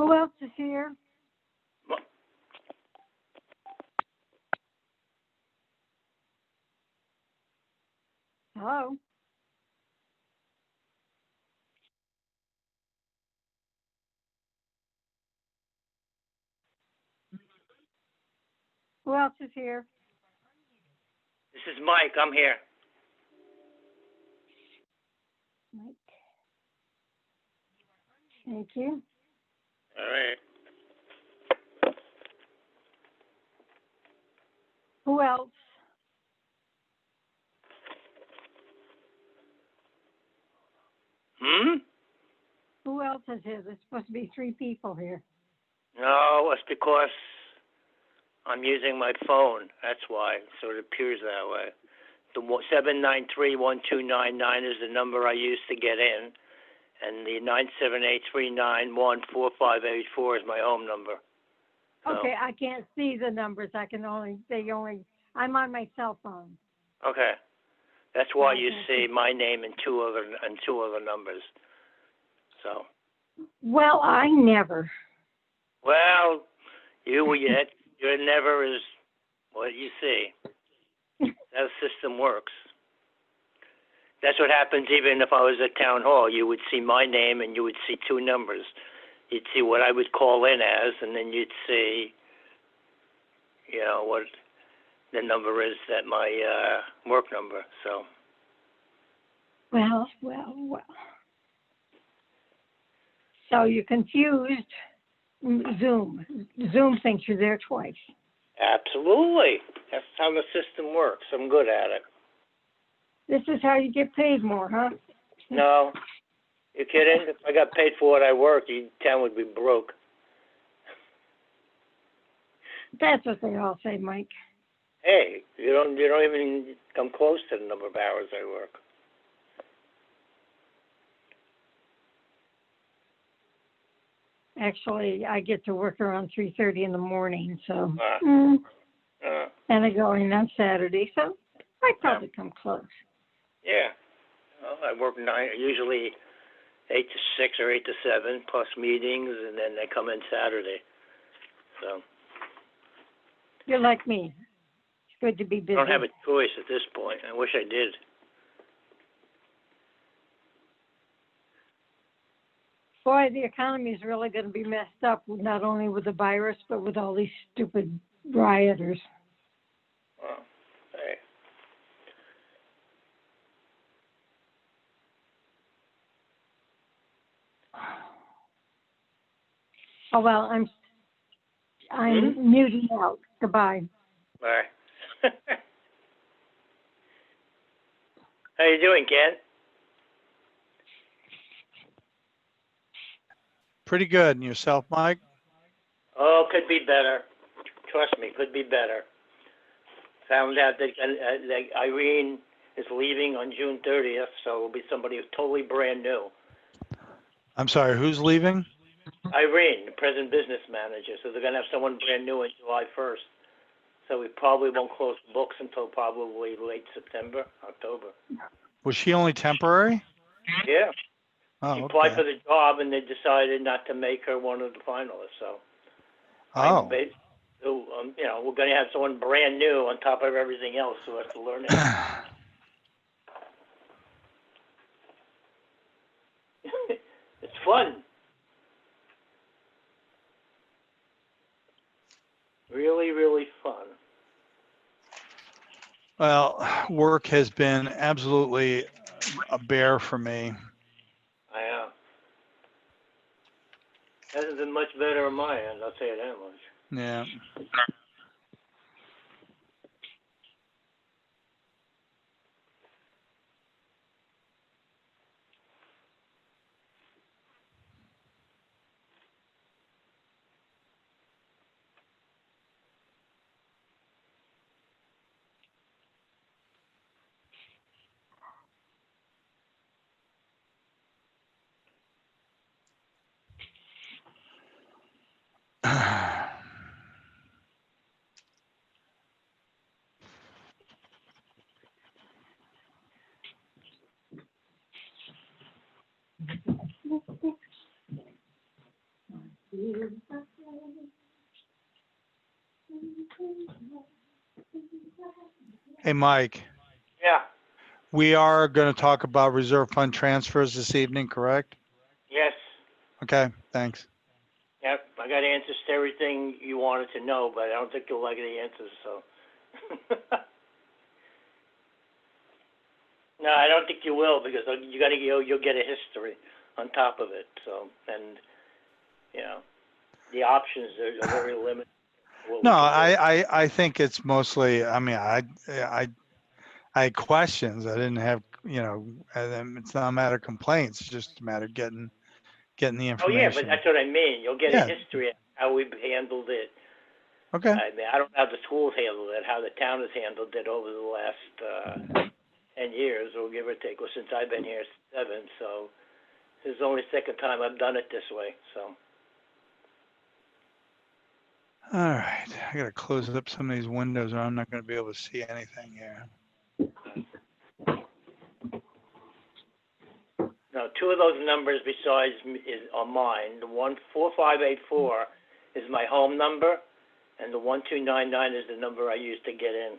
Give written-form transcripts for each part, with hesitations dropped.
Who else is here? Hello? Who else is here? This is Mike. I'm here. Mike. Thank you. All right. Who else? Who else is here? There's supposed to be 3 people here. No, it's because I'm using my phone. That's why. So it appears that way. The 793-1299 is the number I used to get in, and the 978-391-4584 is my home number. So, Okay, I can't see the numbers. I'm on my cell phone. okay. That's why you Okay. see my name and two other numbers. So. Well, I never. Well, your never is what you see. That system works. That's what happens even if I was at town hall. You would see my name and you would see 2 numbers. You'd see what I would call in as, and then you'd see, what the number is that my work number. So. Well. So you're confused. Zoom thinks you're there twice. Absolutely. That's how the system works. I'm good at it. This is how you get paid more, huh? No. You kidding? If I got paid for what I worked, town would be broke. That's what they all say, Mike. Hey, you don't even come close to the number of hours I work. Actually, I get to work around 3:30 in the morning, so. And I go in on Saturday, so I probably come close. Yeah. Well, I work usually 8 to 6 or 8 to 7 plus meetings, and then they come in Saturday. So. You're like me. It's good to be busy. I don't have a choice at this point. I wish I did. Boy, the economy is really going to be messed up, not only with the virus, but with all these stupid rioters. Well, hey. Oh, well, I'm muting out. Goodbye. Bye. How you doing, Ken? Pretty good. And yourself, Mike? Oh, could be better. Trust me, could be better. Found out that Irene is leaving on June 30th, so it'll be somebody who's totally brand new. I'm sorry, who's leaving? Irene, the present business manager. So they're going to have someone brand new on July 1st. So we probably won't close the books until probably late September, October. Was she only temporary? Yeah. Oh, She applied okay. for the job, and they decided not to make her one of the finalists. So, Oh. we're going to have someone brand new on top of everything else who has to learn it. It's fun. Really, really fun. Well, work has been absolutely a bear for me. I am. Hasn't been much better on my end, I'll tell you that much. Yeah. Hey, Mike, Yeah. we are going to talk about reserve fund transfers this evening, correct? Yes. Okay, thanks. Yep. I got answers to everything you wanted to know, but I don't think you'll like the answers. So. No, I don't think you will because you'll get a history on top of it. So, and you know, the options are very limited. No, I think it's mostly, I mean, I had questions. I didn't have, it's not a matter of complaints. It's just a matter of getting the Oh yeah, but information. that's what I mean. You'll get a Yeah. history of how we've handled it. Okay. I mean, I don't know how the schools handled it, how the town has handled it over the last 10 years, or give or take. Well, since I've been here 7, so this is the only second time I've done it this way. So. All right. I got to close up some of these windows or I'm not going to be able to see anything here. Now, 2 of those numbers besides are mine. The 14584 is my home number, and the 1299 is the number I use to get in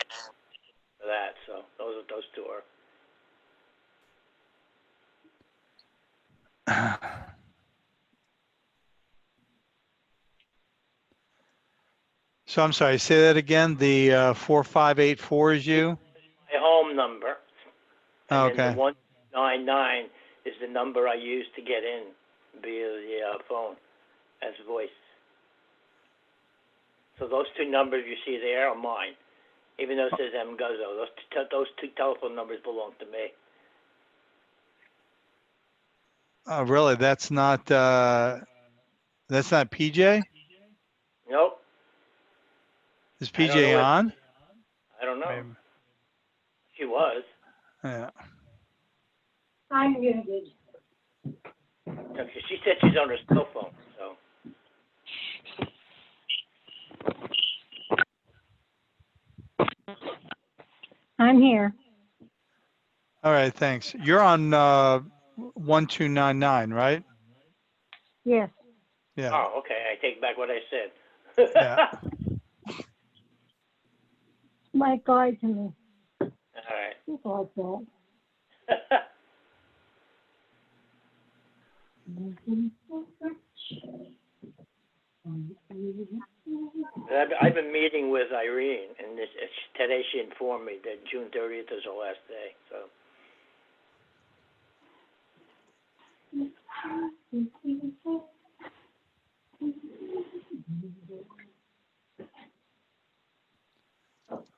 for that. So those 2 are. So I'm sorry, say that again. The 4584 is you? My home number. And Okay. then the 199 is the number I use to get in via the phone as voice. So those 2 numbers you see there are mine, even though it says M. Guzzo. Those 2 telephone numbers belong to me. Oh, really? That's not PJ? Nope. Is I don't know PJ on? I don't know. Maybe. She was. Yeah. I'm muted. Okay, she said she's on her cell phone, so. I'm here. All right, thanks. You're on 1299, right? Yes. Yeah. Oh, okay. I take back what I said. Yeah. My guide to me. All right. Just like that. I've been meeting with Irene, and today she informed me that June 30th is her last day. So.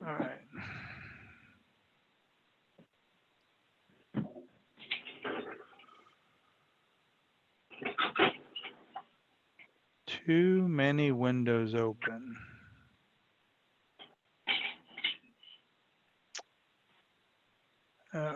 All right. Too many windows open. All right.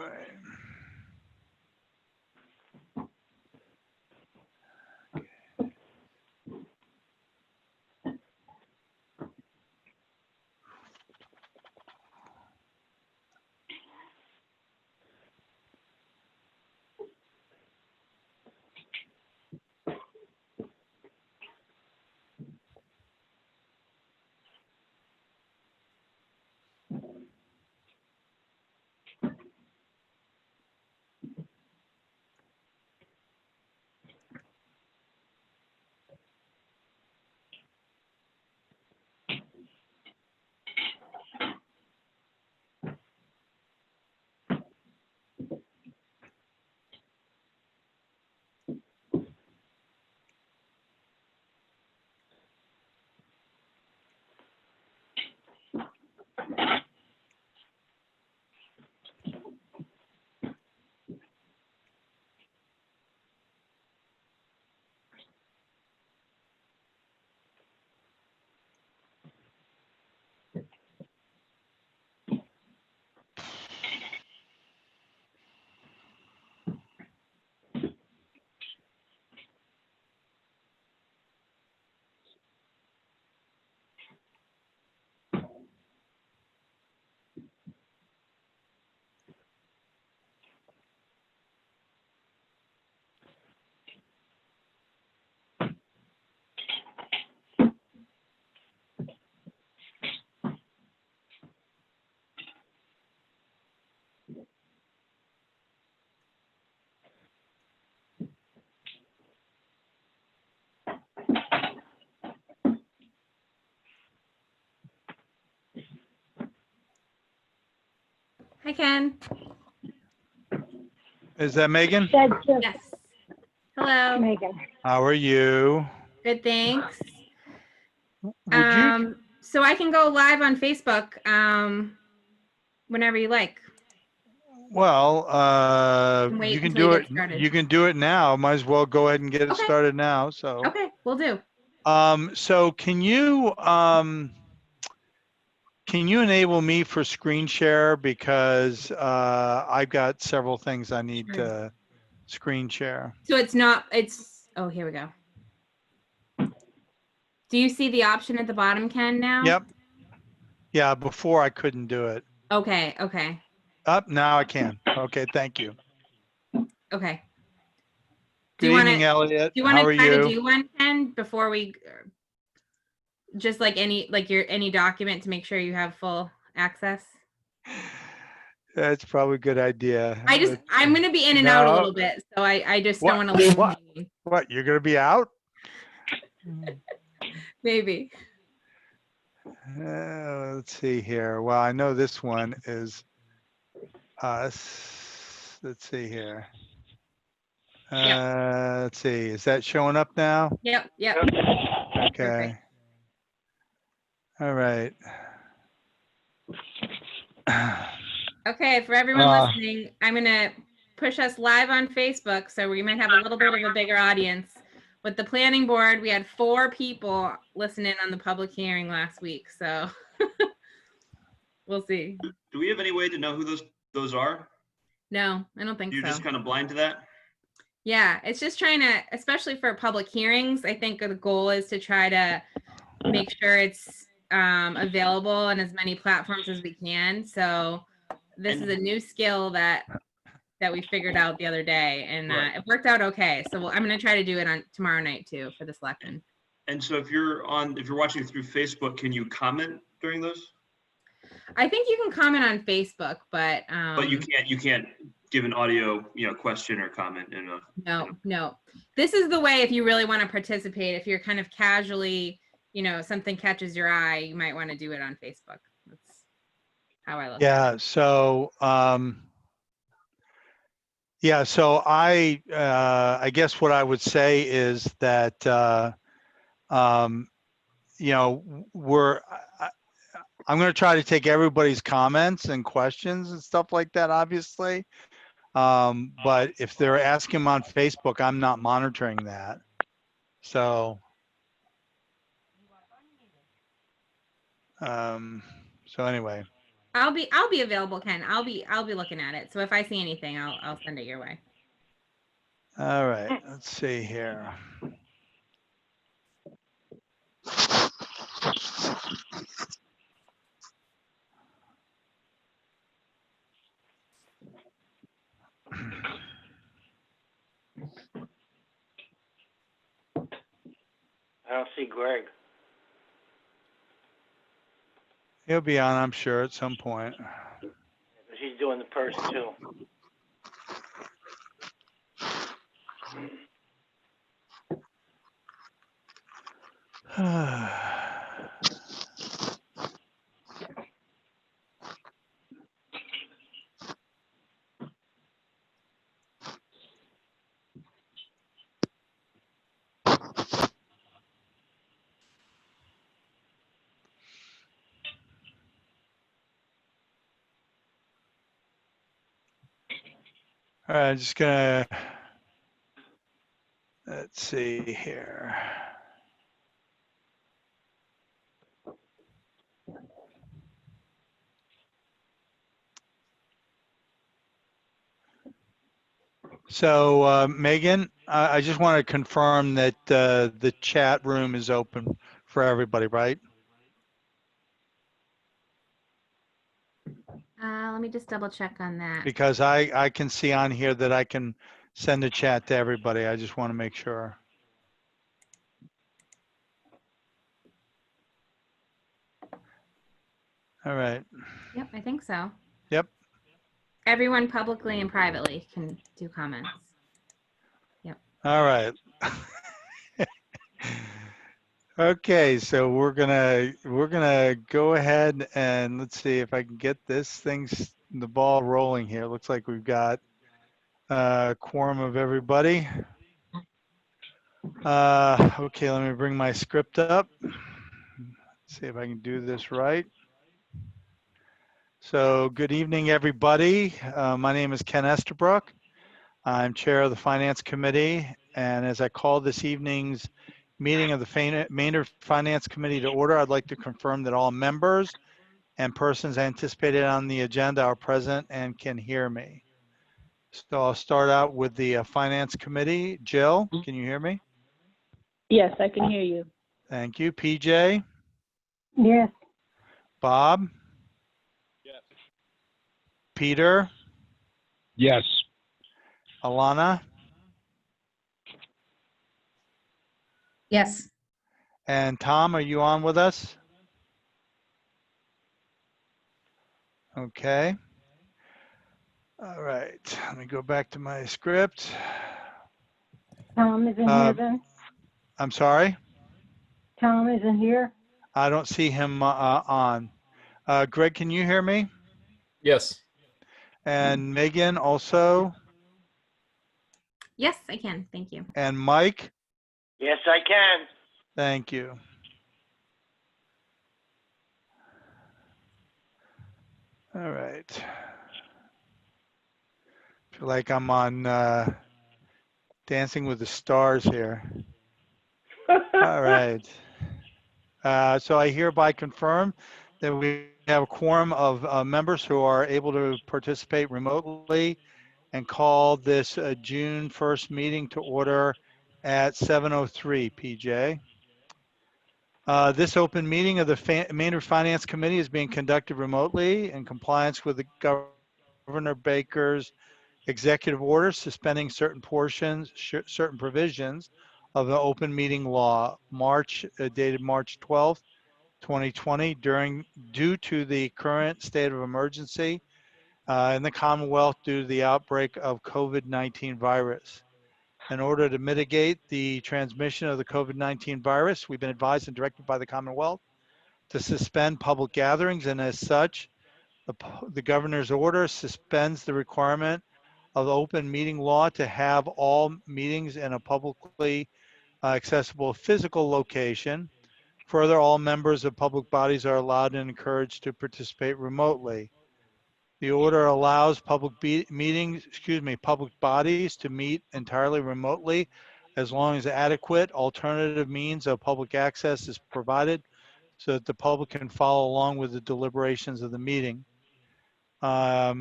Ken. Is that Megan? That's just Yes. Hello. Megan. How are you? Good, thanks. Would you? So I can go live on Facebook whenever you like. Well, Wait you can until you do get it. started. You can do it now. Might as well go ahead and get it Okay. started now. So, Okay, we'll do. so can you enable me for screen share because I've got several things I need Sure. to screen share. So oh, here we go. Do you see the option at the bottom, Ken, now? Yep. Yeah, before I couldn't do it. Okay, okay, Up now I can. Okay, thank you. okay. Good evening, Elliot. Do you How want are to try to you? do one, Ken, before we, just like any document to make sure you have full access? That's probably a good idea. I'm going to be in and out a little bit, so I just don't want to leave. What? What? You're gonna be out? Maybe. Let's see here. Well, I know this one is us. Let's see here. Let's see. Is that showing up now? Yep. Okay. Perfect. All right. Okay, for everyone listening, I'm going to push us live on Facebook, so we might have a little bit of a bigger audience. With the planning board, we had 4 people listening on the public hearing last week, so we'll see. Do we have any way to know who those are? No, I don't think so. You're just kind of blind to that? Yeah, it's just trying to, especially for public hearings, I think the goal is to try to make sure it's available on as many platforms as we can. So this is a new skill that we figured out the other day, and it worked out okay. So I'm going to try to do it on tomorrow night too for the selectmen. And so if you're watching through Facebook, can you comment during those? I think you can comment on Facebook, but you can't give an audio, question or comment in a. No. This is the way if you really want to participate. If you're kind of casually, something catches your eye, you might want to do it on Facebook. That's how I look at it. Yeah. So, I guess what I would say is that, I'm going to try to take everybody's comments and questions and stuff like that, obviously. But if they're asking them on Facebook, I'm not monitoring that. So, anyway. I'll be available, Ken. I'll be looking at it. So if I see anything, I'll send it your way. All right. Let's see here. I don't see Greg. He'll be on, I'm sure, at some point. He's doing the person too. All right, just gonna, let's see here. So, Megan, I just want to confirm that the chat room is open for everybody, right? Let me just double check on that. Because I can see on here that I can send a chat to everybody. I just want to make sure. All right. Yep, I think so. Yep. Everyone publicly and privately can do comments. Yep. All right. Okay, so we're gonna go ahead and let's see if I can get this thing the ball rolling here. Looks like we've got a quorum of everybody. Okay, let me bring my script up. See if I can do this right. So good evening, everybody. My name is Ken Estabrook. I'm chair of the Finance Committee. And as I call this evening's meeting of the Maynard Finance Committee to order, I'd like to confirm that all members and persons anticipated on the agenda are present and can hear me. So I'll start out with the Finance Committee. Jill, can you hear me? Yes, I can hear you. Thank you. PJ? Yes. Bob? Yes. Peter? Yes. Alana? Yes. And Tom, are you on with us? Okay. All right. Let me go back to my script. Tom isn't here then? I'm sorry? Tom isn't here? I don't see him on. Greg, can you hear me? Yes. And Megan also? Yes, I can. Thank you. And Mike? Yes, I can. Thank you. All right. Feel like I'm on Dancing with the Stars here. All right. So I hereby confirm that we have a quorum of members who are able to participate remotely and call this June 1st meeting to order at 7:03 PJ. This open meeting of the Maynard Finance Committee is being conducted remotely in compliance with the Governor Baker's executive order suspending certain provisions of the open meeting law, dated March 12th, 2020, due to the current state of emergency in the Commonwealth due to the outbreak of COVID-19 virus. In order to mitigate the transmission of the COVID-19 virus, we've been advised and directed by the Commonwealth to suspend public gatherings, and as such, the governor's order suspends the requirement of the open meeting law to have all meetings in a publicly accessible physical location. Further, all members of public bodies are allowed and encouraged to participate remotely. The order allows public bodies to meet entirely remotely as long as adequate alternative means of public access is provided so that the public can follow along with the deliberations of the meeting. We're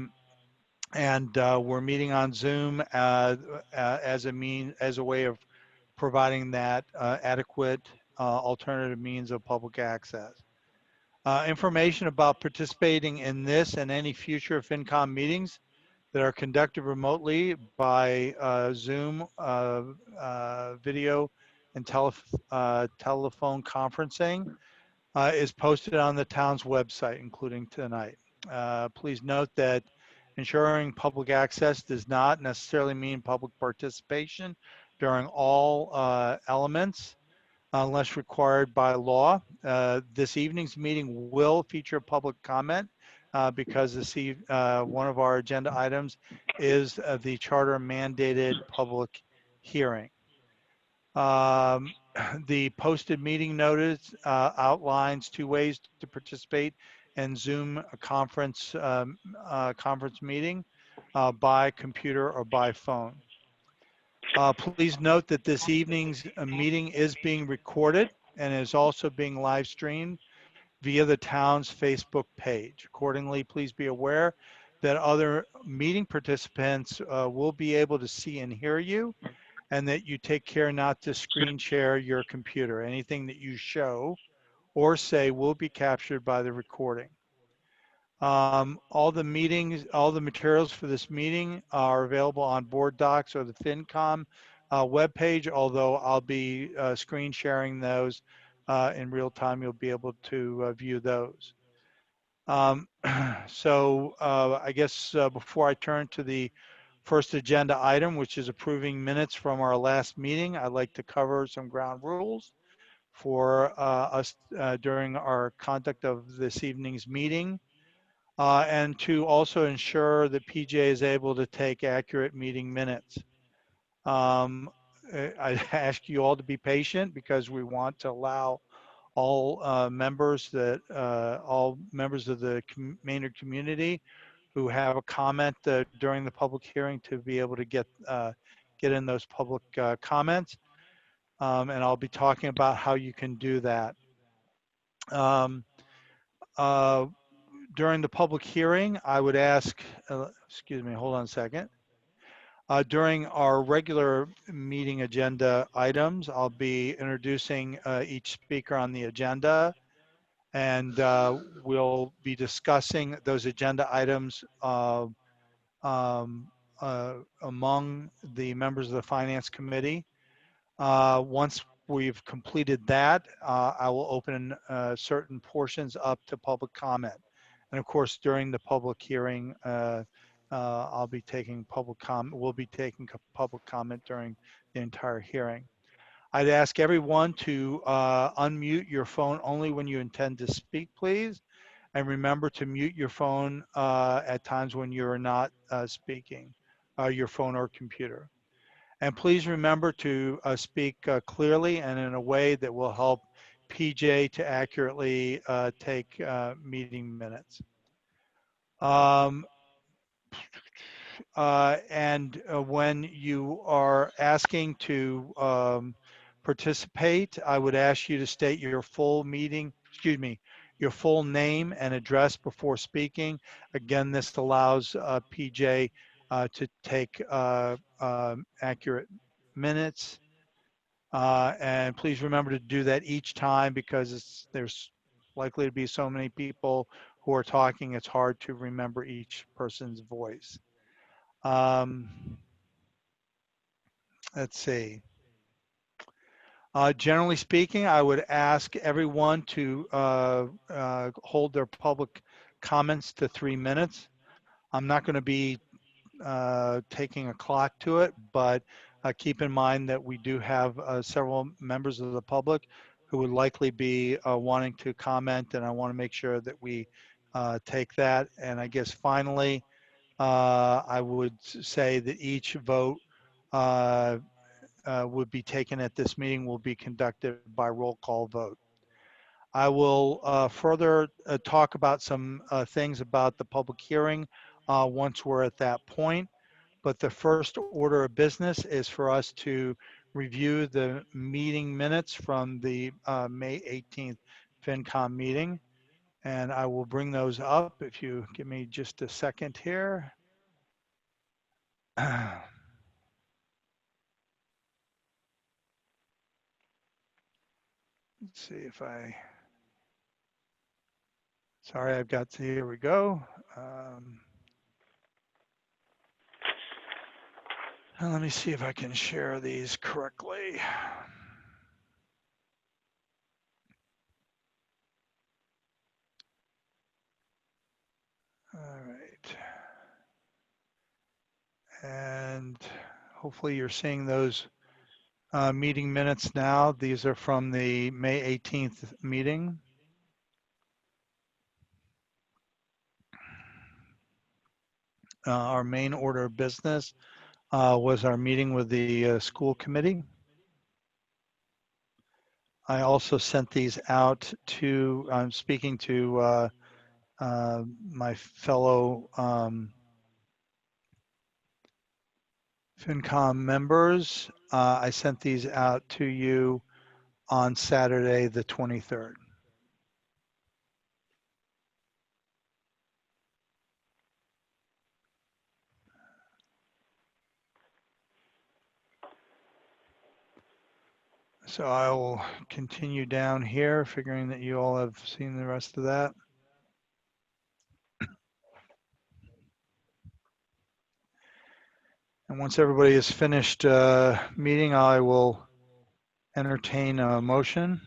meeting on Zoom as a way of providing that adequate alternative means of public access. Information about participating in this and any future FinCom meetings that are conducted remotely by Zoom, video, and telephone conferencing is posted on the town's website, including tonight. Please note that ensuring public access does not necessarily mean public participation during all elements unless required by law. This evening's meeting will feature public comment because one of our agenda items is the charter mandated public hearing. The posted meeting notice outlines 2 ways to participate in Zoom conference meeting by computer or by phone. Please note that this evening's meeting is being recorded and is also being live streamed via the town's Facebook page. Accordingly, please be aware that other meeting participants will be able to see and hear you, and that you take care not to screen share your computer. Anything that you show or say will be captured by the recording. All the materials for this meeting are available on Board Docs or the FinCom webpage, although I'll be screen sharing those in real time. You'll be able to view those. I guess before I turn to the first agenda item, which is approving minutes from our last meeting, I'd like to cover some ground rules for us during our conduct of this evening's meeting. and to also ensure that PJ is able to take accurate meeting minutes. I ask you all to be patient because we want to allow all members of the Maynard community who have a comment during the public hearing to be able to get in those public comments. And I'll be talking about how you can do that. During the public hearing, I would ask, excuse me, hold on a second. During our regular meeting agenda items, I'll be introducing each speaker on the agenda, and we'll be discussing those agenda items among the members of the Finance Committee. Once we've completed that, I will open certain portions up to public comment. And of course, during the public hearing, I'll be taking public comment. We'll be taking public comment during the entire hearing. I'd ask everyone to unmute your phone only when you intend to speak, please. And remember to mute your phone at times when you're not speaking, your phone or computer. And please remember to speak clearly and in a way that will help PJ to accurately take meeting minutes. When you are asking to participate, I would ask you to state your full your full name and address before speaking. Again, this allows PJ to take accurate minutes. And please remember to do that each time because there's likely to be so many people who are talking, it's hard to remember each person's voice. Let's see. Generally speaking, I would ask everyone to hold their public comments to 3 minutes. I'm not going to be taking a clock to it, but keep in mind that we do have several members of the public who would likely be wanting to comment, and I want to make sure that we take that. And I guess finally, I would say that each vote would be taken at this meeting will be conducted by roll call vote. I will further talk about some things about the public hearing once we're at that point. But the first order of business is for us to review the meeting minutes from the May 18th FinCom meeting. And I will bring those up if you give me just a second here. Let's see if sorry, I've got to, here we go. Let me see if I can share these correctly. All right. And hopefully you're seeing those meeting minutes now. These are from the May 18th meeting. Our main order of business was our meeting with the school committee. I also sent these out to, I'm speaking to my fellow FinCom members. I sent these out to you on Saturday, the 23rd. So I will continue down here, figuring that you all have seen the rest of that. And once everybody is finished meeting, I will entertain a motion.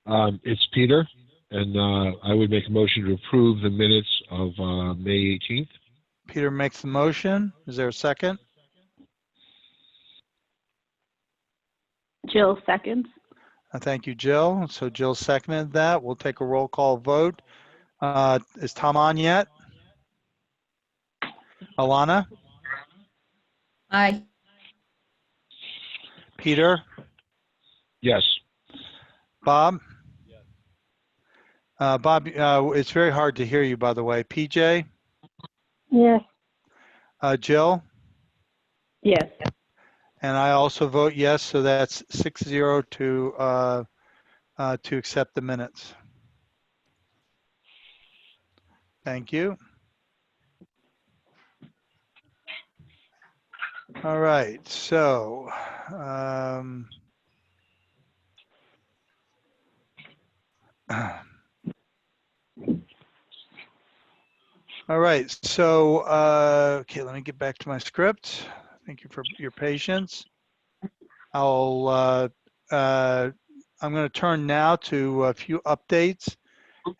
It's Peter, and I would make a motion to approve the minutes of May 18th. Peter makes the motion. Is there a second? Jill seconds. Thank you, Jill. So Jill seconded that. We'll take a roll call vote. Is Tom on yet? Alana? Aye. Peter? Yes. Bob? Bob, it's very hard to hear you, by the way. PJ? Yes. Jill? Yes. And I also vote yes, so that's 6-0 to accept the minutes. Thank you. All right, so all right, so okay, let me get back to my script. Thank you for your patience. I'm going to turn now to a few updates.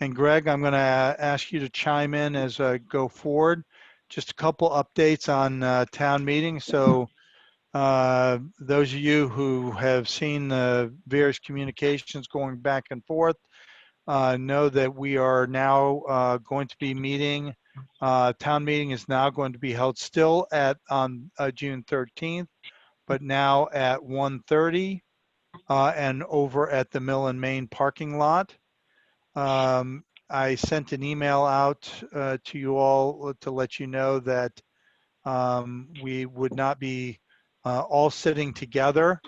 And Greg, I'm going to ask you to chime in as I go forward. Just a couple updates on town meeting. So those of you who have seen the various communications going back and forth know that we are now going to be meeting. Town meeting is now going to be held still on June 13th, but now at 1:30 and over at the Mill and Main parking lot. I sent an email out to you all to let you know that we would not be all sitting together.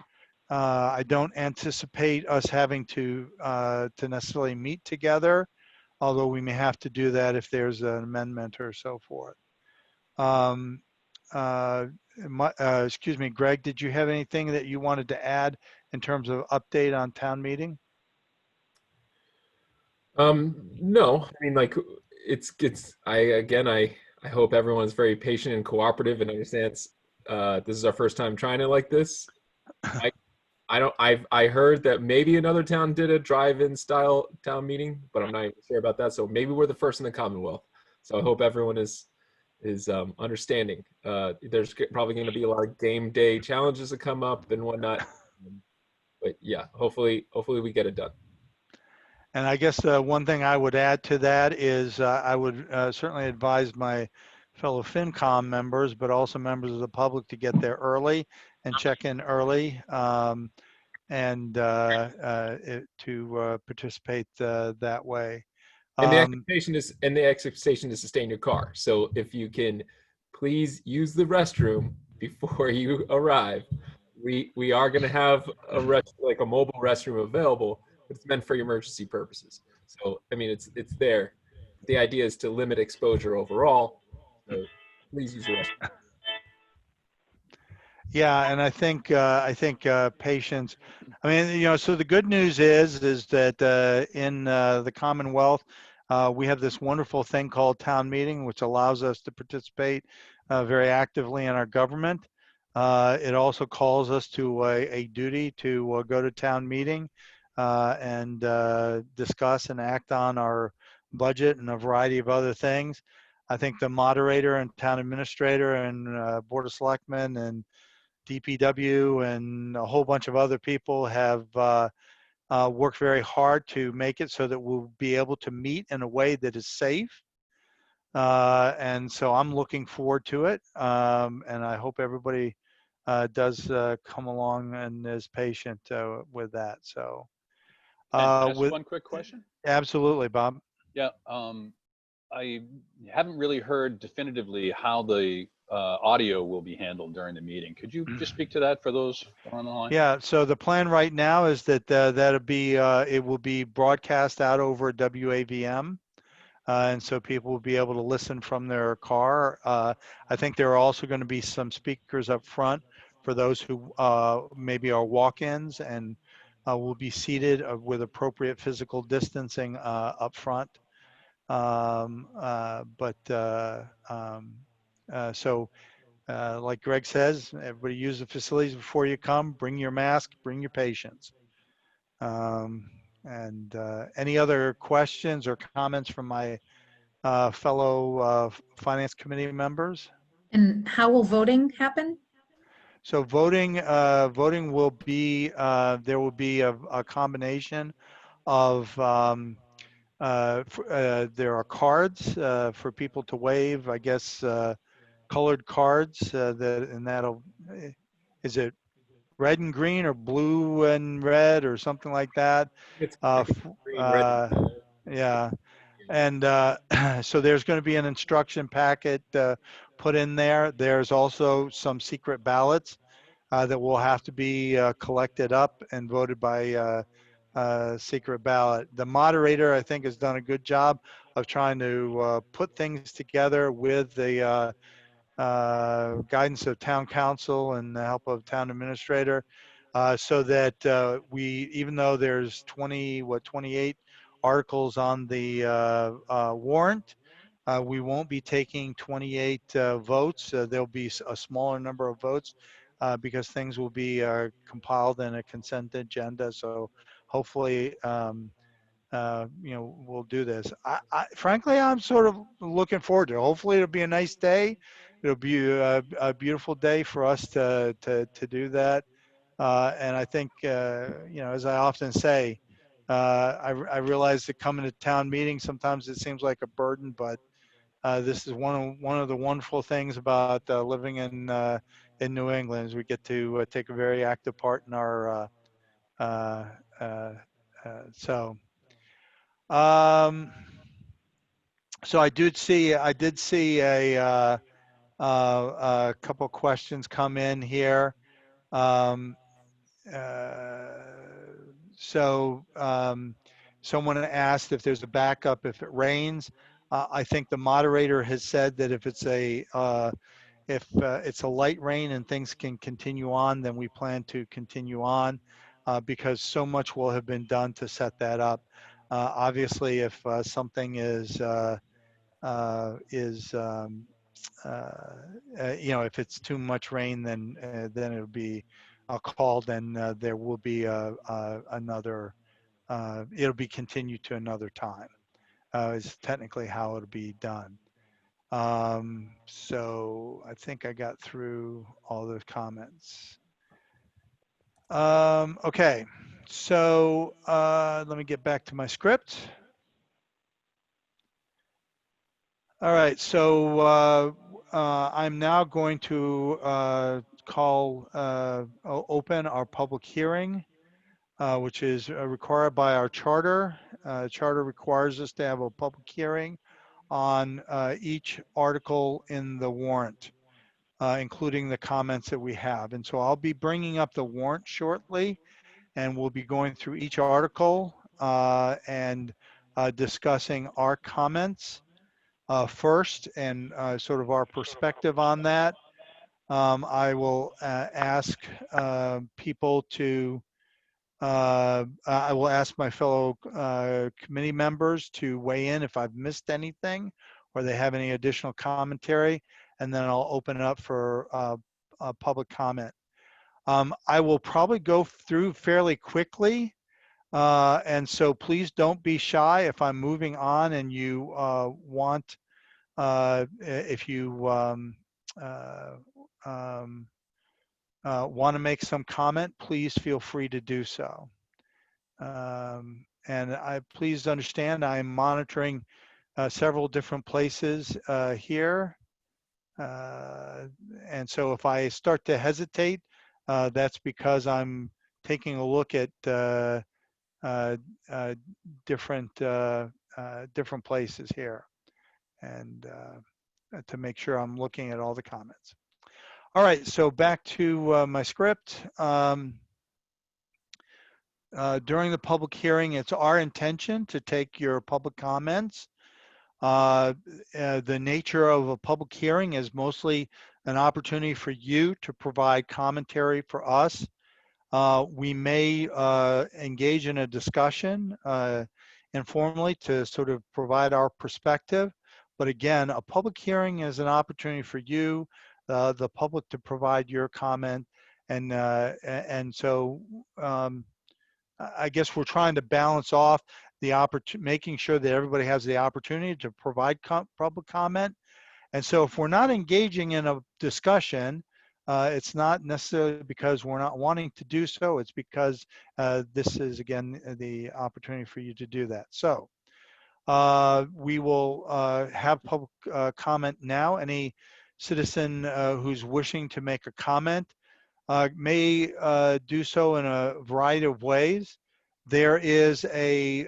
I don't anticipate us having to necessarily meet together, although we may have to do that if there's an amendment or so forth. Excuse me, Greg, did you have anything that you wanted to add in terms of update on town meeting? No, I mean, like, I hope everyone's very patient and cooperative and understands this is our first time trying it like this. I heard that maybe another town did a drive-in style town meeting, but I'm not even sure about that. So maybe we're the first in the Commonwealth. So I hope everyone is understanding. There's probably going to be a lot of game day challenges that come up and whatnot. But yeah, hopefully we get it done. And I guess one thing I would add to that is I would certainly advise my fellow FinCom members, but also members of the public to get there early and check in early and to participate that way. And the expectation is to stay in your car. So if you can please use the restroom before you arrive. We are going to have a mobile restroom available, but it's meant for emergency purposes. So I mean, it's there. The idea is to limit exposure overall. So please use the restroom. Yeah, and I think patients. I mean, so the good news is that in the Commonwealth, we have this wonderful thing called town meeting, which allows us to participate very actively in our government. It also calls us to a duty to go to town meeting and discuss and act on our budget and a variety of other things. I think the moderator and town administrator and board of selectmen and DPW and a whole bunch of other people have worked very hard to make it so that we'll be able to meet in a way that is safe. And so I'm looking forward to it. And I hope everybody does come along and is patient with that. So, Can I ask one quick question? Absolutely, Bob. Yeah, I haven't really heard definitively how the audio will be handled during the meeting. Could you just speak to that for those on the line? Yeah. So the plan right now is that it will be broadcast out over WAVM. And so people will be able to listen from their car. I think there are also going to be some speakers up front for those who maybe are walk-ins and will be seated with appropriate physical distancing up front. So like Greg says, everybody use the facilities before you come. Bring your mask, bring your patients. And any other questions or comments from my fellow Finance Committee members? And how will voting happen? So voting will be, there will be a combination of, there are cards for people to wave, I guess, colored cards and that'll, is it red and green or blue and red or something like that? It's Uh, green, red, and yellow. yeah. And so there's going to be an instruction packet put in there. There's also some secret ballots that will have to be collected up and voted by secret ballot. The moderator, I think, has done a good job of trying to put things together with the guidance of town council and the help of town administrator, so that we, even though there's 28 articles on the warrant, we won't be taking 28 votes. There'll be a smaller number of votes because things will be compiled in a consent agenda. So hopefully, we'll do this. Frankly, I'm sort of looking forward to it. Hopefully it'll be a nice day. It'll be a beautiful day for us to do that. And I think, as I often say, I realize that coming to town meetings, sometimes it seems like a burden, but this is one of the wonderful things about living in New England is we get to take a very active part in our, so. So I did see a couple of questions come in here. Um, Someone asked if there's a backup if it rains. I think the moderator has said that if it's a light rain and things can continue on, then we plan to continue on because so much will have been done to set that up. Obviously, if something is if it's too much rain, then it'll be called, and there will be another. It'll be continued to another time. Is technically how it'll be done. So I think I got through all those comments. Okay, so let me get back to my script. All right, so I'm now going to open our public hearing, which is required by our charter. Charter requires us to have a public hearing on each article in the warrant, including the comments that we have. And so I'll be bringing up the warrant shortly, and we'll be going through each article and discussing our comments first and sort of our perspective on that. I will ask people to, I will ask my fellow committee members to weigh in if I've missed anything or they have any additional commentary, and then I'll open it up for public comment. I will probably go through fairly quickly, and so please don't be shy if I'm moving on and you want, if you want to make some comment, please feel free to do so. And please understand I'm monitoring several different places here. And so if I start to hesitate, that's because I'm taking a look at different places here, and to make sure I'm looking at all the comments. All right, so back to my script. During the public hearing, it's our intention to take your public comments. The nature of a public hearing is mostly an opportunity for you to provide commentary for us. We may engage in a discussion informally to sort of provide our perspective. But again, a public hearing is an opportunity for you, the public, to provide your comment. And so I guess we're trying to balance off the making sure that everybody has the opportunity to provide public comment. And so if we're not engaging in a discussion, It's not necessarily because we're not wanting to do so. It's because this is, again, the opportunity for you to do that. So we will have public comment now. Any citizen who's wishing to make a comment may do so in a variety of ways. There is a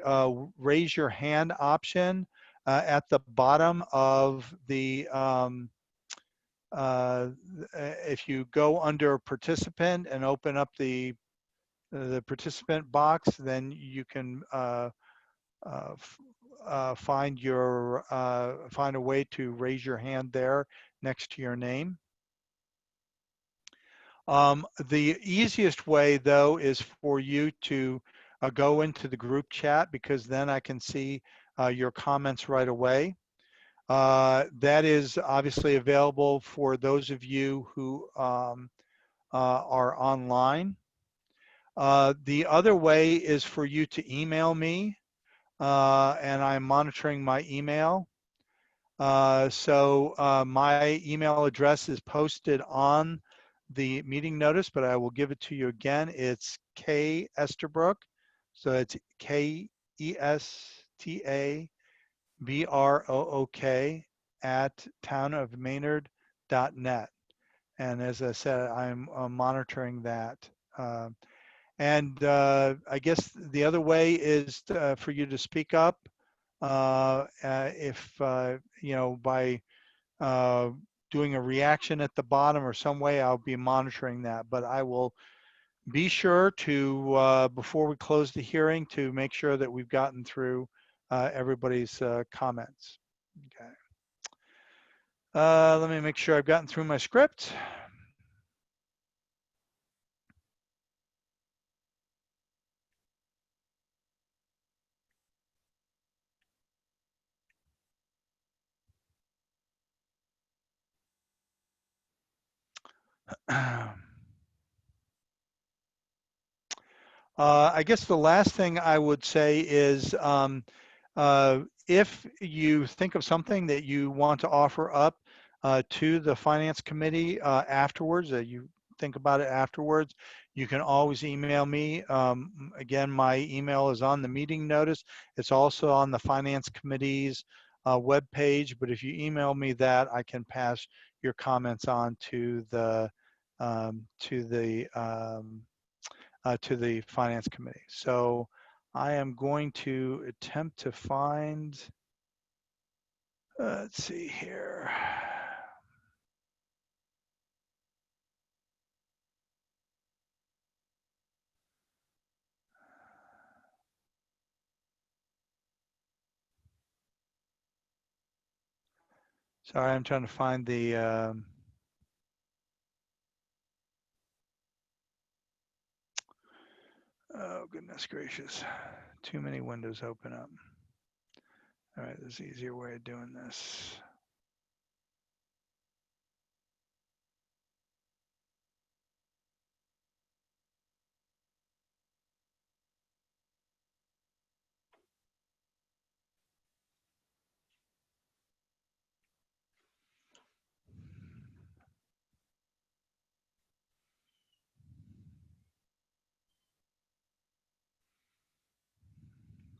raise your hand option at the bottom of the if you go under participant and open up the participant box, then you can find a way to raise your hand there next to your name. The easiest way, though, is for you to go into the group chat, because then I can see your comments right away. That is obviously available for those of you who are online. The other way is for you to email me, and I'm monitoring my email. So my email address is posted on the meeting notice, but I will give it to you again. It's K Esterbrook. So it's KESTABROOK at townofmaynard.net. And as I said, I'm monitoring that. And I guess the other way is for you to speak up if, you know, by doing a reaction at the bottom or some way. I'll be monitoring that, but I will be sure to, before we close the hearing, to make sure that we've gotten through everybody's comments. Okay. Let me make sure I've gotten through my script. I guess the last thing I would say is if you think of something that you want to offer up to the Finance Committee afterwards, you think about it afterwards, you can always email me. Again, my email is on the meeting notice. It's also on the Finance Committee's webpage, but if you email me that, I can pass your comments on to the Finance Committee. So I am going to attempt to find, let's see here. Sorry, I'm trying to find the, oh goodness gracious, too many windows open up. All right, there's an easier way of doing this.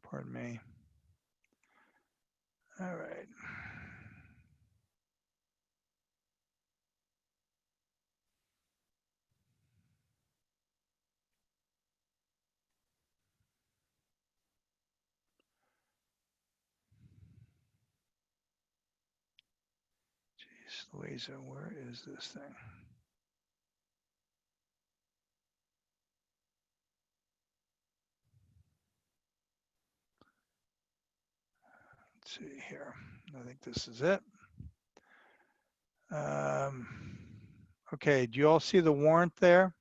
Pardon me. All right. Jeez, Louisa, where is this thing? Let's see here. I think this is it. Okay, do you all see the warrant there?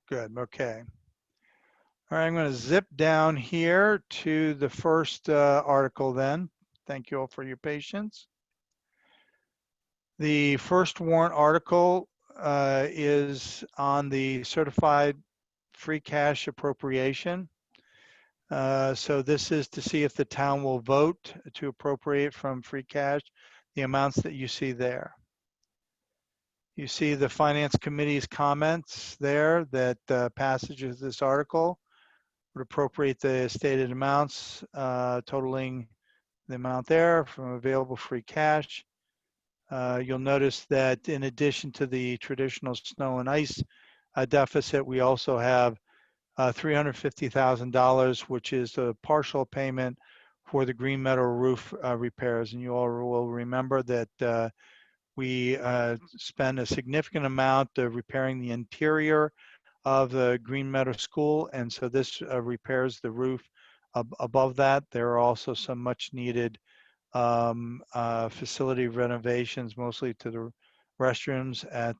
Good, okay. All right, I'm going to zip down here to the first article then. Thank you all for your patience. The first warrant article is on the certified free cash appropriation. So this is to see if the town will vote to appropriate from free cash the amounts that you see there. You see the Finance Committee's comments there that passage of this article would appropriate the stated amounts totaling the amount there from available free cash. You'll notice that in addition to the traditional snow and ice deficit, we also have $350,000, which is a partial payment for the Green Meadow roof repairs. And you all will remember that we spend a significant amount of repairing the interior of the Green Meadow School. And so this repairs the roof above that. There are also some much needed facility renovations, mostly to the restrooms at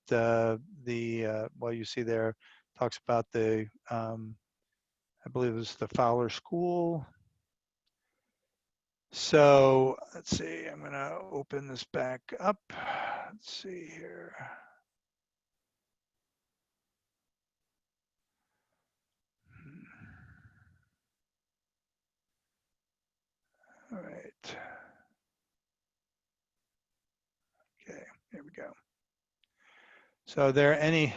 well, you see there, talks about the, I believe it was the Fowler School. So let's see, I'm gonna open this back up. Let's see here. All right. Okay, here we go. So are there any,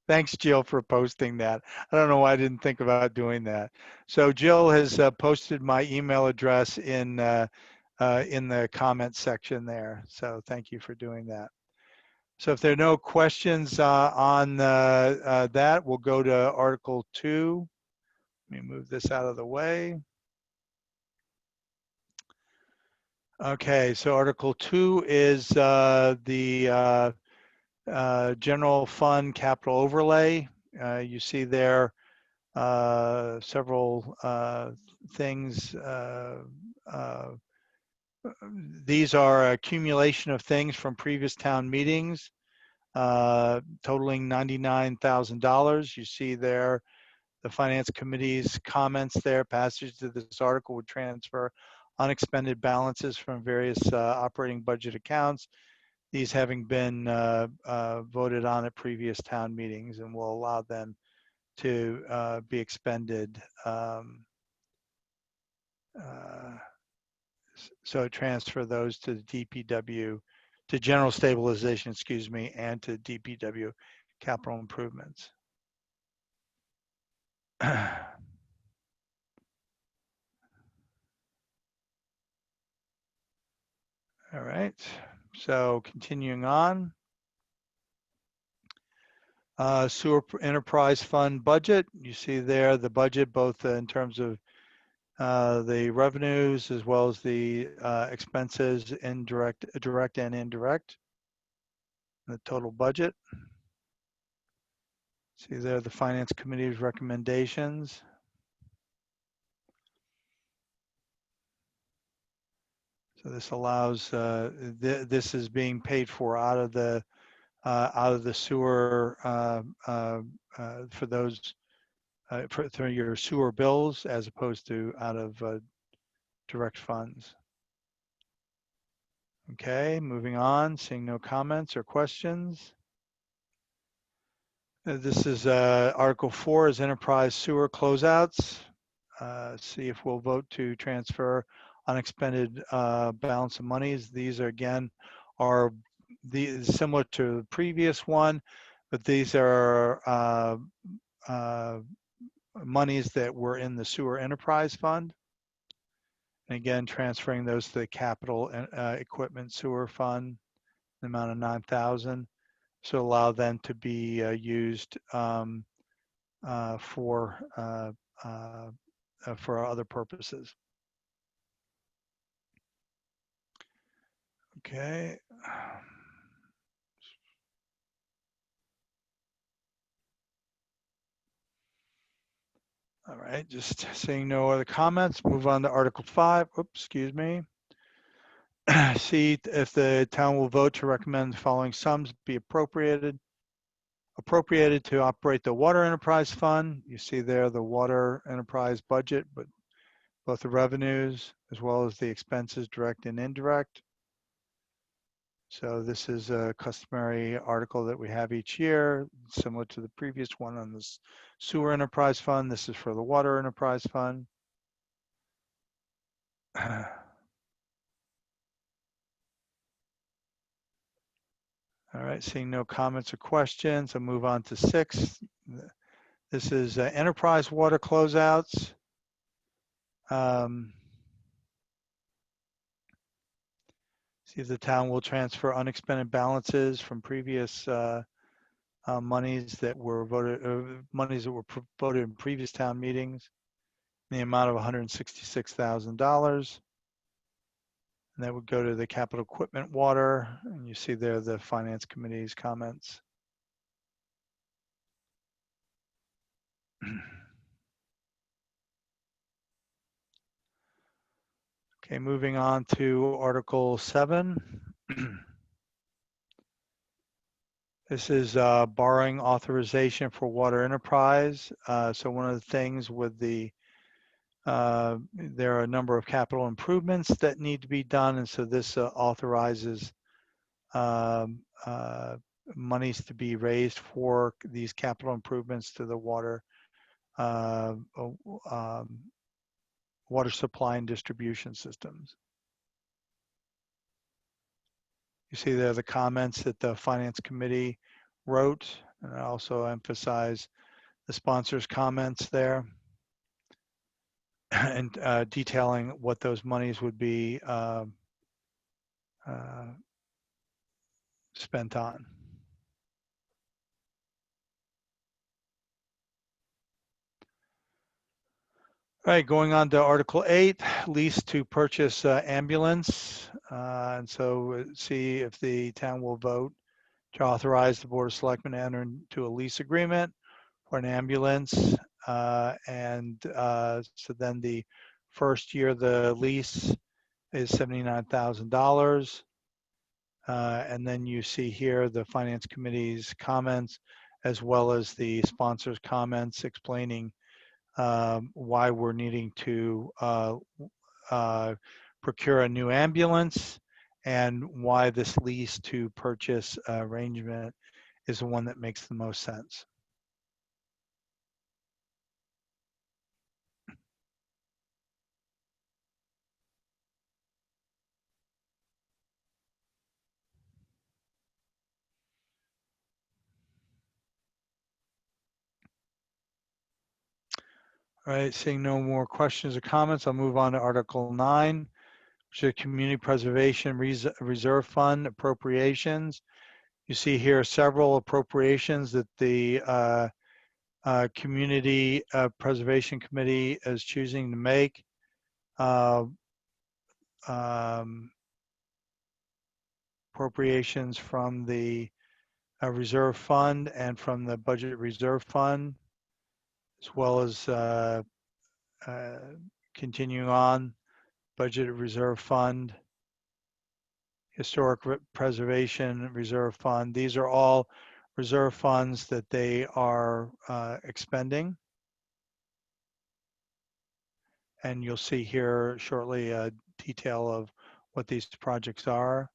thanks Jill for posting that. I don't know why I didn't think about doing that. So Jill has posted my email address in the comment section there. So thank you for doing that. So if there are no questions on that, we'll go to Article 2. Let me move this out of the way. Okay, so Article 2 is the general fund capital overlay. You see there several things. These are accumulation of things from previous town meetings, totaling $99,000. You see there the Finance Committee's comments there. Passage to this article would transfer unexpended balances from various operating budget accounts, these having been voted on at previous town meetings, and will allow them to be expended. So transfer those to the DPW, to general stabilization, excuse me, and to DPW capital improvements. All right, so continuing on. Sewer enterprise fund budget. You see there the budget, both in terms of the revenues as well as the expenses, direct and indirect. The total budget. See there the Finance Committee's recommendations. So this allows this is being paid for out of the sewer for those for your sewer bills, as opposed to out of direct funds. Okay, moving on, seeing no comments or questions. This is Article 4 is enterprise sewer closeouts. See if we'll vote to transfer unexpended balance of monies. These are again are similar to the previous one, but these are monies that were in the sewer enterprise fund. And again, transferring those to the capital equipment sewer fund, the amount of 9,000, so allow them to be used for other purposes. Okay. All right, just seeing no other comments, move on to Article 5. Oops, excuse me. See if the town will vote to recommend the following sums be appropriated to operate the water enterprise fund. You see there the water enterprise budget, but both the revenues as well as the expenses, direct and indirect. So this is a customary article that we have each year, similar to the previous one on this sewer enterprise fund. This is for the water enterprise fund. All All right, seeing no comments or questions, I'll move on to 6. This is enterprise water closeouts. See if the town will transfer unexpended balances from previous monies that were voted in previous town meetings in the amount of $166,000. And that would go to the capital equipment water. And you see there the finance committee's comments. Okay, moving on to Article 7. This is borrowing authorization for water enterprise. So one of the things with the, there are a number of capital improvements that need to be done. And so this authorizes monies to be raised for these capital improvements to the water, water supply and distribution systems. You see there the comments that the Finance Committee wrote, and I also emphasize the sponsors' comments there, and detailing what those monies would be spent on. All right, going on to Article 8, lease to purchase ambulance. And so see if the town will vote to authorize the Board of Selectmen to enter into a lease agreement for an ambulance. So then the first year the lease is $79,000. And then you see here the Finance Committee's comments, as well as the sponsors' comments explaining why we're needing to procure a new ambulance and why this lease to purchase arrangement is the one that makes the most sense. All right, seeing no more questions or comments, I'll move on to Article 9, which is Community Preservation Reserve Fund appropriations. You see here several appropriations that the Community Preservation Committee is choosing to make. Appropriations from the reserve fund and from the budget reserve fund, as well as continuing on, budget reserve fund, historic preservation reserve fund. These are all reserve funds that they are expending. And you'll see here shortly a detail of what these projects are.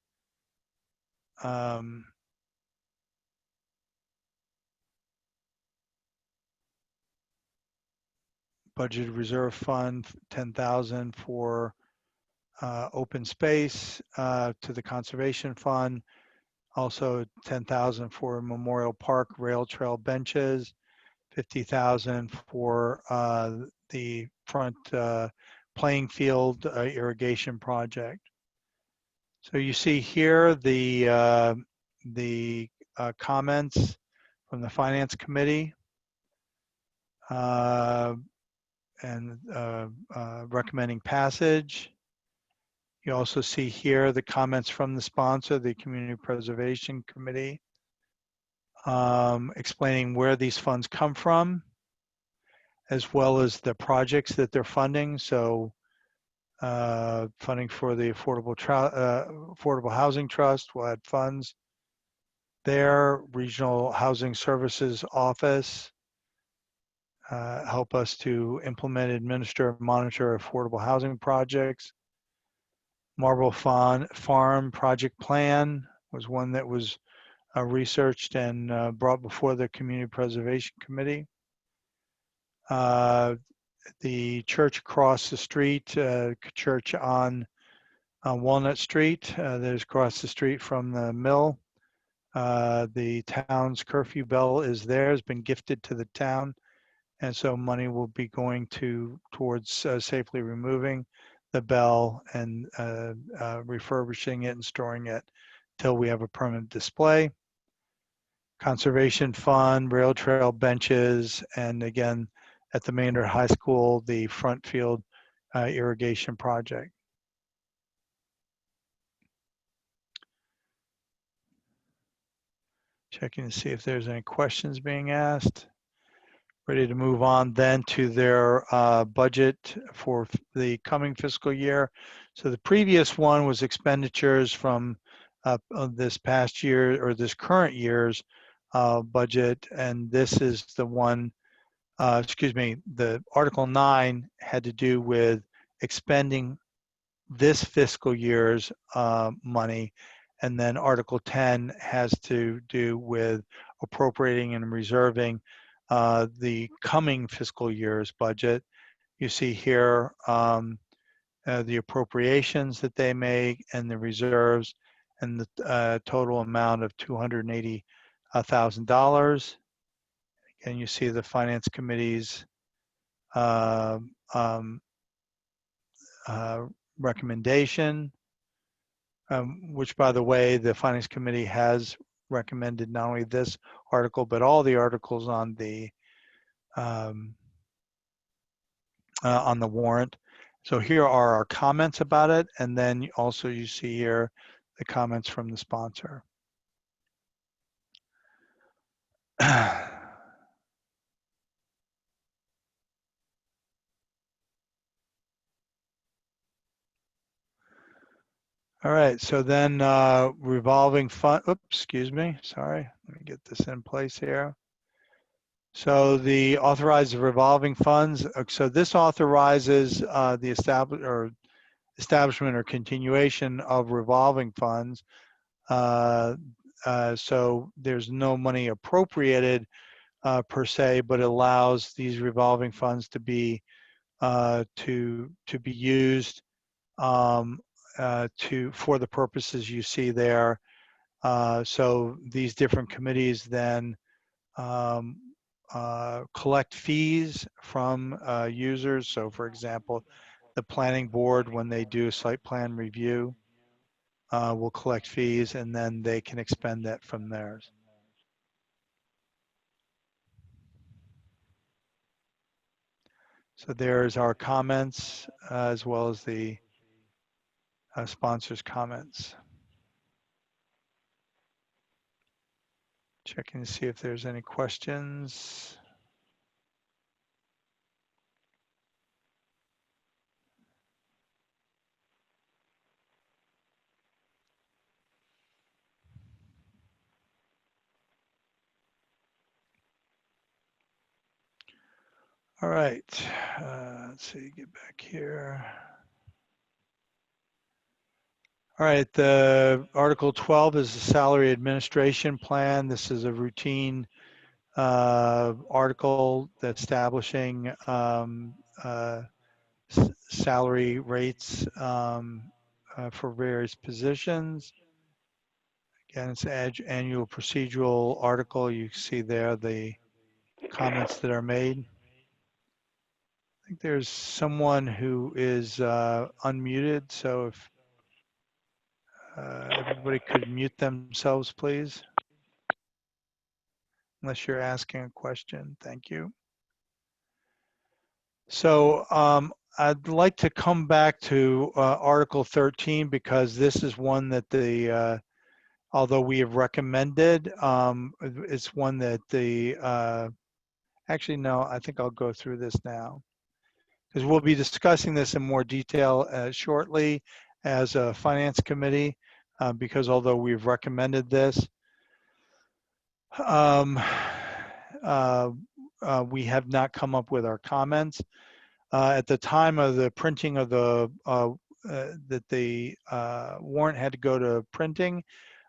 Budget reserve fund, 10,000 for open space to the conservation fund. Also 10,000 for Memorial Park rail trail benches, 50,000 for the front playing field irrigation project. So you see here the comments from the Finance Committee. And recommending passage. You also see here the comments from the sponsor, the Community Preservation Committee, explaining where these funds come from, as well as the projects that they're funding. So funding for the Affordable Housing Trust will add funds there. Regional Housing Services Office, help us to implement, administer, monitor affordable housing projects. Marble Farm Project Plan was one that was researched and brought before the Community Preservation Committee. The church across the street, church on Walnut Street, that is across the street from the mill, The town's curfew bell is there, has been gifted to the town. And so money will be going towards safely removing the bell and refurbishing it and storing it till we have a permanent display. Conservation fund, rail trail benches, and again, at the Maynard High School, the front field irrigation project. Checking to see if there's any questions being asked. Ready to move on then to their budget for the coming fiscal year. So the previous one was expenditures from this past year or this current year's budget, and this is the one, the Article 9 had to do with expending this fiscal year's money, and then Article 10 has to do with appropriating and reserving the coming fiscal year's budget. You see here the appropriations that they make and the reserves and the total amount of $280,000. And you see the Finance Committee's recommendation, which, by the way, the Finance Committee has recommended not only this article, but all the articles on the warrant. So here are our comments about it. And then also you see here the comments from the sponsor. All right, so then revolving fund, oops, excuse me, sorry. Let me get this in place here. So the authorized revolving funds. So this authorizes the establishment or continuation of revolving funds. So there's no money appropriated per se, but it allows these revolving funds to be used for the purposes you see there. So these different committees then collect fees from users. So for example, the planning board, when they do a site plan review, will collect fees and then they can expend that from theirs. So there's our comments as well as the sponsors' comments. Checking to see if there's any questions. All right, let's see, get back here. All right, the Article 12 is the salary administration plan. This is a routine article that's establishing salary rates for various positions. Again, it's an annual procedural article. You see there the comments that are made. I think there's someone who is unmuted, so if everybody could mute themselves, please. Unless you're asking a question. Thank you. So I'd like to come back to Article 13 because this is one that the, although we have recommended, it's one that the, actually no, I think I'll go through this now because we'll be discussing this in more detail shortly as a finance committee because although we've recommended this, we have not come up with our comments. At the time of the printing of the, that the warrant had to go to printing,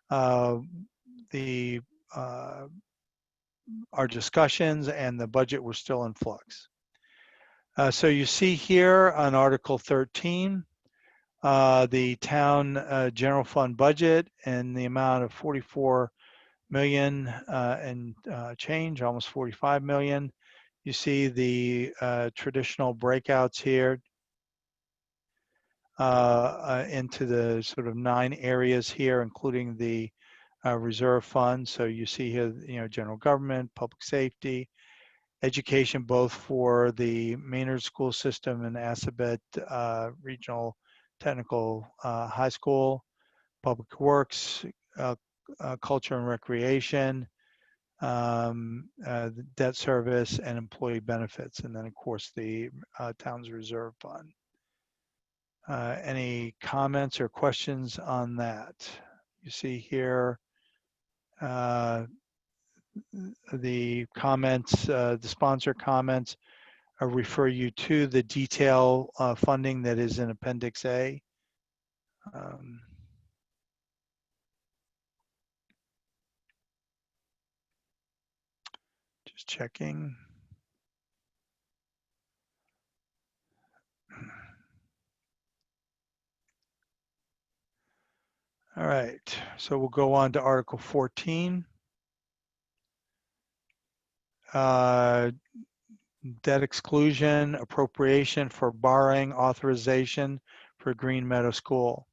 our discussions and the budget were still in flux. So you see here on Article 13, the town general fund budget and the amount of million and change, almost 45 million. You see the traditional breakouts here into the sort of 9 areas here, including the reserve fund. So you see here, general government, public safety, education, both for the Maynard school system and Assabet Regional Technical High School, public works, culture and recreation, the debt service, and employee benefits, and then of course the town's reserve fund. Any comments or questions on that? You see here the comments, the sponsor comments refer you to the detail funding that is in Appendix A. Just checking. All right, so we'll go on to Article 14. Debt exclusion, appropriation for borrowing authorization for Green Meadow School.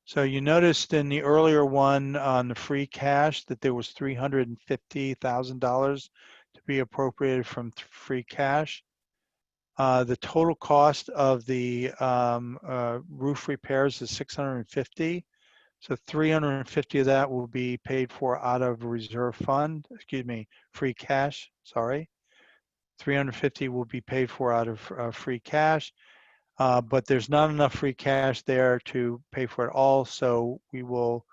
So you noticed in the earlier one on the free cash that there was $350,000 to be appropriated from free cash. The total cost of the roof repairs is $650,000. So $350,000 of that will be paid for out of reserve fund, free cash, sorry. $350,000 will be paid for out of free cash, but there's not enough free cash there to pay for it all, so we will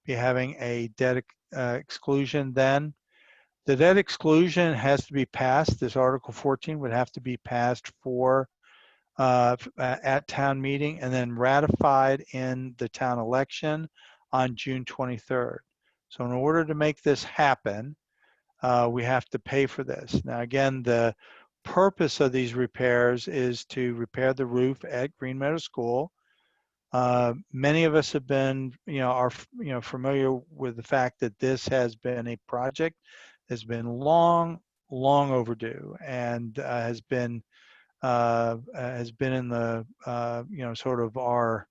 be having a debt exclusion then. The debt exclusion has to be passed. This Article 14 would have to be passed for at town meeting and then ratified in the town election on June 23rd. So in order to make this happen, we have to pay for this. Now, again, the purpose of these repairs is to repair the roof at Green Meadow School. Many of us have been, are familiar with the fact that this has been a project that's been long overdue and has been in the sort of on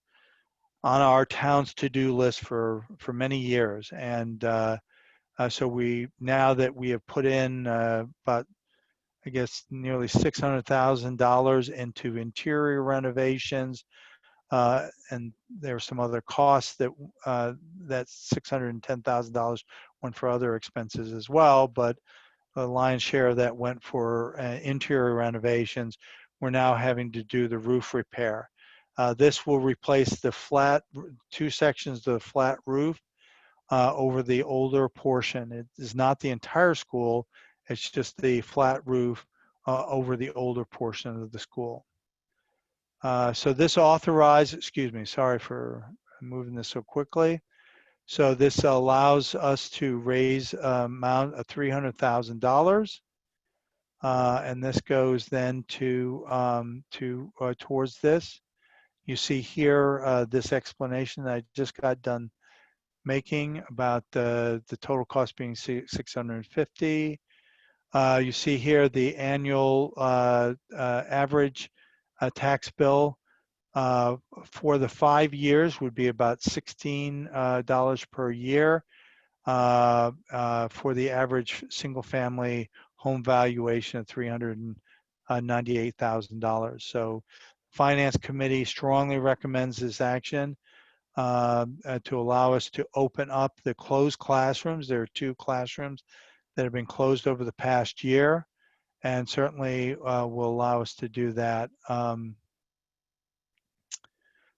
our town's to-do list for many years. And so now that we have put in about, I guess, nearly $600,000 into interior renovations, and there were some other costs that that $610,000 went for other expenses as well, but the lion's share of that went for interior renovations. We're now having to do the roof repair. This will replace the two sections of the flat roof over the older portion. It is not the entire school, it's just the flat roof over the older portion of the school. So this authorizes, sorry for moving this so quickly. So this allows us to raise amount of $300,000, and this goes then towards this. You see here this explanation that I just got done making about the total cost being $650,000. You see here the annual average tax bill for the 5 years would be about $16 per year for the average single family home valuation of $398,000. So Finance Committee strongly recommends this action to allow us to open up the closed classrooms. There are 2 classrooms that have been closed over the past year, and certainly will allow us to do that.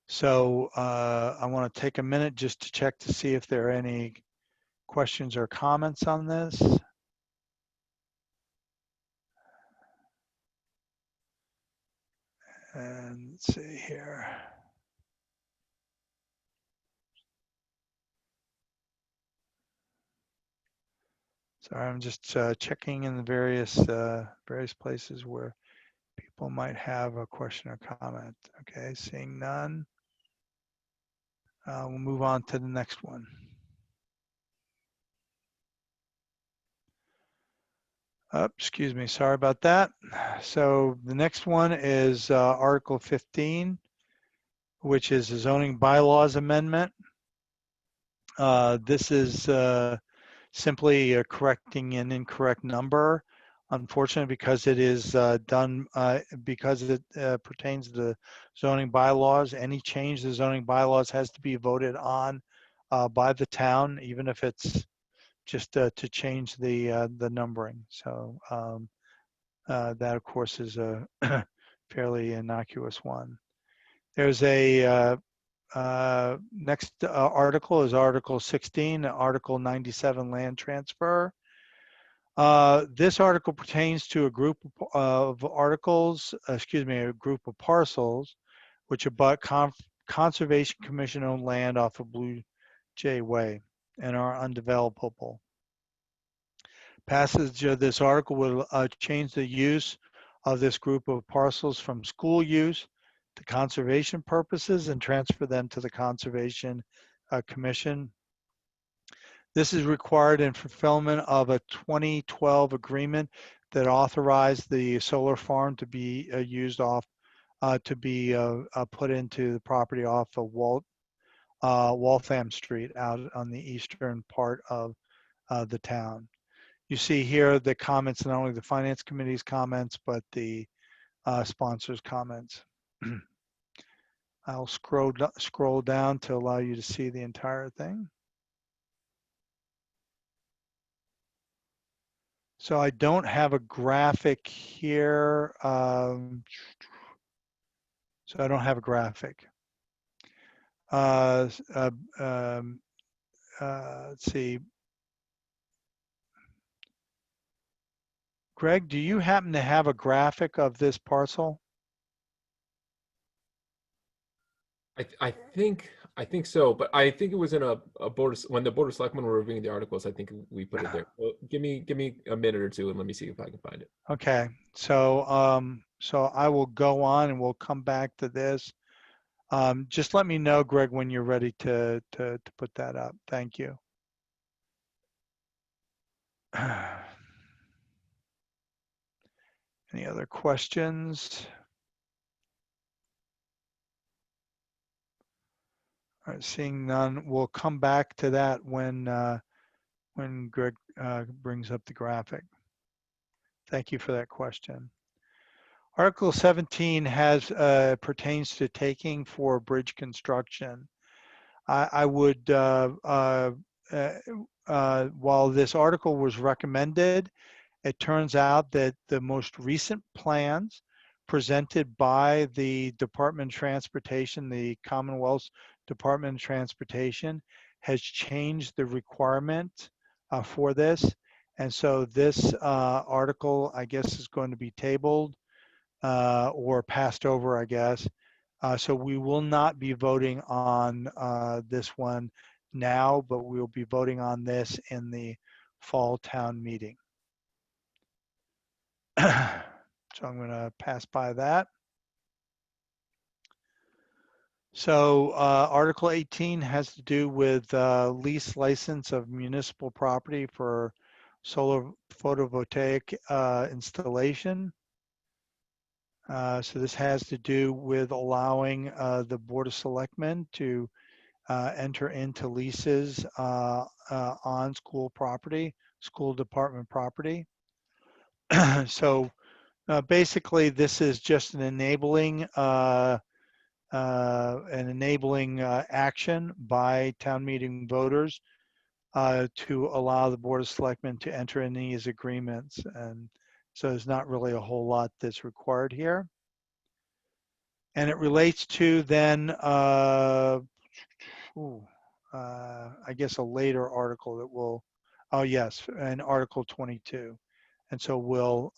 So I want to take a minute just to check to see if there are any questions or comments on this. And let's see here. Sorry, I'm just checking in the various places where people might have a question or comment. Okay, seeing none. We'll move on to the next one. Excuse me, sorry about that. So the next one is Article 15, which is a zoning bylaws amendment. This is simply correcting an incorrect number. Unfortunately, because it is done, because it pertains to the zoning bylaws, any change to the zoning bylaws has to be voted on by the town, even if it's just to change the numbering. So that, of course, is a fairly innocuous one. There's a next article is Article 16, Article 97 land transfer. This article pertains to a group of articles, a group of parcels, which abut Conservation Commission owned land off of Blue Jay Way and are undevelopable. Passage of this article will change the use of this group of parcels from school use to conservation purposes and transfer them to the Conservation Commission. This is required in fulfillment of a 2012 agreement that authorized the solar farm to be used off, to be put into the property off of Waltham Street out on the eastern part of the town. You see here the comments, not only the Finance Committee's comments, but the sponsors' comments. I'll scroll down to allow you to see the entire thing. So I don't have a graphic here. So I don't have a graphic. Let's see. Greg, do you happen to have a graphic of this parcel? I think so, but I think it was in a board when the Board of Selectmen were reviewing the articles. I think we put it there. So give me a minute or two and let me see if I can find it. Okay, so so I will go on and we'll come back to this. Just let me know, Greg, when you're ready to put that up. Thank you. Any other questions? All right, seeing none, we'll come back to that when Greg brings up the graphic. Thank you for that question. Article 17 has pertains to taking for bridge construction. I would, while this article was recommended, it turns out that the most recent plans presented by the Department of Transportation, the Commonwealth's Department of Transportation, has changed the requirement for this. And so this article, I guess, is going to be tabled or passed over, I guess. So we will not be voting on this one now, but we will be voting on this in the fall town meeting. So I'm going to pass by that. So Article 18 has to do with lease license of municipal property for solar photovoltaic installation. So this has to do with allowing the Board of Selectmen to enter into leases on school property, school department property. So basically, this is just an enabling action by town meeting voters to allow the Board of Selectmen to enter in these agreements. And so there's not really a whole lot that's required here. And it relates to then, I guess a later article that will, oh yes, in Article 22. And so we'll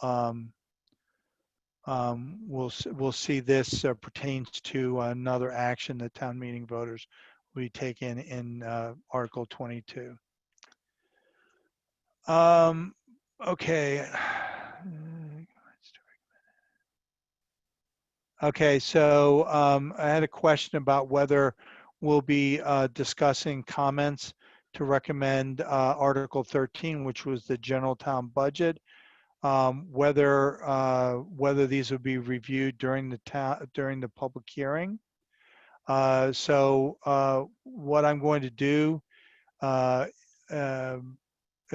see this pertains to another action that town meeting voters will be taking in Article 22. Okay. Okay, so I had a question about whether we'll be discussing comments to recommend Article 13, which was the general town budget, whether these would be reviewed during the public hearing. So what I'm going to do,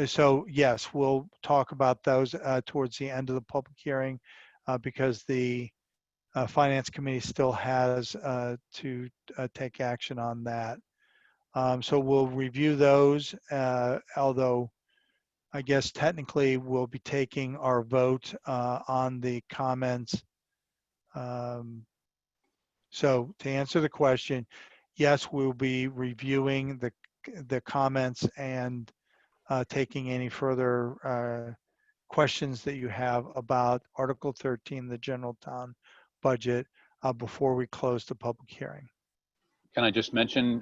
so yes, we'll talk about those towards the end of the public hearing because the Finance Committee still has to take action on that. So we'll review those, although I guess technically we'll be taking our vote on the comments. So to answer the question, yes, we'll be reviewing the comments and taking any further questions that you have about Article 13, the general town budget, before we close the public hearing. Can I just mention,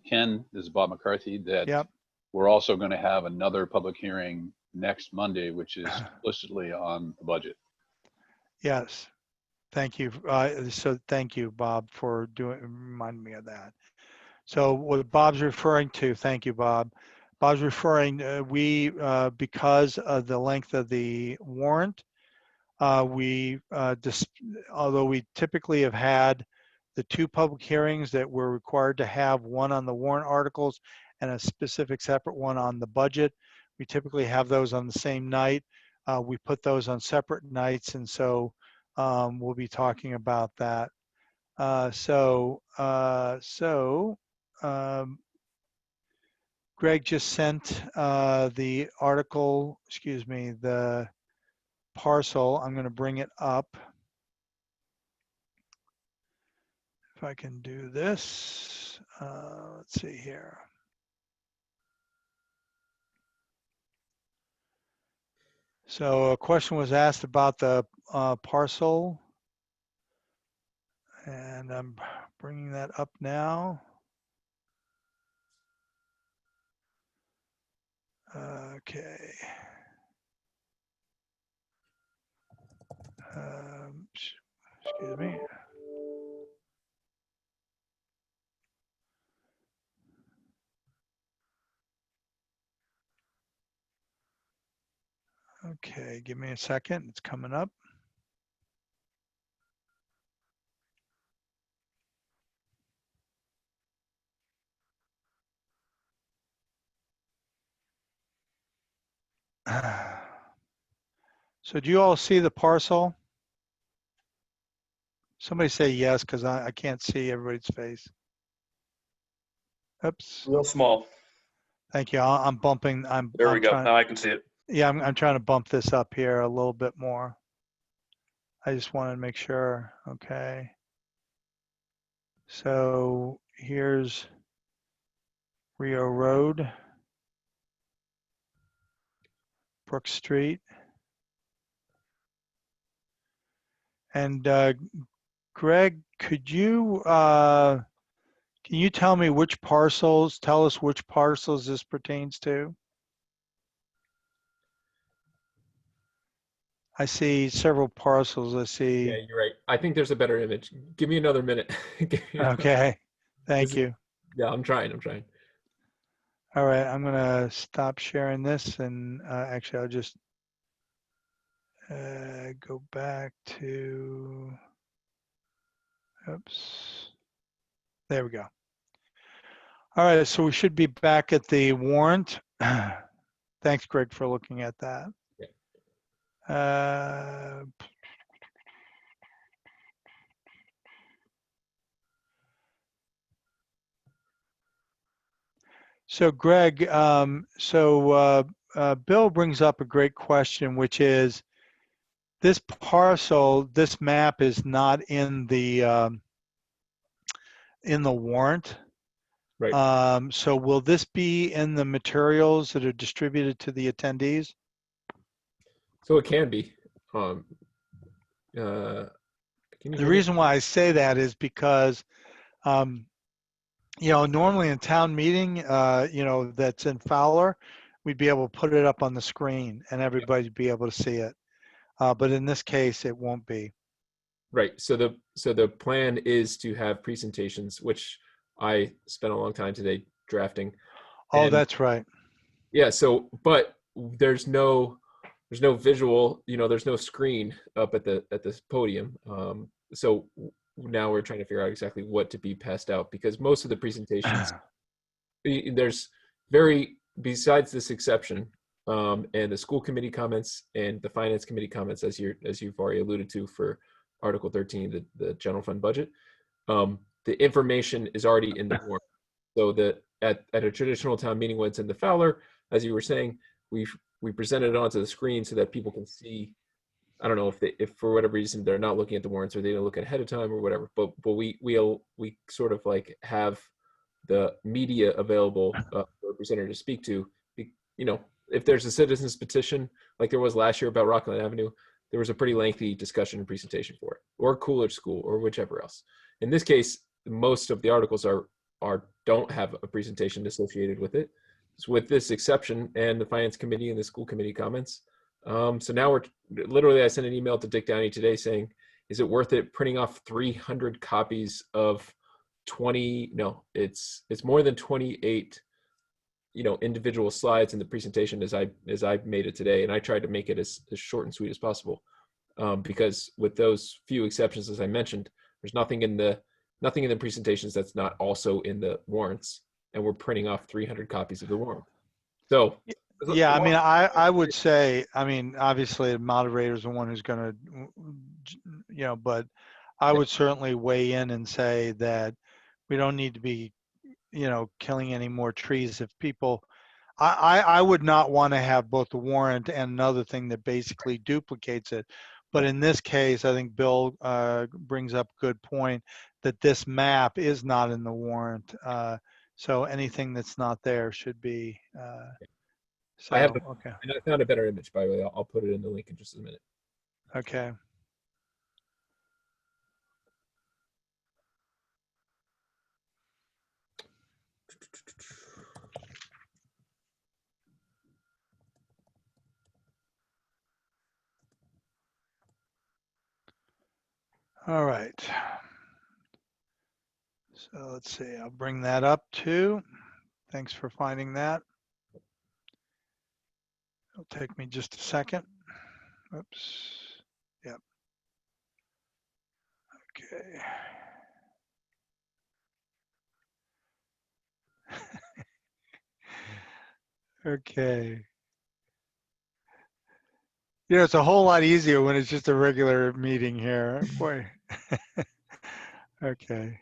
Ken, this is Bob McCarthy, that Yep. we're also going to have another public hearing next Monday, which is explicitly on the budget. Yes, thank you. So thank you, Bob, for reminding me of that. So what Bob's referring to, thank you, Bob. Bob's referring, because of the length of the warrant, although we typically have had the 2 public hearings that we're required to have, one on the warrant articles and a specific separate one on the budget. We typically have those on the same night. We put those on separate nights, and so we'll be talking about that. Greg just sent the article, the parcel. I'm going to bring it up. If I can do this, let's see here. So a question was asked about the parcel, and I'm bringing that up now. Okay. Excuse me. Okay, give me a second. It's coming up. So do you all see the parcel? Somebody say yes, because I can't see everybody's face. Oops. Real small. Thank you. I'm bumping. There we go. Now I can see it. Yeah, I'm trying to bump this up here a little bit more. I just wanted to make sure. Okay. So here's Rio Road, Brook Street. And Greg, could you, can you tell me which parcels, tell us which parcels this pertains to? I see several parcels. I see. Yeah, you're right. I think there's a better image. Give me another minute. Okay. Thank you. Yeah, I'm trying. All right. I'm going to stop sharing this, and actually I'll just go back to, oops. There we go. All right. So we should be back at the warrant. Thanks, Greg, for looking at that. So Greg, Bill brings up a great question, which is this parcel, this map is not in the warrant. Right. So will this be in the materials that are distributed to the attendees? So it can be. The reason why I say that is because, normally in town meeting, that's in Fowler, we'd be able to put it up on the screen and everybody'd be able to see it. But in this case, it won't be. Right. So the plan is to have presentations, which I spent a long time today drafting. Oh, that's right. Yeah. So, but there's no there's no visual, there's no screen up at the podium. So now we're trying to figure out exactly what to be passed out, because most of the presentations, there's besides this exception, and the school committee comments and the finance committee comments, as you've already alluded to for Article 13, the general fund budget, the information is already in the warrant. So that at a traditional town meeting when it's in the Fowler, as you were saying, we presented it onto the screen so that people can see. I don't know if for whatever reason they're not looking at the warrants or they don't look ahead of time or whatever, but we sort of like have the media available for a presenter to speak to. If there's a citizens petition like there was last year about Rockland Avenue, there was a pretty lengthy discussion and presentation for it, or Coolidge School, or whichever else. In this case, most of the articles don't have a presentation associated with it, with this exception, and the finance committee and the school committee comments. So now I sent an email to Dick Downey today saying, is it worth it printing off 300 copies of 20? No, it's more than 28, individual slides in the presentation as I've made it today. And I tried to make it as short and sweet as possible. Because with those few exceptions, as I mentioned, there's nothing in the presentations that's not also in the warrants, and we're printing off 300 copies of the warrant. So yeah, I mean, I would say, I mean, obviously the moderator's the one who's going to, but I would certainly weigh in and say that we don't need to be, killing any more trees. If people, I would not want to have both the warrant and another thing that basically duplicates it. But in this case, I think Bill brings up a good point that this map is not in the warrant. So anything that's not there should be. So, okay. And I found a better image, by the way. I'll put it in the link in just a minute. Okay. All right. So let's see, I'll bring that up too. Thanks for finding that. It'll take me just a second. Oops. Yep. Okay. Okay. It's a whole lot easier when it's just a regular meeting here. Boy. Okay.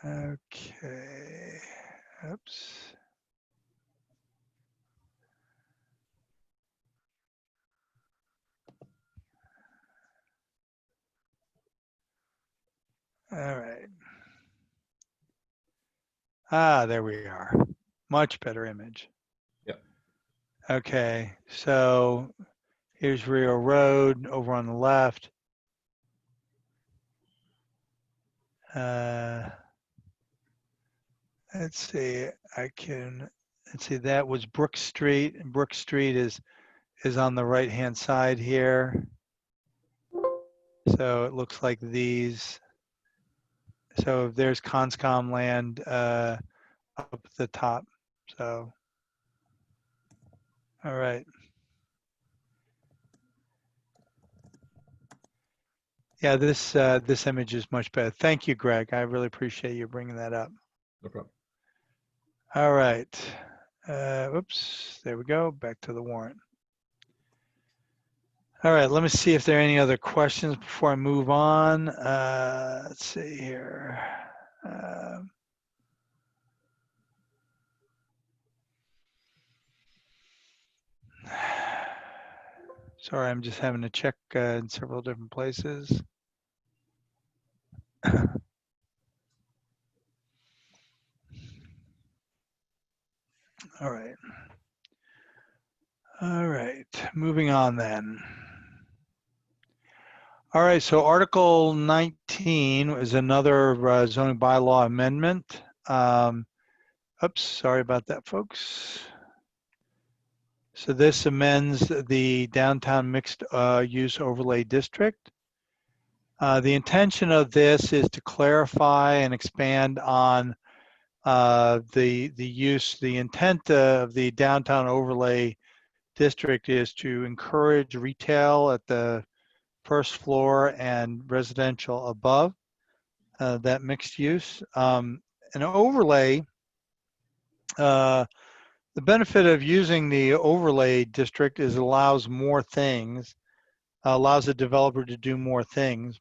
Okay. Oops. All right. There we are. Much better image. Yep. Okay, so here's Rio Road over on the left. Let's see, let's see, that was Brook Street. And Brook Street is on the right-hand side here. So it looks like these. So there's Conscom land up at the top. So, all right. Yeah, this image is much better. Thank you, Greg. I really appreciate you bringing that up. No problem. All right. Oops, there we go. Back to the warrant. All right, let me see if there are any other questions before I move on. Let's see here. Sorry, I'm just having to check in several different places. All right. All right, moving on then. All right, so Article 19 is another zoning bylaw amendment. Oops, sorry about that, folks. So this amends the downtown mixed use overlay district. The intention of this is to clarify and expand on the use. The intent of the downtown overlay district is to encourage retail at the first floor and residential above that mixed use. An overlay, the benefit of using the overlay district is it allows more things, allows a developer to do more things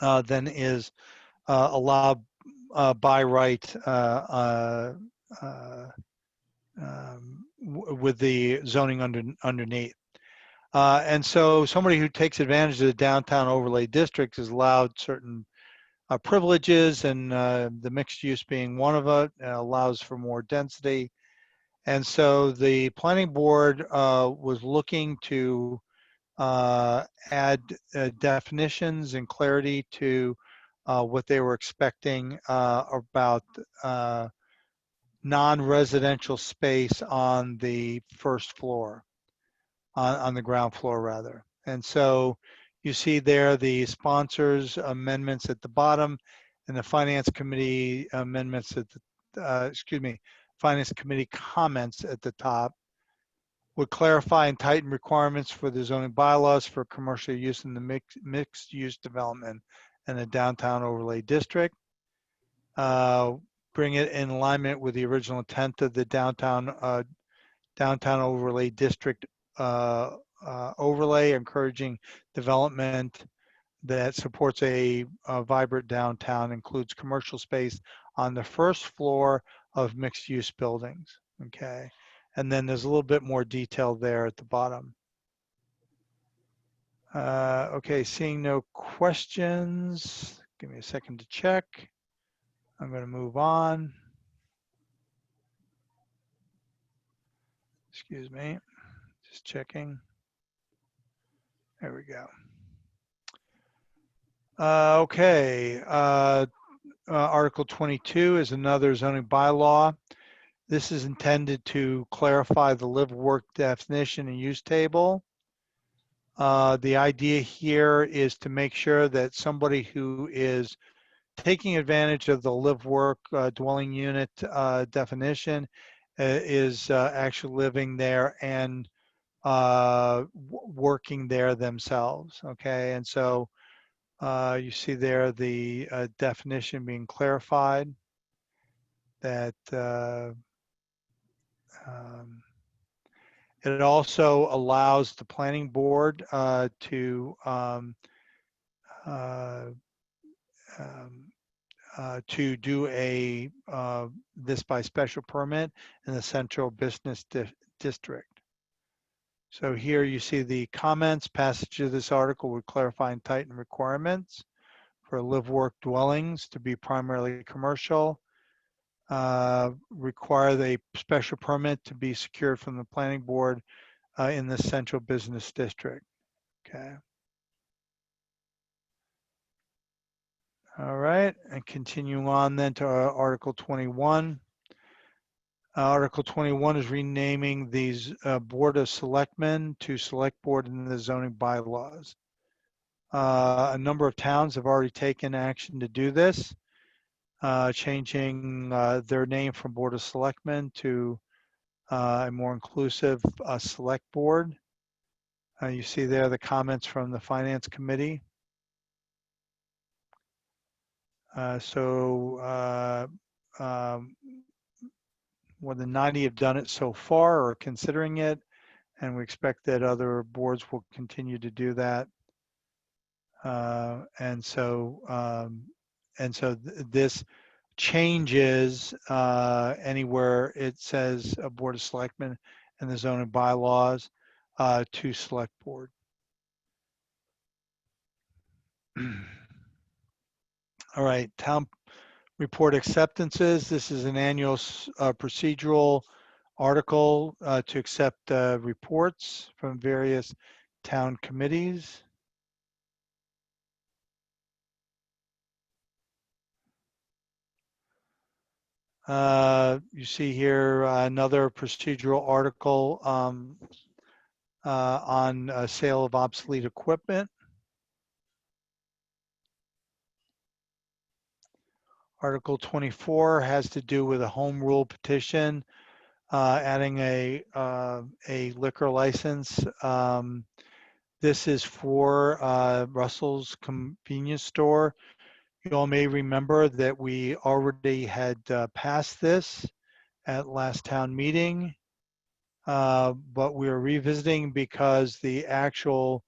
than is allowed by right with the zoning underneath. And so somebody who takes advantage of the downtown overlay district is allowed certain privileges, and the mixed use being one of it, allows for more density. And so the planning board was looking to add definitions and clarity to what they were expecting about non-residential space on the first floor, on the ground floor rather. And so you see there the sponsors amendments at the bottom and the finance committee amendments at the, finance committee comments at the top. Would clarify and tighten requirements for the zoning bylaws for commercial use in the mixed use development and the downtown overlay district. Bring it in alignment with the original intent of the downtown overlay district overlay, encouraging development that supports a vibrant downtown, includes commercial space on the first floor of mixed use buildings. Okay. And then there's a little bit more detail there at the bottom. Okay, seeing no questions, give me a second to check. I'm going to move on. Excuse me, just checking. There we go. Okay, Article 22 is another zoning bylaw. This is intended to clarify the live-work definition and use table. The idea here is to make sure that somebody who is taking advantage of the live-work dwelling unit definition is actually living there and working there themselves. Okay, and so you see there the definition being clarified that it also allows the planning board to do a this by special permit in the central business district. So here you see the comments. Passage of this article would clarify and tighten requirements for live-work dwellings to be primarily commercial. Require the special permit to be secured from the planning board in the central business district. Okay. All right, and continuing on then to Article 21. Article 21 is renaming these Board of Selectmen to Select Board in the zoning bylaws. A number of towns have already taken action to do this, changing their name from Board of Selectmen to a more inclusive Select Board. You see there the comments from the Finance Committee. More than 90 have done it so far or are considering it, and we expect that other boards will continue to do that. This changes anywhere it says a Board of Selectmen and the zoning bylaws to Select Board. All right, town report acceptances. This is an annual procedural article to accept reports from various town committees. You see here another procedural article on sale of obsolete equipment. Article 24 has to do with a home rule petition, adding a liquor license. This is for Russell's Convenience Store. You all may remember that we already had passed this at last town meeting, but we are revisiting because the actual,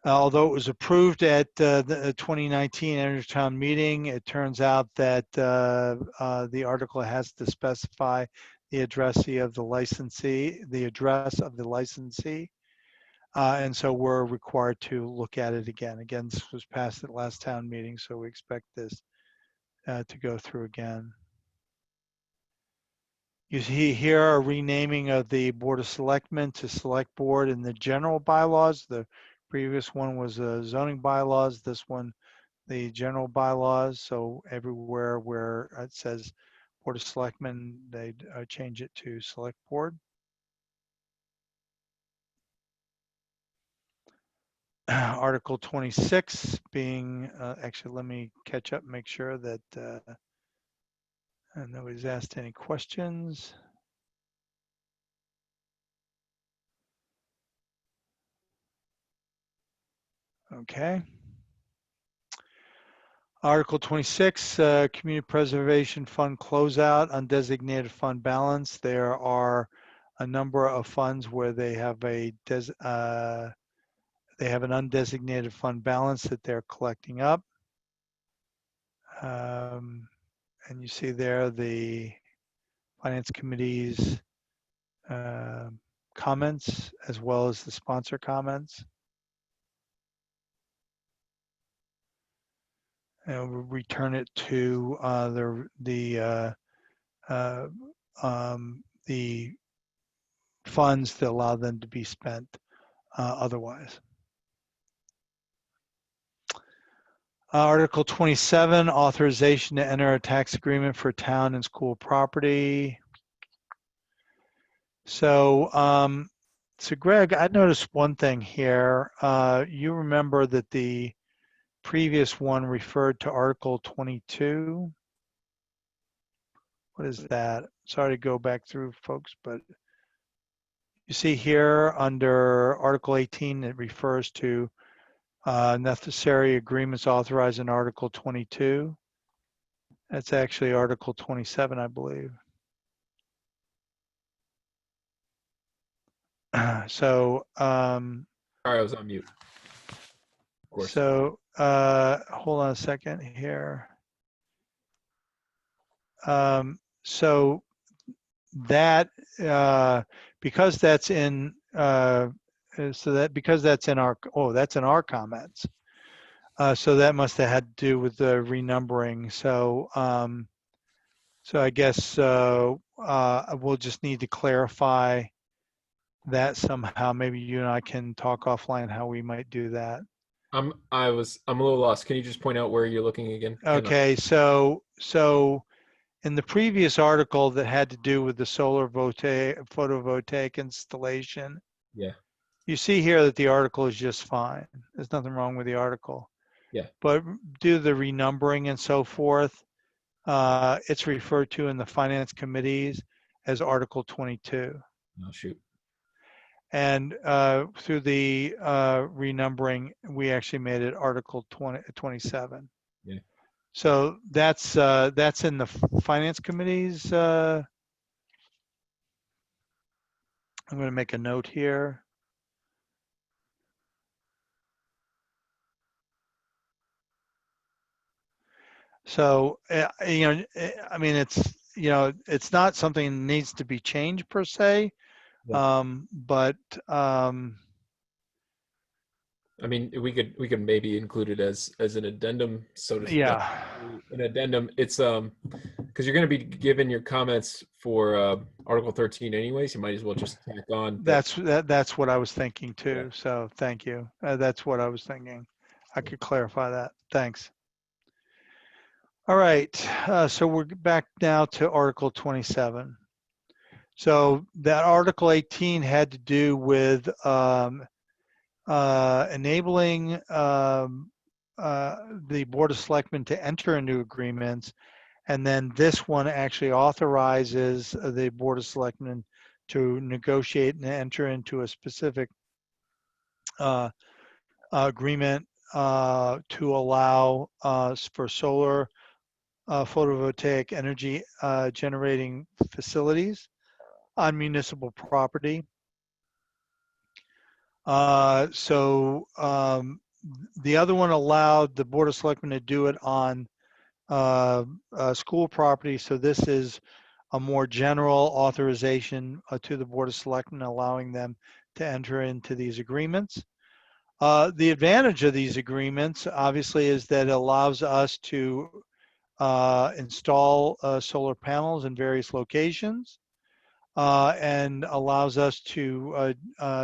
although it was approved at the 2019 Energy Town meeting, it turns out that the article has to specify the address of the licensee, and so we're required to look at it again. Again, this was passed at last town meeting, so we expect this to go through again. You see here a renaming of the Board of Selectmen to Select Board in the general bylaws. The previous one was zoning bylaws. This one, the general bylaws. So everywhere where it says Board of Selectmen, they change it to Select Board. Article 26 being, actually, let me catch up, make sure that nobody's asked any questions. Okay. Article 26, Community Preservation Fund closeout, undesignated fund balance. There are a number of funds where they have an undesignated fund balance that they're collecting up. And you see there the Finance Committee's comments as well as the sponsor comments. And we'll return it to the funds that allow them to be spent otherwise. Article 27, authorization to enter a tax agreement for town and school property. So, so Greg, I noticed one thing here. You remember that the previous one referred to Article 22. What is that? Sorry to go back through, folks, but you see here under Article 18, it refers to necessary agreements authorized in Article 22. That's actually Article 27, I believe. So, sorry, I was on mute. Of course. So, hold on a second here. So that because that's in because that's in our comments. So that must have had to do with the renumbering. So so I guess we'll just need to clarify that somehow. Maybe you and I can talk offline how we might do that. I'm a little lost. Can you just point out where you're looking again? Okay, so in the previous article that had to do with the solar photovoltaic installation, yeah, you see here that the article is just fine. There's nothing wrong with the article. Yeah. But due to the renumbering and so forth, it's referred to in the finance committees as Article 22. Oh, shoot. And through the renumbering, we actually made it Article 27. Yeah. So that's in the finance committees. I'm going to make a note here. So you know, I mean, it's not something that needs to be changed per se, yeah. But I mean, we could maybe include it as an addendum, so to speak. Yeah. An addendum. It's because you're going to be given your comments for Article 13 anyways. You might as well just tack on. That's what I was thinking too. Yeah. So thank you. That's what I was thinking. I could clarify that. Thanks. All right, so we're back now to Article 27. So that Article 18 had to do with enabling the Board of Selectmen to enter into agreements. And then this one actually authorizes the Board of Selectmen to negotiate and enter into a specific agreement to allow for solar photovoltaic energy generating facilities on municipal property. The other one allowed the Board of Selectmen to do it on school property. So this is a more general authorization to the Board of Selectmen, allowing them to enter into these agreements. The advantage of these agreements, obviously, is that it allows us to install solar panels in various locations and allows us to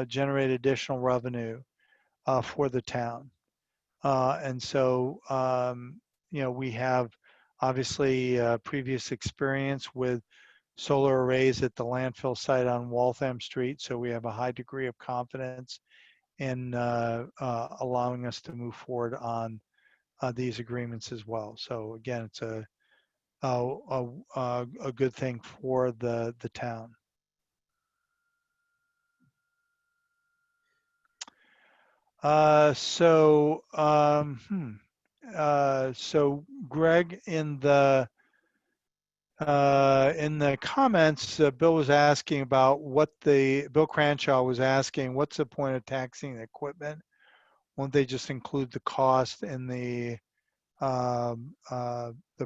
generate additional revenue for the town. And so, we have obviously previous experience with solar arrays at the landfill site on Waltham Street. So we have a high degree of confidence in allowing us to move forward on these agreements as well. So again, it's a good thing for the town. So Greg, in the comments, Bill was asking about Bill Cranshaw was asking, what's the point of taxing the equipment? Won't they just include the cost in the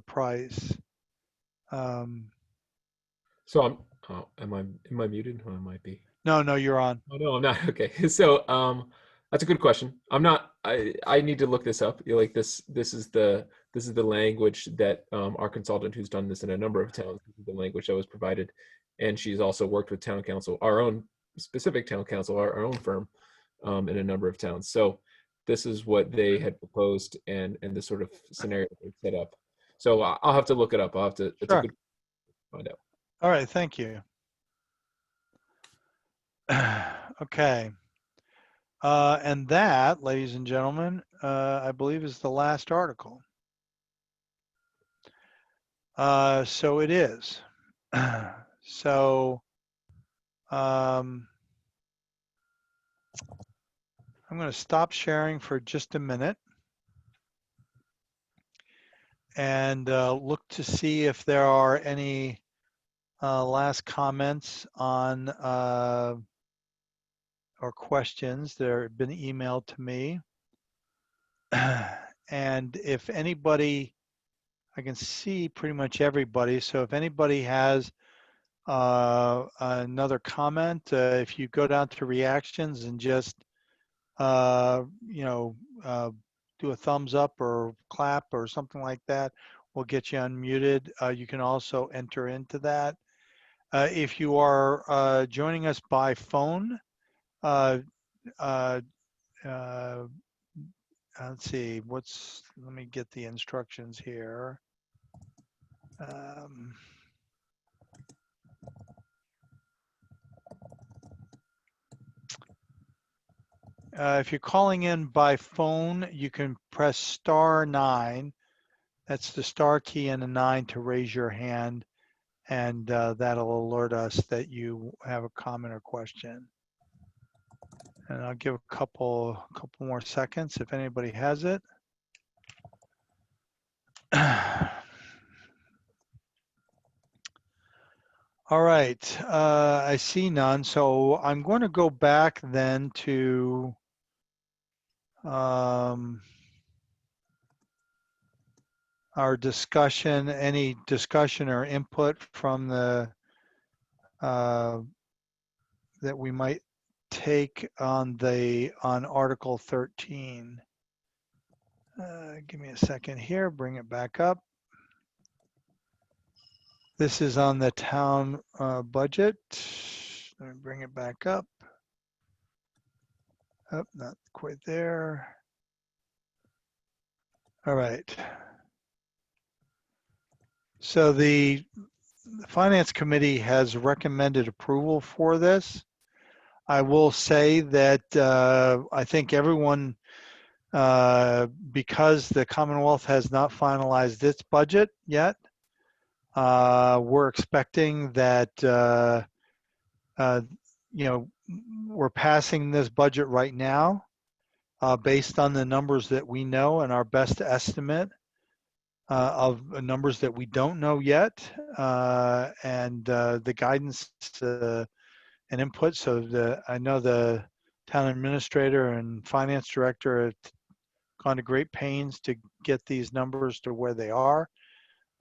price? So am I muted? Oh, I might be. No, you're on. Oh, no, I'm not. Okay. So that's a good question. I need to look this up. Like this is the language that our consultant, who's done this in a number of towns, this is the language that was provided, and she's also worked with town council, our own specific town council, our own firm, in a number of towns. So this is what they had proposed and the sort of scenario they set up. So I'll have to look it up. I'll have to. It's a good find out. All right, thank you. Okay. And that, ladies and gentlemen, I believe is the last article. So it is. So I'm going to stop sharing for just a minute and look to see if there are any last comments on or questions that have been emailed to me. And if anybody, I can see pretty much everybody. So if anybody has another comment, if you go down to reactions and just, do a thumbs up or clap or something like that, we'll get you unmuted. You can also enter into that. If you are joining us by phone, let's see, let me get the instructions here. If you're calling in by phone, you can press *9. That's the star key and a 9 to raise your hand, and that'll alert us that you have a comment or question. And I'll give a couple more seconds if anybody has it. All right, I see none. So I'm going to go back then to our discussion, any discussion or input from the that we might take on Article 13. Give me a second here, bring it back up. This is on the town budget. Let me bring it back up. Oh, not quite there. All right. So the Finance Committee has recommended approval for this. I will say that I think everyone, because the Commonwealth has not finalized its budget yet, we're expecting that, we're passing this budget right now based on the numbers that we know and our best estimate of numbers that we don't know yet, and the guidance and input. So I know the town administrator and finance director have gone to great pains to get these numbers to where they are.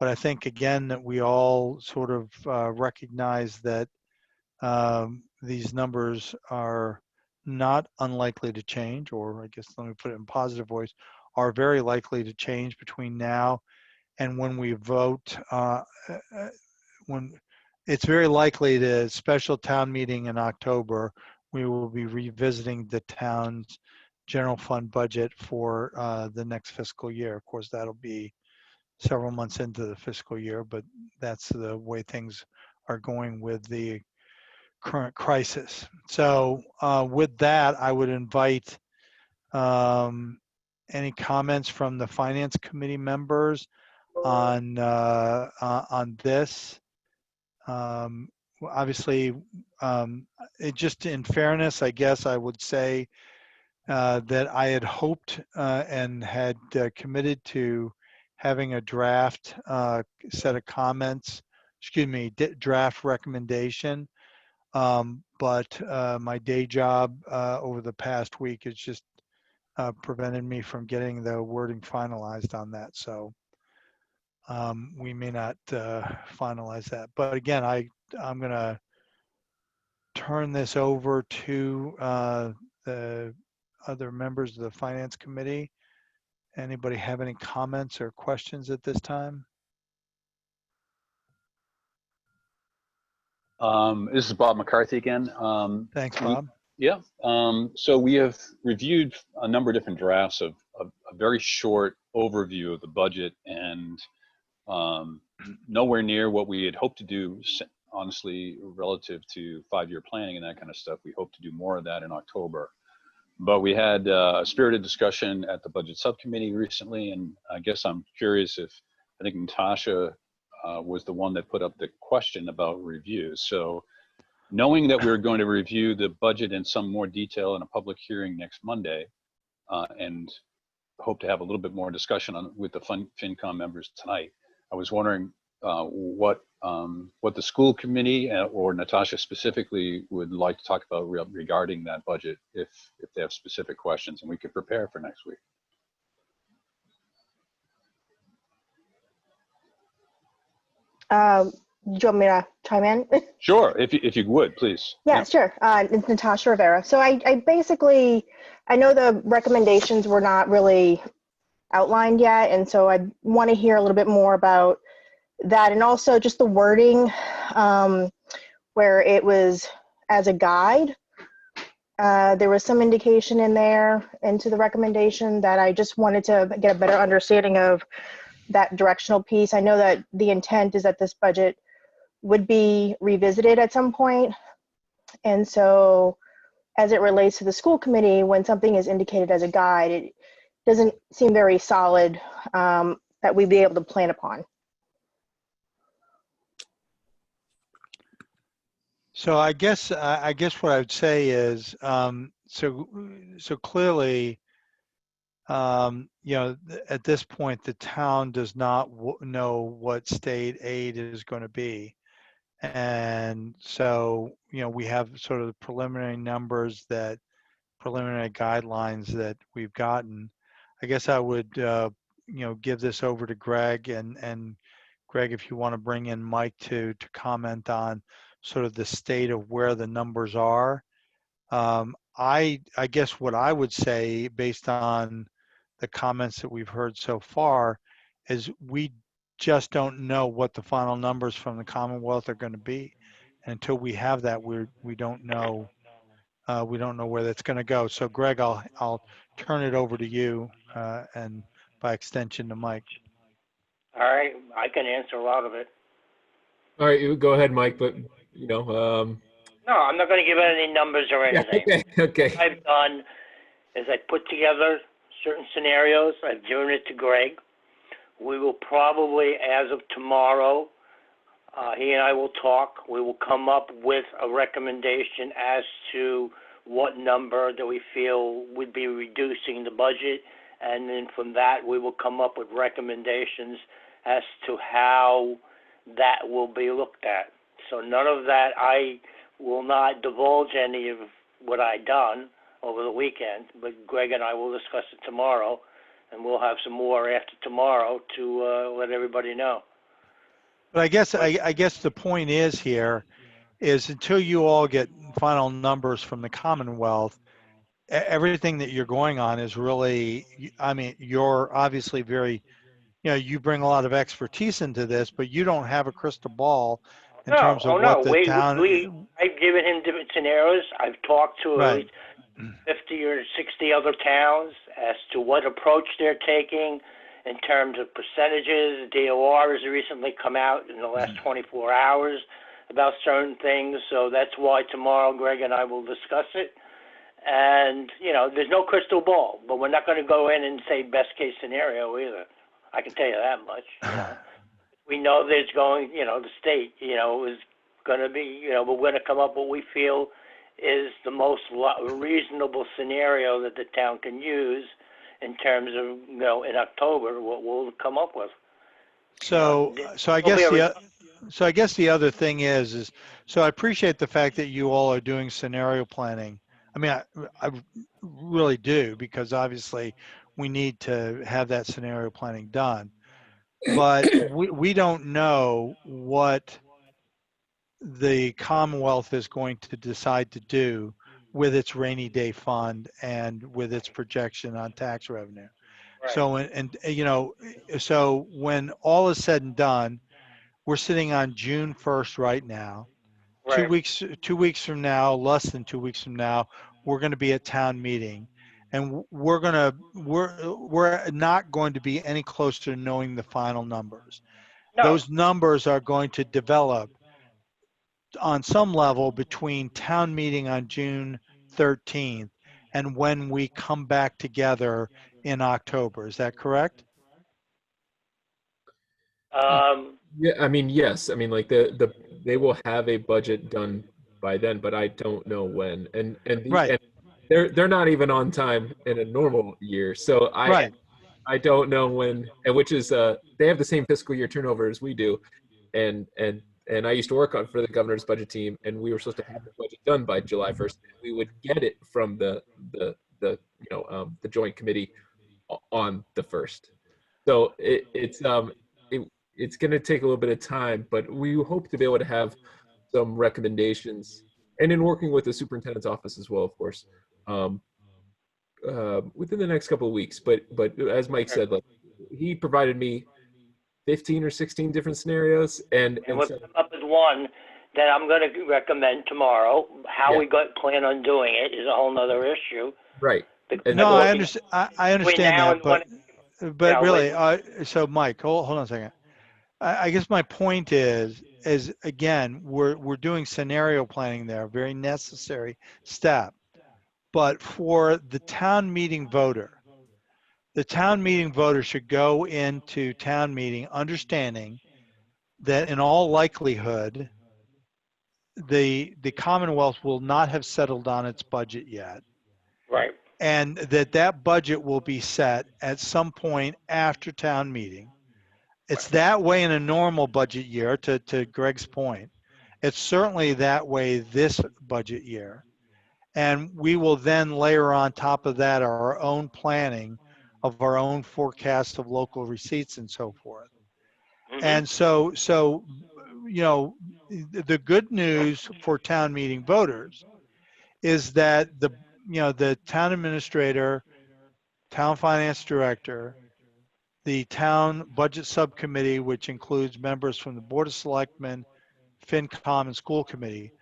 But I think, again, that we all sort of recognize that these numbers are not unlikely to change, or I guess let me put it in positive voice, are very likely to change between now and when we vote. When it's very likely the special town meeting in October, we will be revisiting the town's general fund budget for the next fiscal year. Of course, that'll be several months into the fiscal year, but that's the way things are going with the current crisis. So with that, I would invite any comments from the Finance Committee members on this. Obviously, it just in fairness, I guess I would say that I had hoped and had committed to having a draft set of comments, draft recommendation. But my day job over the past week has just prevented me from getting the wording finalized on that. So we may not finalize that. But again, I'm going to turn this over to the other members of the Finance Committee. Anybody have any comments or questions at this time? This is Bob McCarthy again. Thanks, Bob. Yeah. So we have reviewed a number of different drafts of a very short overview of the budget, and nowhere near what we had hoped to do, honestly, relative to 5-year planning and that kind of stuff. We hope to do more of that in October. But we had a spirited discussion at the budget subcommittee recently, and I guess I'm curious if, I think Natasha was the one that put up the question about reviews. So knowing that we're going to review the budget in some more detail in a public hearing next Monday, and hope to have a little bit more discussion with the FinCom members tonight, I was wondering what the school committee or Natasha specifically would like to talk about regarding that budget, if they have specific questions, and we could prepare for next week. Do you want me to chime in? Sure, if you would, please. Yeah, sure. It's Natasha Rivera. So I basically, I know the recommendations were not really outlined yet, and so I want to hear a little bit more about that, and also just the wording where it was as a guide. There was some indication in there into the recommendation that I just wanted to get a better understanding of that directional piece. I know that the intent is that this budget would be revisited at some point. And so as it relates to the school committee, when something is indicated as a guide, it doesn't seem very solid that we'd be able to plan upon. So I guess what I would say is, so clearly, at this point, the town does not know what state aid is going to be. And so, we have sort of the preliminary numbers, preliminary guidelines that we've gotten. I guess I would, give this over to Greg, and Greg, if you want to bring in Mike to comment on sort of the state of where the numbers are. I guess what I would say, based on the comments that we've heard so far, is we just don't know what the final numbers from the Commonwealth are going to be. And until we have that, we don't know where that's going to go. So Greg, I'll turn it over to you, and by extension to Mike. All right, I can answer a lot of it. All right, you go ahead, Mike, but, you know, No, I'm not going to give any numbers or yeah, anything. okay. What I've done is I put together certain scenarios. I've given it to Greg. We will probably, as of tomorrow, he and I will talk. We will come up with a recommendation as to what number that we feel would be reducing the budget, and then from that we will come up with recommendations as to how that will be looked at. So none of that, I will not divulge any of what I done over the weekend, but Greg and I will discuss it tomorrow, and we'll have some more after tomorrow to let everybody know. But I guess the point is here is until you all get final numbers from the Commonwealth, everything that you're going on is really, I mean, you're obviously very, you know, you bring a lot of expertise into this, but you don't have a crystal ball in terms of what the town. I've given him different scenarios. I've talked to at least 50 or 60 other towns as to what approach they're taking in terms of percentages. DOR has recently come out in the last 24 hours about certain things, so that's why tomorrow Greg and I will discuss it. And, you know, there's no crystal ball, but we're not going to go in and say best case scenario either. I can tell you that much. You know. We know there's going, you know, the state, you know, is going to be, you know, we're going to come up with what we feel is the most reasonable scenario that the town can use in terms of, you know, in October, what we'll come up with. So I guess the other thing is so I appreciate the fact that you all are doing scenario planning. I mean, I really do, because obviously we need to have that scenario planning done. But we don't know what the Commonwealth is going to decide to do with its rainy day fund and with its projection on tax revenue. Right. So, and you know, so when all is said and done, we're sitting on June 1st right now. Right. 2 weeks from now, less than 2 weeks from now, we're going to be at town meeting, and we're not going to be any closer to knowing the final numbers. No. Those numbers are going to develop on some level between town meeting on June 13th and when we come back together in October. Is that correct? Yeah, I mean, yes. I mean, like they will have a budget done by then, but I don't know when. And they're not even on time in a normal year. So I don't know when, and which is they have the same fiscal year turnover as we do. And I used to work for the governor's budget team, and we were supposed to have the budget done by July 1st. We would get it from the joint committee on the 1st. So it's going to take a little bit of time, but we hope to be able to have some recommendations, and in working with the superintendent's office as well, of course, within the next couple of weeks. But as Mike said, like, he provided me 15 or 16 different scenarios, and what's up is one that I'm going to recommend tomorrow. How we plan on doing it is a whole nother issue. Right. No, I understand. I understand that, but really, so Mike, hold on a second. I guess my point is again, we're doing scenario planning there, very necessary step. But for the town meeting voter should go into town meeting understanding that in all likelihood, the Commonwealth will not have settled on its budget yet. Right. And that budget will be set at some point after town meeting. It's that way in a normal budget year, to Greg's point. It's certainly that way this budget year. And we will then layer on top of that our own planning of our own forecast of local receipts and so forth. Mm-hmm. And so, you know, the good news for town meeting voters is that the town administrator, town finance director, the town budget subcommittee, which includes members from the Board of Selectmen, FinCom, and School Committee,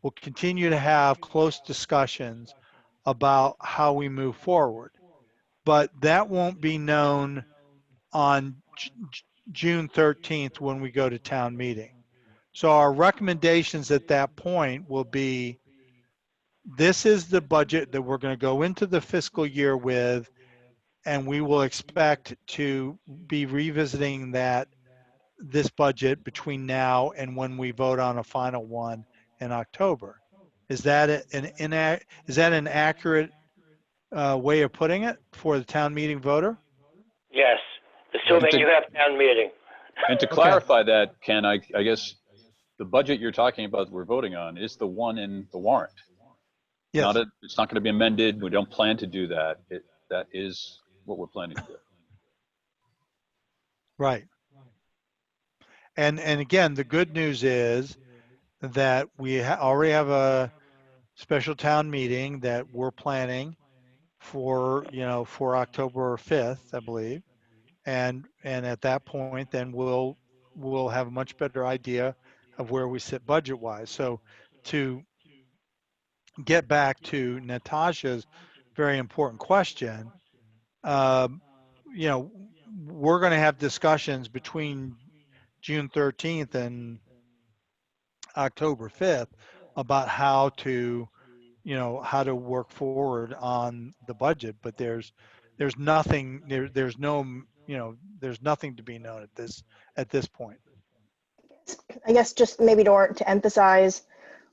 will continue to have close discussions about how we move forward. But that won't be known on June 13th when we go to town meeting. So our recommendations at that point will be, this is the budget that we're going to go into the fiscal year with, and we will expect to be revisiting this budget between now and when we vote on a final one in October. Is that an accurate way of putting it for the town meeting voter? Yes, assuming you have town meeting. And to clarify that, Ken, I guess the budget you're talking about we're voting on is the one in the warrant. Yes. It's not going to be amended. We don't plan to do that. That is what we're planning to do. Right. And again, the good news is that we already have a special town meeting that we're planning for October 5th, I believe. And at that point, then we'll have a much better idea of where we sit budget-wise. So to get back to Natasha's very important question, we're going to have discussions between June 13th and October 5th about how to work forward on the budget, but there's nothing to be known at this point. I guess just maybe to emphasize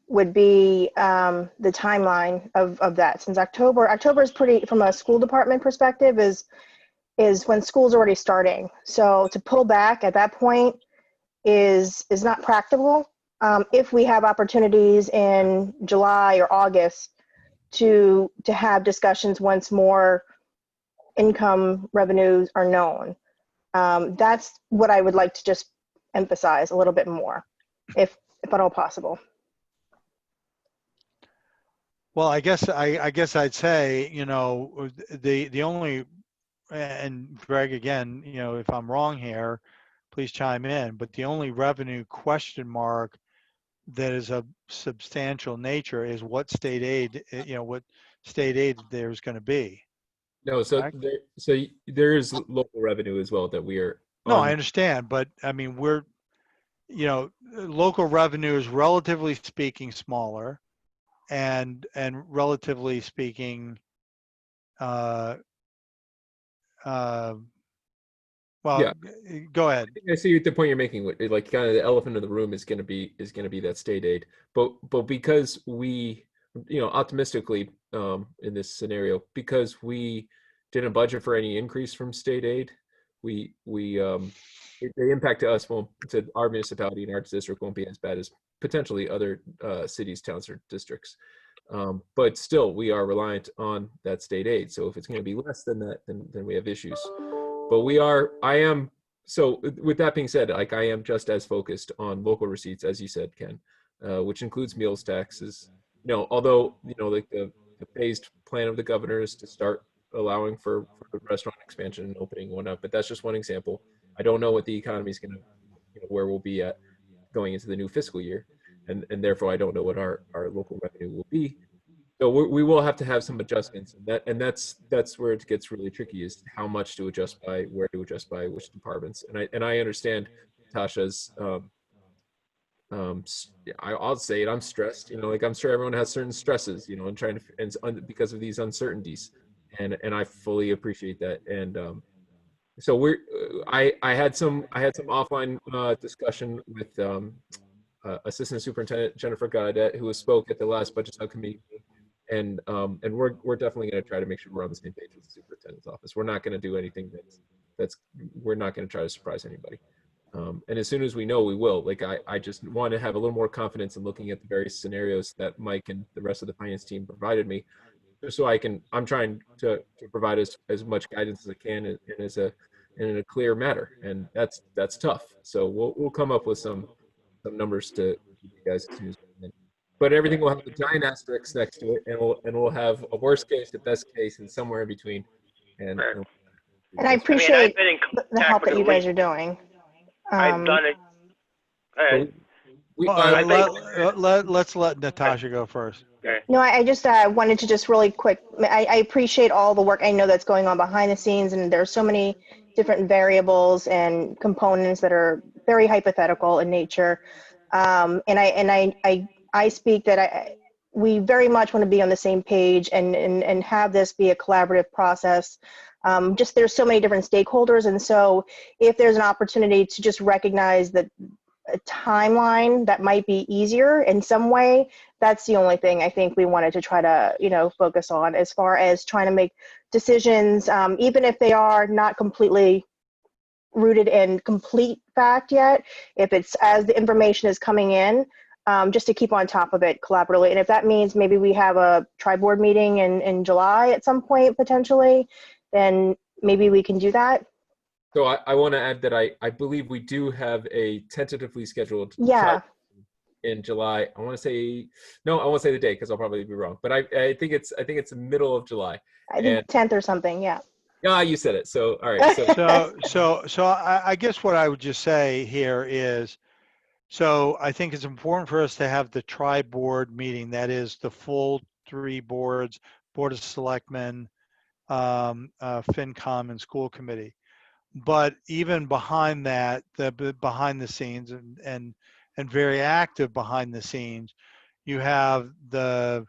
would be the timeline of that, since October is pretty, from a school department perspective, is when school's already starting. So to pull back at that point is not practical. If we have opportunities in July or August to have discussions once more income revenues are known, that's what I would like to just emphasize a little bit more, if at all possible. Well, I guess I'd say, the only, and Greg, again, if I'm wrong here, please chime in, but the only revenue question mark that is of substantial nature is what state aid there's going to be. No, so there is local revenue as well that we are. No, I understand, but I mean, local revenue is relatively speaking smaller, and relatively speaking, well, yeah. Go ahead. I see the point you're making. Like, kind of the elephant in the room is going to be that state aid, but because we, optimistically, in this scenario, because we didn't budget for any increase from state aid, the impact to us to our municipality and our district won't be as bad as potentially other cities, towns, or districts. But still, we are reliant on that state aid. So if it's going to be less than that, then we have issues. But so with that being said, like, I am just as focused on local receipts, as you said, Ken, which includes meals taxes. Although, like the phased plan of the governor is to start allowing for restaurant expansion and opening one up, but that's just one example. I don't know what the economy is going to, where we'll be at going into the new fiscal year. And therefore I don't know what our local revenue will be. So we will have to have some adjustments, and that's where it gets really tricky, is how much to adjust by, where to adjust by, which departments. And I understand Tasha's. I'll say it. I'm stressed. Like, I'm sure everyone has certain stresses. And trying to because of these uncertainties, and I fully appreciate that. And so I had some offline discussion with Assistant Superintendent Jennifer Gaudet, who spoke at the last budget subcommittee. And we're definitely going to try to make sure we're on the same page with the superintendent's office. We're not going to do anything we're not going to try to surprise anybody. And as soon as we know, we will. Like, I just want to have a little more confidence in looking at the various scenarios that Mike and the rest of the finance team provided me, just so I'm trying to provide as much guidance as I can and in a clear manner. And that's tough. So we'll come up with some numbers to give you guys as soon as we can. But everything will have a giant asterisk next to it, and we'll have a worst case, a best case, and somewhere in between. And I appreciate the help that you guys are doing. I've done it. Let's let Natasha go first. Okay. No, I just wanted to just really quick. I appreciate all the work I know that's going on behind the scenes, and there's so many different variables and components that are very hypothetical in nature. I speak that we very much want to be on the same page and have this be a collaborative process. Just there's so many different stakeholders, and so if there's an opportunity to just recognize that a timeline that might be easier in some way, that's the only thing I think we wanted to try to, focus on as far as trying to make decisions, even if they are not completely rooted in complete fact yet, if it's as the information is coming in, just to keep on top of it collaboratively. And if that means maybe we have a tri-board meeting in July at some point potentially, then maybe we can do that. So I want to add that I believe we do have a tentatively scheduled in July. I want to say the date because I'll probably be wrong, but I think it's the middle of July. I think 10th or something. Yeah. Yeah, you said it. So all right. So I guess what I would just say here is, so I think it's important for us to have the tri-board meeting. That is the full 3 boards: Board of Selectmen, FinCom, and School Committee. But even behind that, behind the scenes and very active behind the scenes, you have the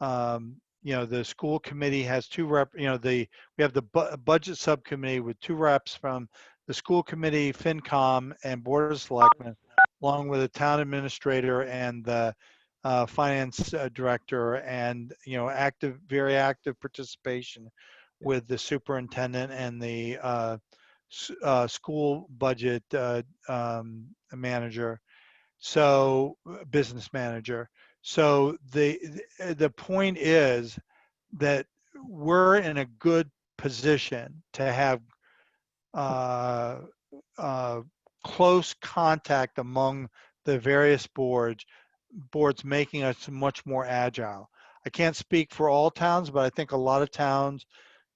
the school committee has 2 rep. We have the budget subcommittee with 2 reps from the school committee, FinCom, and Board of Selectmen, along with the town administrator and the finance director, and very active participation with the superintendent and the school budget manager, so business manager. So the point is that we're in a good position to have close contact among the various boards, making us much more agile. I can't speak for all towns, but I think a lot of towns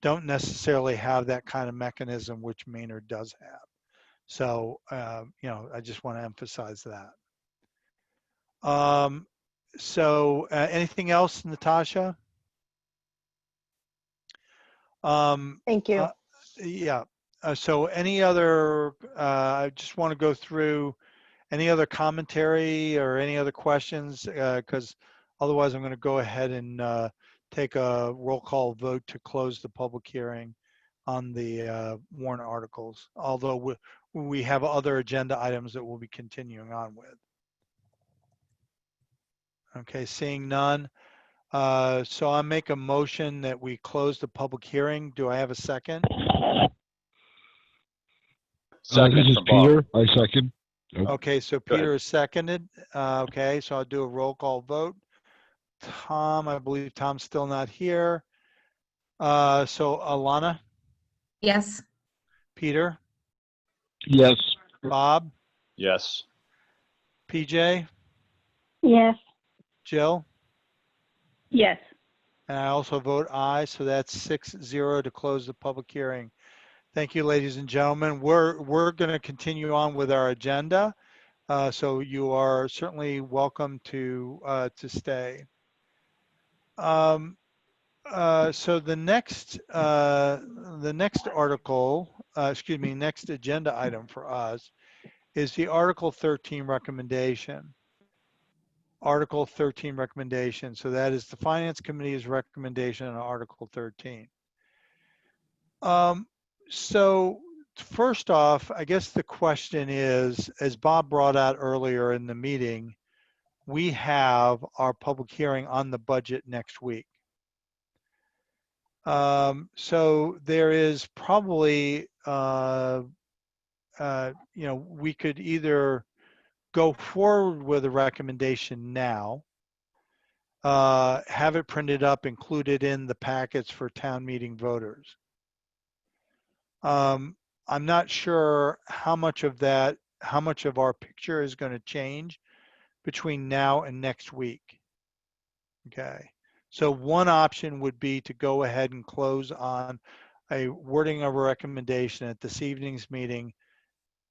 don't necessarily have that kind of mechanism, which Maynard does have. So, I just want to emphasize that. Anything else, Natasha? Thank you. Yeah. So any other, I just want to go through any other commentary or any other questions, because otherwise I'm going to go ahead and take a roll call vote to close the public hearing on the warrant articles, although we have other agenda items that we'll be continuing on with. Okay, seeing none. So I make a motion that we close the public hearing. Do I have a second? This is Peter. I second. Okay, so Peter is seconded. Okay, so I'll do a roll call vote. Tom, I believe Tom's still not here. So Alana? Yes. Peter? Yes. Bob? Yes. PJ? Yes. Jill? Yes. And I also vote aye, so that's 6-0 to close the public hearing. Thank you, ladies and gentlemen. We're going to continue on with our agenda, so you are certainly welcome to stay. So the next next agenda item for us is the Article 13 recommendation. Article 13 recommendation. So that is the Finance Committee's recommendation on Article 13. So first off, I guess the question is, as Bob brought out earlier in the meeting, we have our public hearing on the budget next week. So there is probably, we could either go forward with a recommendation now, have it printed up, included in the packets for town meeting voters. I'm not sure how much of our picture is going to change between now and next week. Okay. So one option would be to go ahead and close on a wording of a recommendation at this evening's meeting,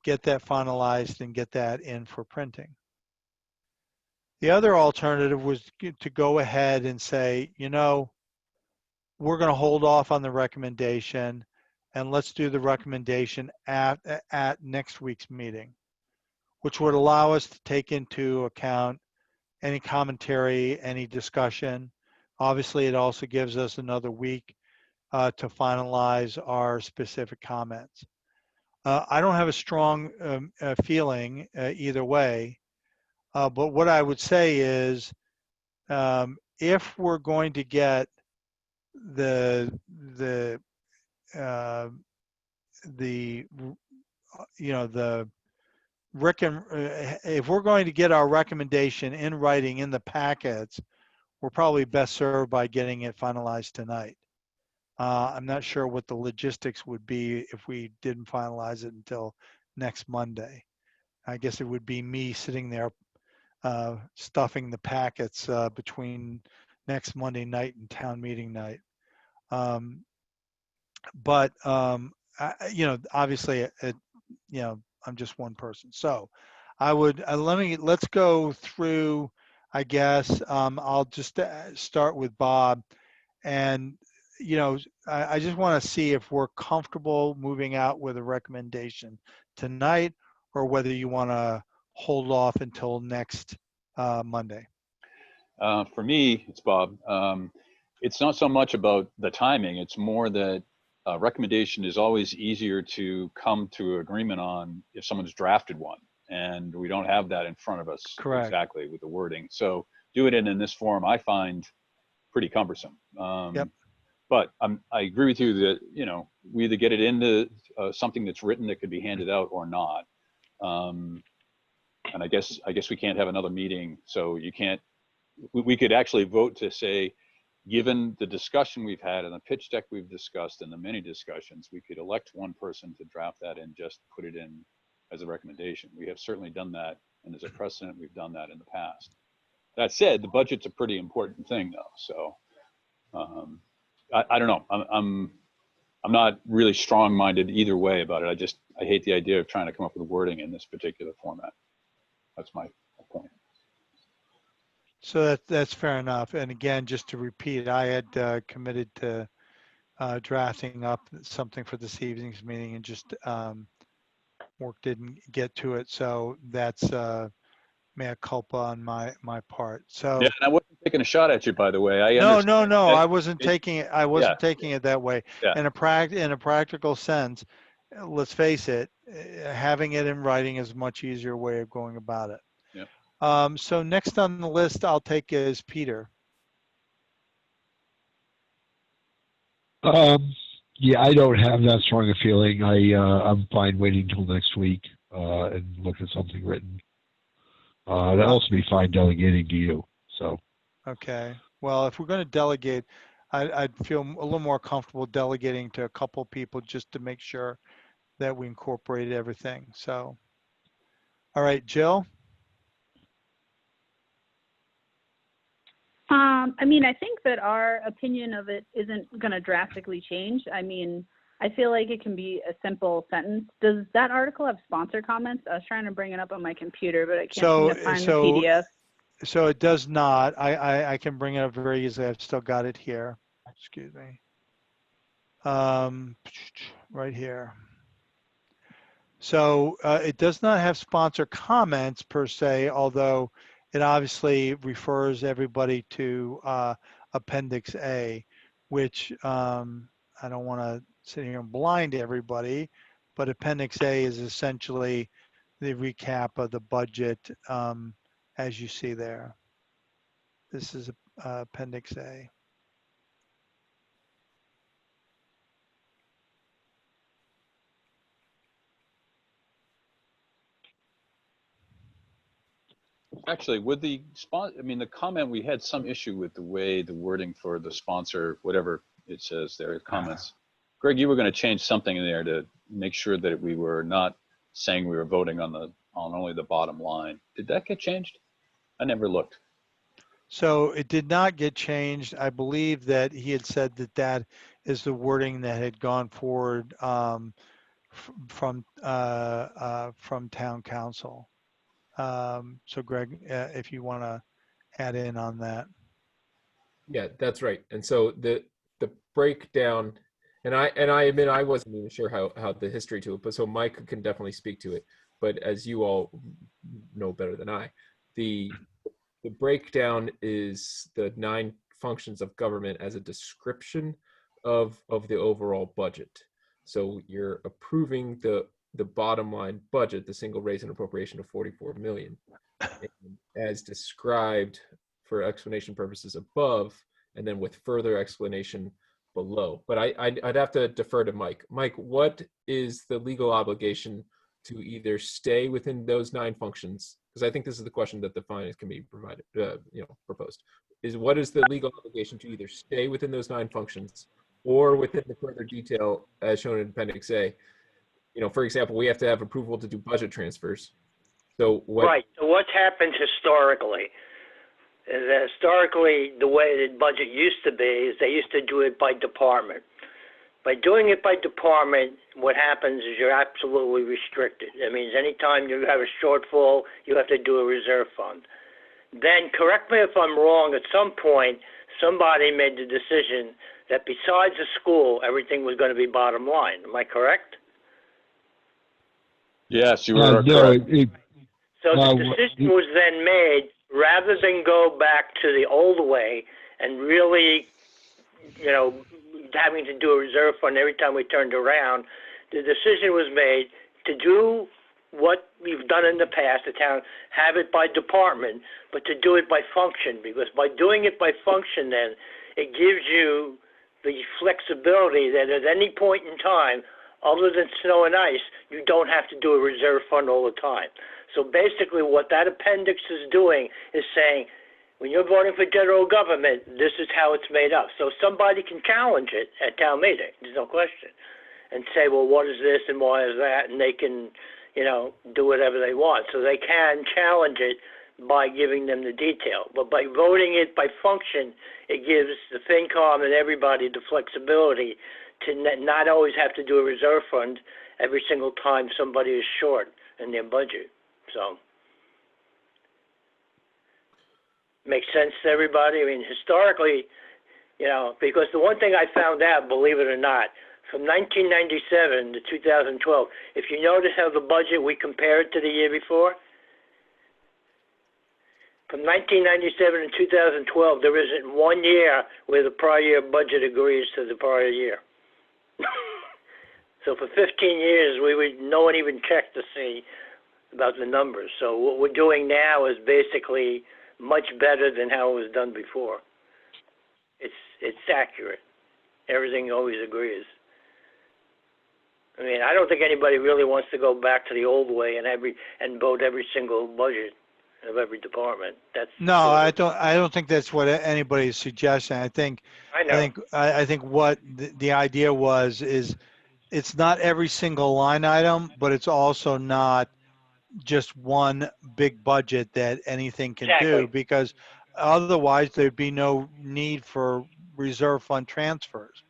get that finalized and get that in for printing. The other alternative was to go ahead and say, we're going to hold off on the recommendation. and let's do the recommendation at next week's meeting, which would allow us to take into account any commentary, any discussion. Obviously, it also gives us another week to finalize our specific comments. I don't have a strong feeling either way, but what I would say is if we're going to get the if we're going to get our recommendation in writing in the packets, we're probably best served by getting it finalized tonight. I'm not sure what the logistics would be if we didn't finalize it until next Monday. I guess it would be me sitting there stuffing the packets between next Monday night and town meeting night. But obviously, I'm just one person. So I would let's go through. I guess I'll just start with Bob, and I just want to see if we're comfortable moving out with a recommendation tonight, or whether you want to hold off until next Monday. For me, it's Bob. It's not so much about the timing. It's more that recommendation is always easier to come to agreement on if someone's drafted one, and we don't have that in front of us. Correct. Exactly with the wording. So do it in this form, I find pretty cumbersome. Yep. But I agree with you that we either get it into something that's written that could be handed out or not. And I guess we can't have another meeting, so you can't. We could actually vote to say, given the discussion we've had and the pitch deck we've discussed and the many discussions, we could elect one person to draft that and just put it in as a recommendation. We have certainly done that, and as a precedent, we've done that in the past. That said, the budget's a pretty important thing, though. So I don't know. I'm not really strong-minded either way about it. I hate the idea of trying to come up with wording in this particular format. That's my point. So that's fair enough. And again, just to repeat, I had committed to drafting up something for this evening's meeting, and just work didn't get to it. So that's mea culpa on my part. So yeah, and I wasn't taking a shot at you, by the way. No. I wasn't taking it. I wasn't taking it that way. Yeah. In a practical sense, let's face it, having it in writing is a much easier way of going about it. Yeah. So next on the list I'll take is Peter. Yeah, I don't have that strong a feeling. I'm fine waiting till next week and look at something written. That'll also be fine delegating to you. So. Okay. Well, if we're going to delegate, I'd feel a little more comfortable delegating to a couple people just to make sure that we incorporate everything. So, all right, Jill. I mean, I think that our opinion of it isn't going to drastically change. I mean, I feel like it can be a simple sentence. Does that article have sponsor comments? I was trying to bring it up on my computer, but I can't seem to find the PDF. So it does not. I can bring it up very easily. I've still got it here. Excuse me. Right here. So it does not have sponsor comments per se, although it obviously refers everybody to Appendix A, which I don't want to sit here and blind everybody, but Appendix A is essentially the recap of the budget as you see there. This is Appendix A. Actually, with the the comment, we had some issue with the way the wording for the sponsor, whatever it says there, comments. Greg, you were going to change something in there to make sure that we were not saying we were voting on only the bottom line. Did that get changed? I never looked. So it did not get changed. I believe that he had said that is the wording that had gone forward from town council. So Greg, if you want to add in on that. Yeah, that's right. And so the breakdown And I admit I wasn't even sure how the history to it, but so Mike can definitely speak to it. But as you all know better than I, the breakdown is the 9 functions of government as a description of the overall budget. So you're approving the bottom line budget, the single raise and appropriation of 44 million, as described for explanation purposes above, and then with further explanation below. But I'd have to defer to Mike. Mike, what is the legal obligation to either stay within those 9 functions? Because I think this is the question that the finance can be provided, proposed. Is what is the legal obligation to either stay within those 9 functions or within the further detail as shown in Appendix A? For example, we have to have approval to do budget transfers. So what? Right. So what's happened historically is that historically the way the budget used to be is they used to do it by department. By doing it by department, what happens is you're absolutely restricted. It means anytime you have a shortfall, you have to do a reserve fund. Then, correct me if I'm wrong, at some point, somebody made the decision that besides the school, everything was going to be bottom line. Am I correct? Yes, you are correct. So the decision was then made, rather than go back to the old way and really, having to do a reserve fund every time we turned around, the decision was made to do what we've done in the past, the town, have it by department, but to do it by function, because by doing it by function then, it gives you the flexibility that at any point in time, other than snow and ice, you don't have to do a reserve fund all the time. So basically what that appendix is doing is saying, when you're voting for general government, this is how it's made up. So somebody can challenge it at town meeting, there's no question, and say, well, what is this and why is that? And they can, do whatever they want. So they can challenge it by giving them the detail. But by voting it by function, it gives the FinCom and everybody the flexibility to not always have to do a reserve fund every single time somebody is short in their budget. So, makes sense to everybody? I mean, historically, because the one thing I found out, believe it or not, from 1997 to 2012, if you notice how the budget, we compare it to the year before, from 1997 to 2012, there isn't one year where the prior year budget agrees to the prior year. So for 15 years, no one even checked to see about the numbers. So what we're doing now is basically much better than how it was done before. It's accurate. Everything always agrees. I mean, I don't think anybody really wants to go back to the old way and vote every single budget of every department. I don't think that's what anybody's suggesting. I think what the idea is it's not every single line item, but it's also not just one big budget that anything can do, because otherwise there'd be no need for reserve fund transfers.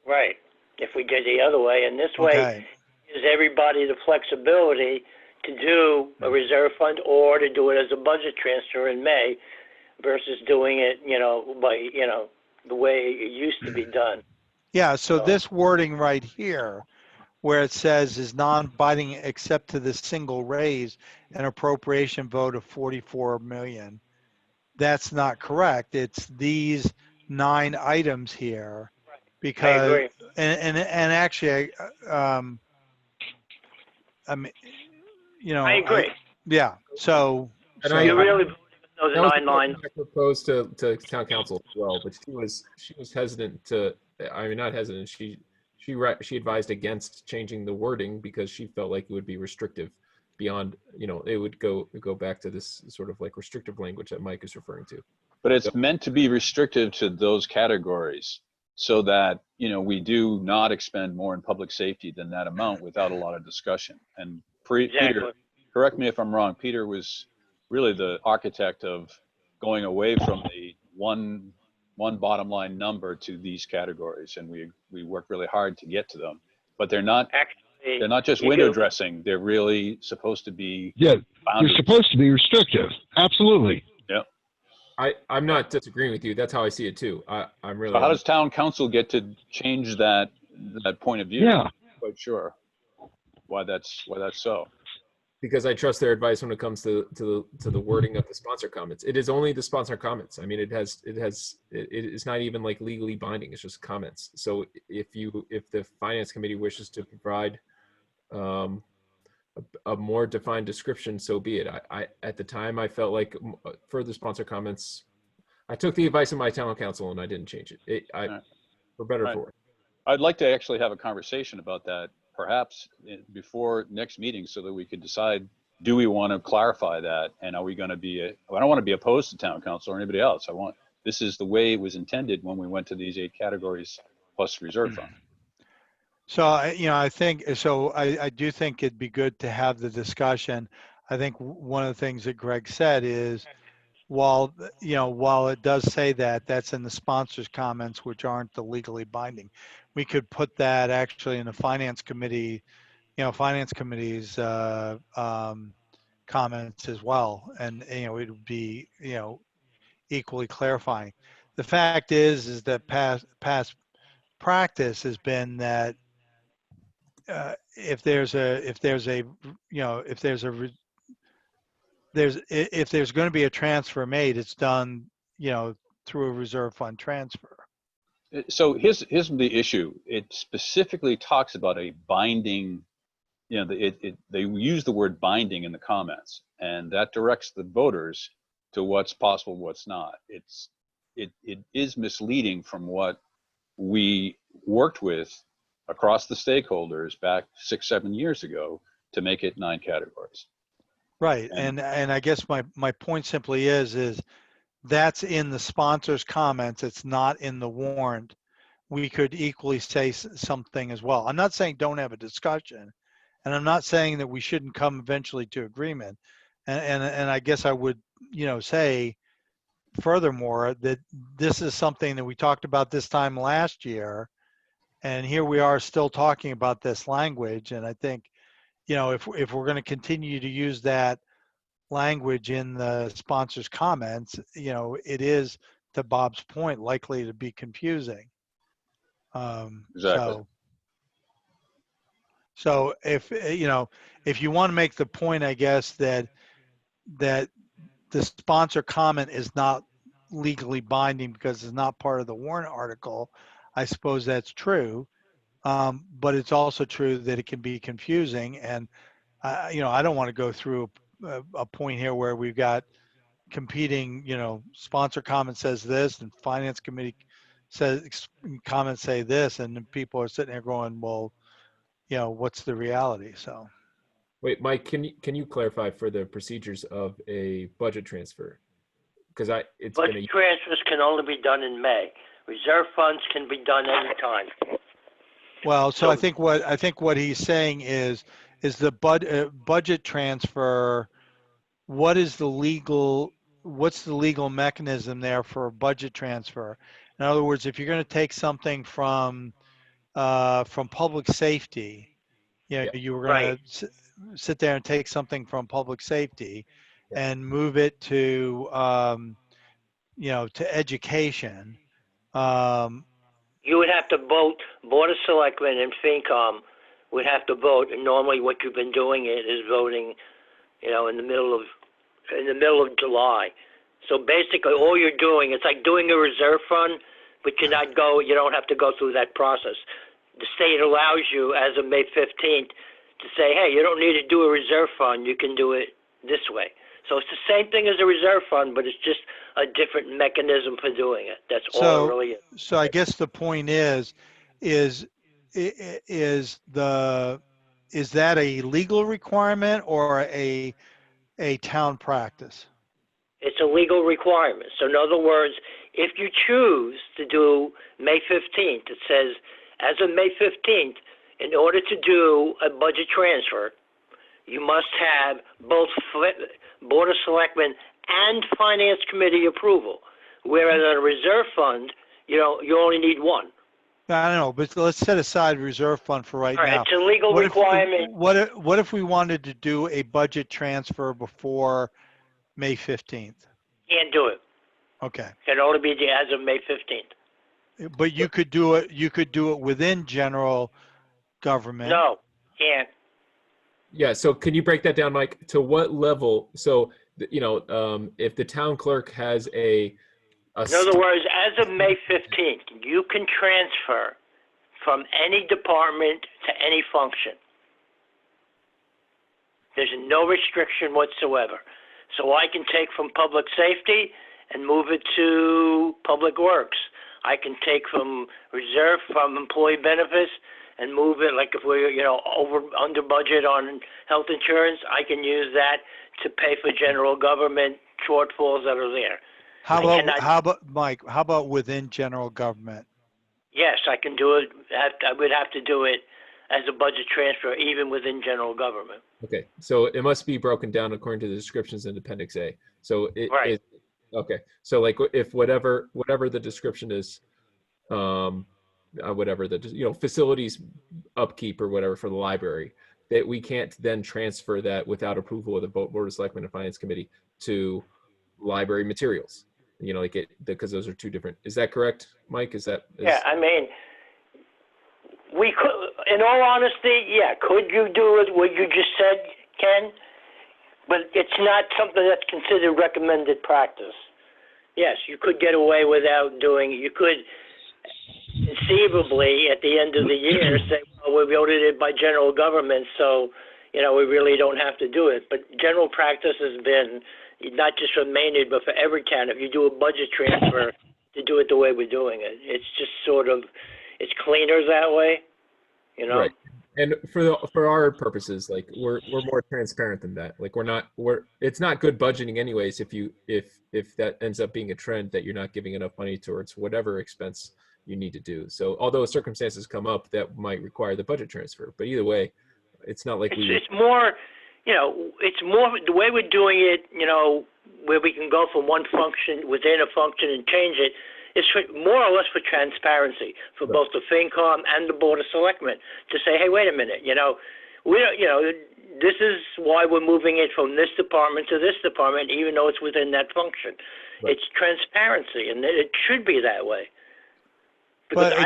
Right. If we did the other way, and this way gives everybody the flexibility to do a reserve fund or to do it as a budget transfer in May versus doing it, by, the way it used to be done. Yeah, so this wording right here, where it says is non-binding except to the single raise and appropriation vote of 44 million. That's not correct. It's these 9 items here, because I agree. And actually, I mean, I agree. So you really those 9 lines. I proposed to town council as well, but she was hesitant to. I mean, not hesitant. She advised against changing the wording because she felt like it would be restrictive beyond, it would go back to this sort of like restrictive language that Mike is referring to. But it's meant to be restrictive to those categories so that, we do not expend more in public safety than that amount without a lot of discussion. And Peter, correct me if I'm wrong, Peter was really the architect of going away from the one bottom line number to these categories, and we worked really hard to get to them. But they're not just window dressing. They're really supposed to be they're supposed to be restrictive. Absolutely. Yeah. I'm not disagreeing with you. That's how I see it too. I'm really. So how does town council get to change that that point of view. Yeah. I'm not quite sure why that's so. Because I trust their advice when it comes to the wording of the sponsor comments. It is only the sponsor comments. I mean, it is not even like legally binding. It's just comments. So if the finance committee wishes to provide a more defined description, so be it. I at the time I felt like further sponsor comments. I took the advice of my town council and I didn't change it. For better or for worse. I'd like to actually have a conversation about that, perhaps before next meeting, so that we could decide, do we want to clarify that? And are we going to be, I don't want to be opposed to town council or anybody else. This is the way it was intended when we went to these 8 categories plus reserve fund. So, I think, I do think it'd be good to have the discussion. I think one of the things that Greg said is, while it does say that, that's in the sponsors' comments, which aren't the legally binding. We could put that actually in the finance committee's comments as well, and it would be equally clarifying. The fact is that past practice has been that if there's going to be a transfer made, it's done, through a reserve fund transfer. So here's the issue. It specifically talks about a binding, they use the word binding in the comments, and that directs the voters to what's possible, what's not. It is misleading from what we worked with across the stakeholders back 6-7 years ago to make it 9 categories. Right, and I guess my point simply is that's in the sponsors' comments. It's not in the warrant. We could equally say something as well. I'm not saying don't have a discussion, and I'm not saying that we shouldn't come eventually to agreement. And I guess I would, say furthermore that this is something that we talked about this time last year, and here we are still talking about this language. And I think, if we're going to continue to use that language in the sponsors' comments, it is, to Bob's point, likely to be confusing. Exactly. So if you want to make the point, I guess that the sponsor comment is not legally binding because it's not part of the warrant article, I suppose that's true. But it's also true that it can be confusing, and I don't want to go through a point here where we've got competing, sponsor comment says this and finance committee says comments say this, and then people are sitting there going, well, what's the reality? So wait, Mike, can you clarify for the procedures of a budget transfer? Because budget transfers can only be done in May. Reserve funds can be done anytime. Well, so I think what he's saying is the budget transfer. What's the legal mechanism there for a budget transfer? In other words, if you're going to take something from public safety, you were going to sit there and take something from public safety and move it to to education. You would have to vote. Board of Selectmen and FinCom would have to vote, and normally what you've been doing is voting, in the middle of July. So basically, all you're doing, it's like doing a reserve fund, but you don't have to go through that process. The state allows you, as of May 15th, to say, hey, you don't need to do a reserve fund. You can do it this way. So it's the same thing as a reserve fund, but it's just a different mechanism for doing it. That's all it really is. So I guess the point is that a legal requirement or a town practice? It's a legal requirement. So in other words, if you choose to do May 15th, it says, as of May 15th, in order to do a budget transfer, you must have both Board of Selectmen and Finance Committee approval. Whereas on a reserve fund, you only need one. I don't know, but let's set aside reserve fund for right now. It's a legal requirement. What if we wanted to do a budget transfer before May 15th? Can't do it. Okay. It can only be as of May 15th. But you could do it within general government. No, can't. Yeah, so can you break that down, Mike? To what level? So, if the town clerk has a In other words, as of May 15th, you can transfer from any department to any function. There's no restriction whatsoever. So I can take from public safety and move it to public works. I can take from reserve from employee benefits and move it, like if we're, under budget on health insurance, I can use that to pay for general government shortfalls that are there. How about Mike? How about within general government? Yes, I can do it. I would have to do it as a budget transfer, even within general government. Okay, so it must be broken down according to the descriptions in Appendix A. So Right. Okay, so like if whatever the description is, whatever the facilities upkeep or whatever for the library, that we can't then transfer that without approval of the Board of Selectmen and Finance Committee to library materials. Because those are two different. Is that correct, Mike? Yeah, I mean, we could, in all honesty, yeah, could you do it, what you just said, Ken? But it's not something that's considered recommended practice. Yes, you could get away without doing it. You could conceivably, at the end of the year, say, well, we voted it by general government, so, we really don't have to do it. But general practice has been, not just for Maynard, but for every town, if you do a budget transfer, to do it the way we're doing it. It's just sort of, it's cleaner that way, Right. And for our purposes, like we're more transparent than that. Like it's not good budgeting anyways if that ends up being a trend that you're not giving enough money towards whatever expense you need to do. So although circumstances come up that might require the budget transfer, but either way, it's not like it's more, it's more the way we're doing it, where we can go from one function within a function and change it. It's more or less for transparency for both the FinCom and the Board of Selectmen to say, hey, wait a minute, this is why we're moving it from this department to this department, even though it's within that function. Right. It's transparency, and it should be that way. But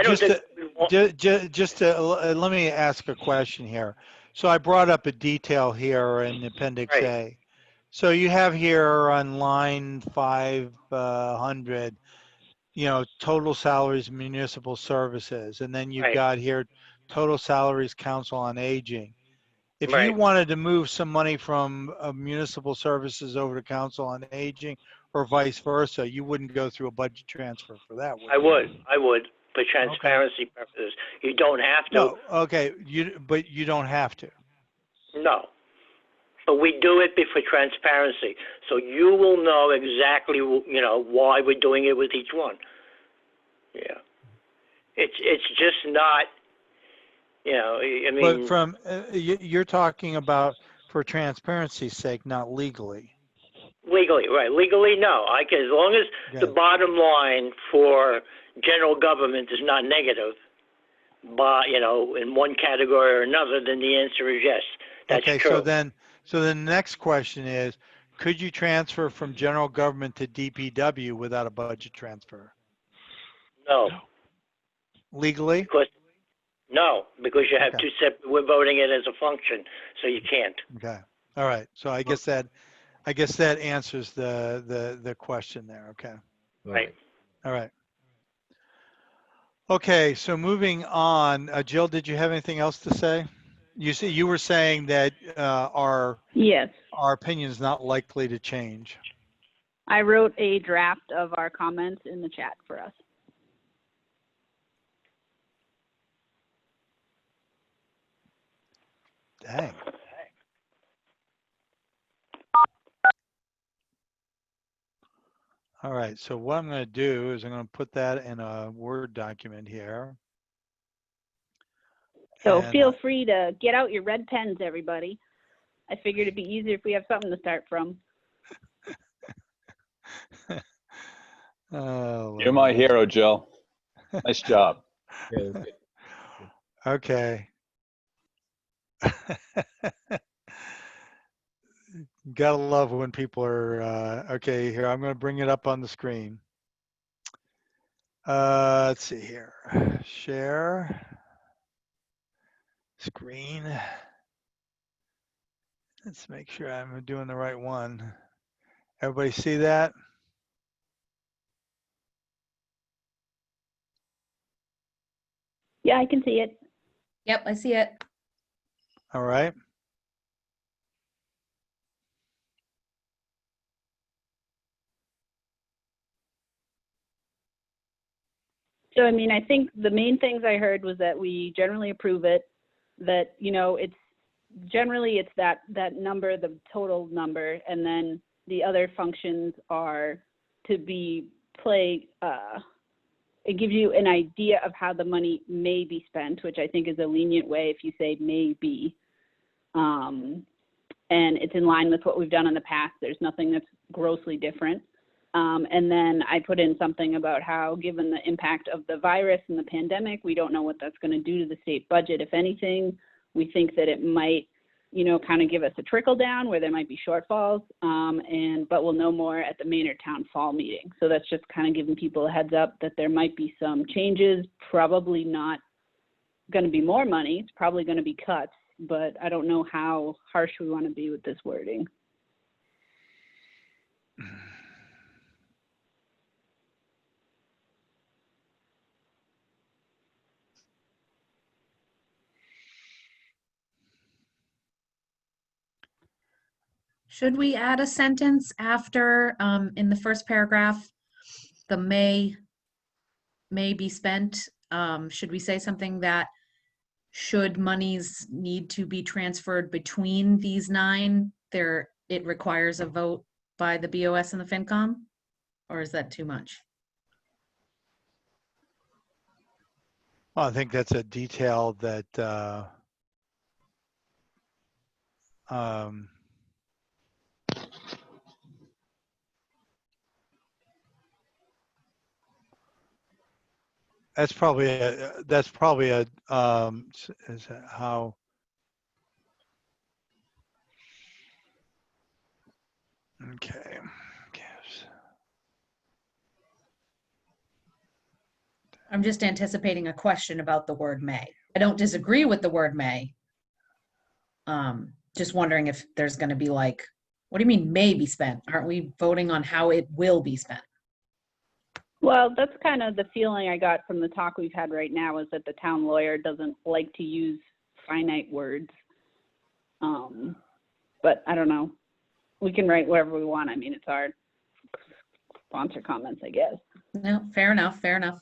let me ask a question here. So I brought up a detail here in Appendix A. So you have here on line 500, total salaries, municipal services, and then you've got here total salaries, council on aging. If you wanted to move some money from municipal services over to council on aging, or vice versa, you wouldn't go through a budget transfer for that. I would, for transparency purposes. You don't have to. No, okay, but you don't have to. No. But we do it for transparency, so you will know exactly, why we're doing it with each one. Yeah, it's just not, I mean. But from you're talking about for transparency's sake, not legally. Legally, right? Legally, no. As long as the bottom line for general government is not negative, but in one category or another, then the answer is yes. That's true. So the next question is, could you transfer from general government to DPW without a budget transfer? No. Legally? No, because you have two separate, we're voting it as a function, so you can't. Okay. All right. So I guess that answers the question there. Okay. Right. All right. Okay. So moving on, Jill, did you have anything else to say? You were saying that our opinion is not likely to change. I wrote a draft of our comments in the chat for us. Dang. All right, so what I'm going to do is I'm going to put that in a Word document here. So feel free to get out your red pens, everybody. I figured it'd be easier if we have something to start from. You're my hero, Jill. Nice job. Okay. Gotta love when people are okay. Here, I'm going to bring it up on the screen. Let's see here. Share. Screen. Let's make sure I'm doing the right one. Everybody see that? Yeah, I can see it. Yep, I see it. All right. So, I mean, I think the main things I heard was that we generally approve it, that, you know, it's generally it's that number, the total number, and then the other functions are to be it gives you an idea of how the money may be spent, which I think is a lenient way if you say may be. And it's in line with what we've done in the past. There's nothing that's grossly different. And then I put in something about how, given the impact of the virus and the pandemic, we don't know what that's going to do to the state budget. If anything, we think that it might, you know, kind of give us a trickle down where there might be shortfalls, but we'll know more at the Maynard Town Fall meeting. So that's just kind of giving people a heads up that there might be some changes, probably not going to be more money. It's probably going to be cuts, but I don't know how harsh we want to be with this wording. Should we add a sentence after, in the first paragraph, the may be spent? Should we say something that should monies need to be transferred between these 9, it requires a vote by the BOS and the FinCom? Or is that too much? Well, I think that's a detail that that's probably a is that how okay. I'm just anticipating a question about the word may. I don't disagree with the word may. Just wondering if there's going to be like, what do you mean may be spent? Aren't we voting on how it will be spent? Well, that's kind of the feeling I got from the talk we've had right now, is that the town lawyer doesn't like to use finite words. But I don't know. We can write whatever we want. I mean, it's our sponsor comments, I guess. No, fair enough, fair enough.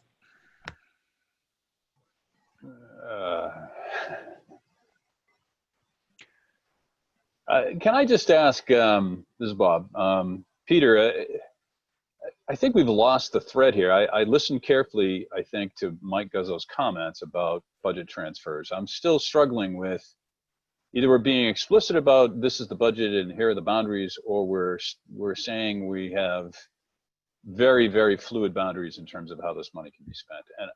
Can I just ask, this is Bob, Peter, I think we've lost the thread here. I listened carefully, I think, to Mike Guzzo's comments about budget transfers. I'm still struggling with either we're being explicit about this is the budget and here are the boundaries, or we're saying we have very, very fluid boundaries in terms of how this money can be spent. And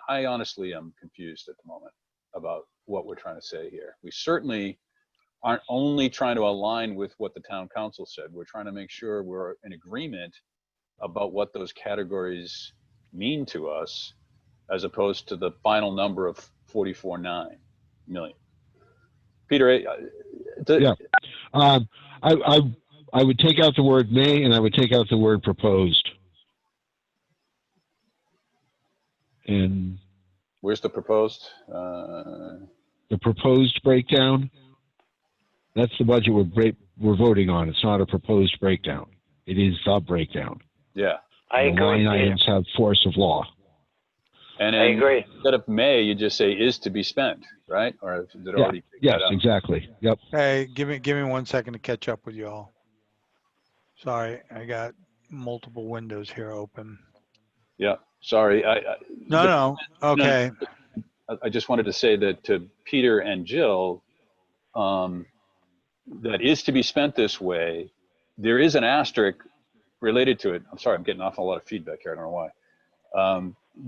I honestly am confused at the moment about what we're trying to say here. We certainly aren't only trying to align with what the town council said. We're trying to make sure we're in agreement about what those categories mean to us, as opposed to the final number of 44.9 million. Peter, yeah, I would take out the word may, and I would take out the word proposed. And where's the proposed? The proposed breakdown. That's the budget we're voting on. It's not a proposed breakdown. It is the breakdown. Yeah, I agree. Line items have force of law. And I agree. Instead of may, you just say is to be spent, right? Or is it already? Yes, exactly. Yep. Hey, give me 1 second to catch up with you all. Sorry, I got multiple windows here open. Yeah, sorry. No, okay. I just wanted to say that to Peter and Jill, that is to be spent this way. There is an asterisk related to it. I'm sorry, I'm getting off a lot of feedback here. I don't know why.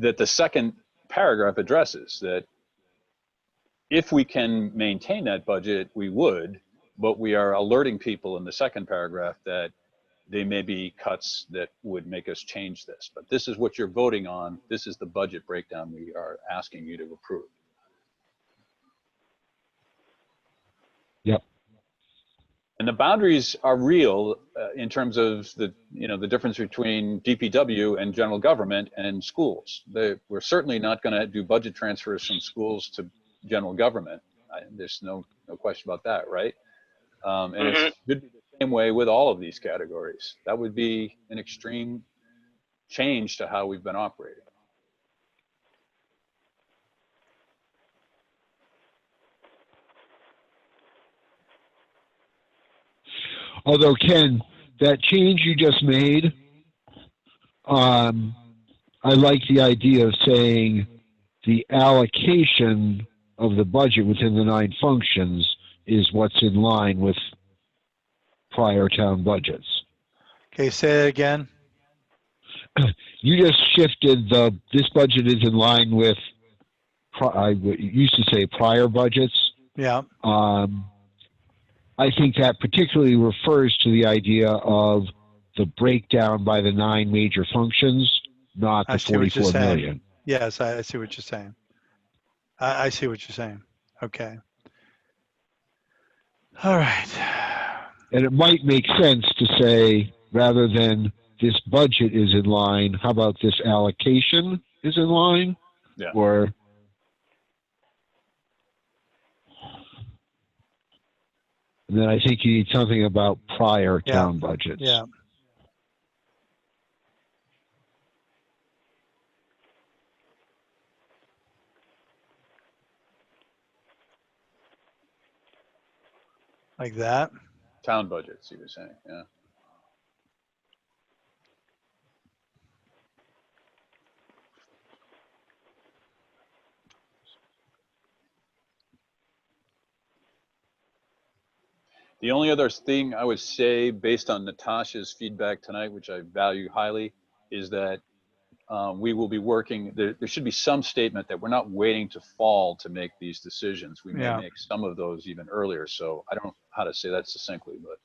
That the second paragraph addresses that if we can maintain that budget, we would, but we are alerting people in the second paragraph that they may be cuts that would make us change this. But this is what you're voting on. This is the budget breakdown we are asking you to approve. Yep. And the boundaries are real in terms of the difference between DPW and general government and schools. We're certainly not going to do budget transfers from schools to general government. There's no question about that, right? And it should be the same way with all of these categories. That would be an extreme change to how we've been operating. Although, Ken, that change you just made, I like the idea of saying the allocation of the budget within the 9 functions is what's in line with prior town budgets. Okay, say it again. You just shifted this budget is in line with, I used to say prior budgets. Yeah. I think that particularly refers to the idea of the breakdown by the 9 major functions, not the 44 million. Yes, I see what you're saying. I see what you're saying. Okay. All right. And it might make sense to say, rather than this budget is in line, how about this allocation is in line? Yeah. Or and then I think you need something about prior town budgets. Yeah. Like that? Town budgets, you were saying, yeah. The only other thing I would say, based on Natasha's feedback tonight, which I value highly, is that we will be working, there should be some statement that we're not waiting to fall to make these decisions. We may make some of those even earlier. So I don't know how to say that succinctly, but.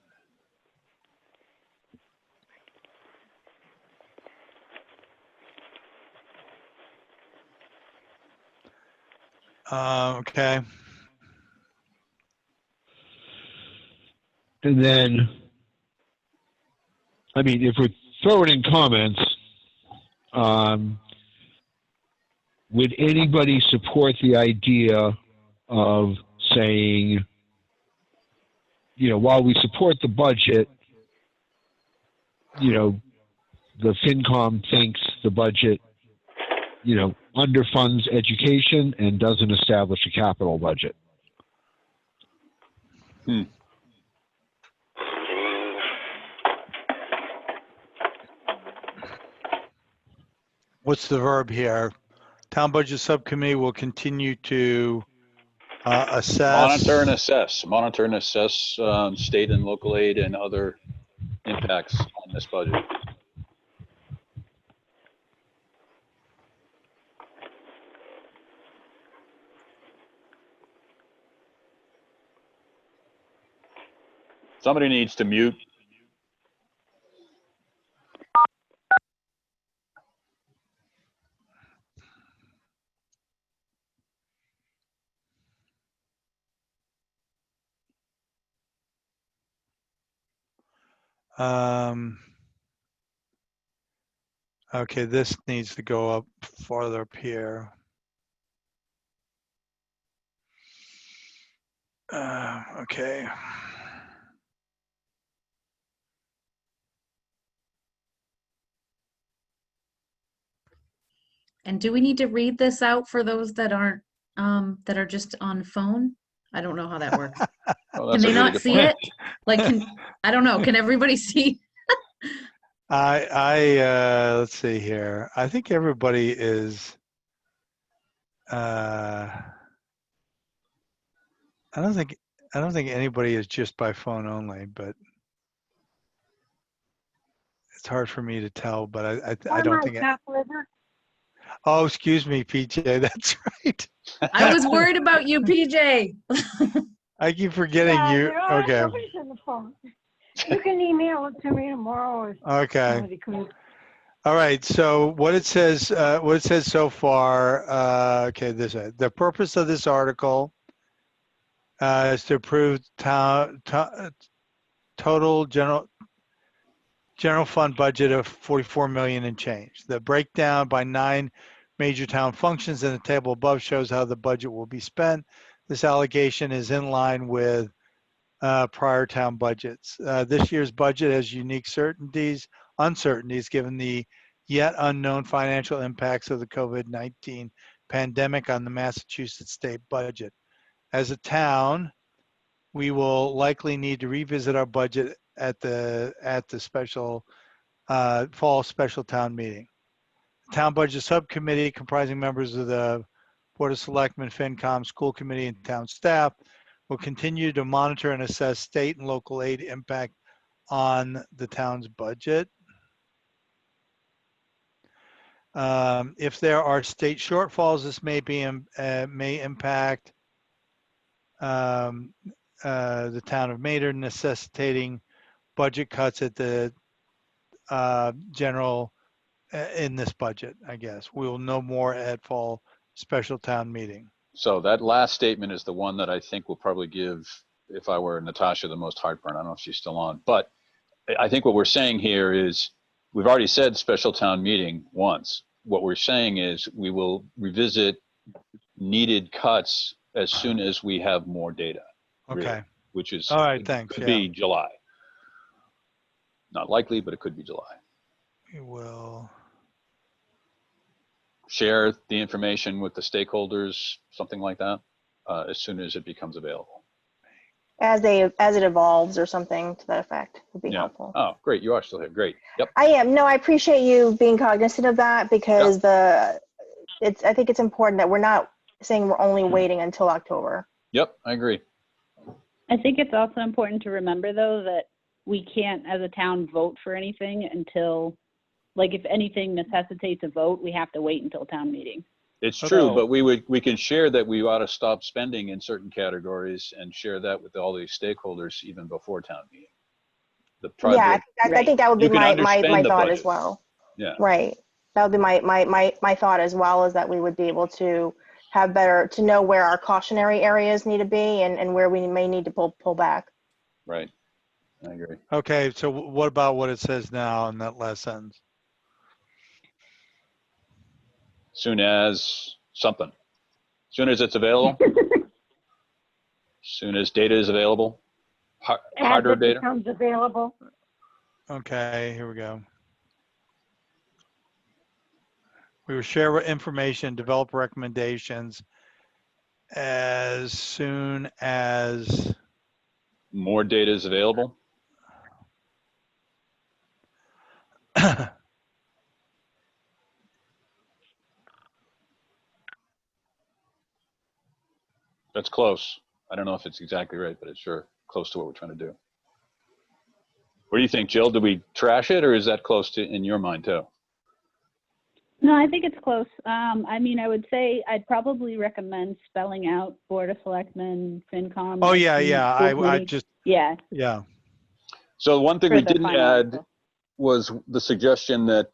Okay. And then, I mean, if we're throwing in comments, would anybody support the idea of saying, while we support the budget, the FinCom thinks the budget, underfunds education and doesn't establish a capital budget? What's the verb here? Town Budget Subcommittee will continue to assess. Monitor and assess state and local aid and other impacts on this budget. Somebody needs to mute. Okay, this needs to go up farther up here. Okay. And do we need to read this out for those that aren't, that are just on phone? I don't know how that works. Oh, can they not see it? Like, I don't know. Can everybody see? Let's see here. I think everybody is, I don't think anybody is just by phone only, but it's hard for me to tell, but I don't think Oh, excuse me, PJ. That's right. I was worried about you, PJ. I keep forgetting you. Okay. Nobody's on the phone. You can email it to me tomorrow if Okay. somebody could. All right. So what it says so far. Okay. The purpose of this article is to approve total general fund budget of 44 million and change. The breakdown by 9 major town functions in the table above shows how the budget will be spent. This allocation is in line with prior town budgets. This year's budget has unique uncertainties given the yet unknown financial impacts of the COVID-19 pandemic on the Massachusetts state budget. As a town, we will likely need to revisit our budget at the special fall special town meeting. The town budget subcommittee, comprising members of the Board of Selectmen, FinCom, school committee, and town staff, will continue to monitor and assess state and local aid impact on the town's budget. If there are state shortfalls, this may impact the town of Maynard, necessitating budget cuts at the general in this budget, I guess. We will know more at fall special town meeting. So that last statement is the one that I think will probably give, if I were Natasha, the most heartburn. I don't know if she's still on, but I think what we're saying here is we've already said special town meeting once. What we're saying is we will revisit needed cuts as soon as we have more data. Okay. Really, which is, all right, thanks. Could be July. Not likely, but it could be July. We will share the information with the stakeholders, something like that, as soon as it becomes available. As it evolves or something to that effect would be helpful. Oh, great. You are still here. Great. Yep. I am. No, I appreciate you being cognizant of that because I think it's important that we're not saying we're only waiting until October. Yep, I agree. I think it's also important to remember, though, that we can't, as a town, vote for anything until, like, if anything necessitates a vote, we have to wait until town meeting. It's true, but we can share that we ought to stop spending in certain categories and share that with all these stakeholders even before town meeting. I think that would be my thought as well. Yeah. Right. That would be my thought as well, is that we would be able to have to know where our cautionary areas need to be and where we may need to pull back. Right. I agree. Okay, so what about what it says now in that last sentence? Soon as something. Soon as it's available. Soon as data is available. Harder data becomes available. Okay, here we go. We will share information, develop recommendations as soon as more data is available. That's close. I don't know if it's exactly right, but it's sure close to what we're trying to do. What do you think, Jill? Did we trash it, or is that close to in your mind too? No, I think it's close. I mean, I would say I'd probably recommend spelling out Board of Selectmen, FinCom. Oh yeah. I just yeah. So one thing we didn't add article was the suggestion that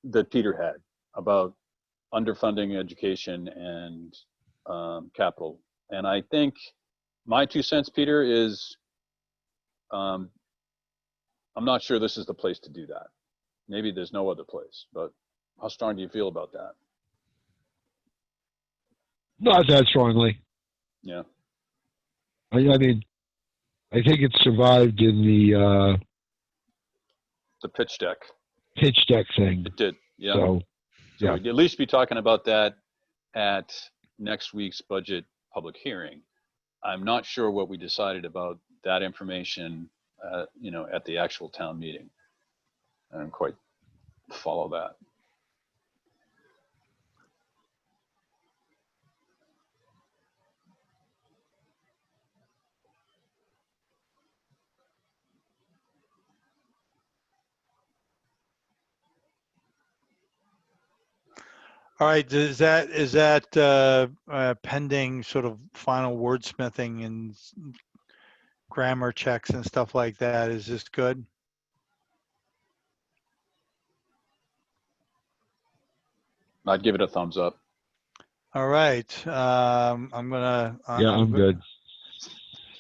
that Peter had about underfunding education and capital. And I think my 2 cents, Peter, is I'm not sure this is the place to do that. Maybe there's no other place, but how strong do you feel about that? Not that strongly. Yeah. I mean, I think it survived in the pitch deck. Pitch deck thing. It did, yeah. So yeah. We'd at least be talking about that at next week's budget public hearing. I'm not sure what we decided about that information, at the actual town meeting. I don't quite follow that. All right, is that pending sort of final wordsmithing grammar checks and stuff like that. Is this good? I'd give it a thumbs up. All right. I'm gonna. Yeah, I'm good.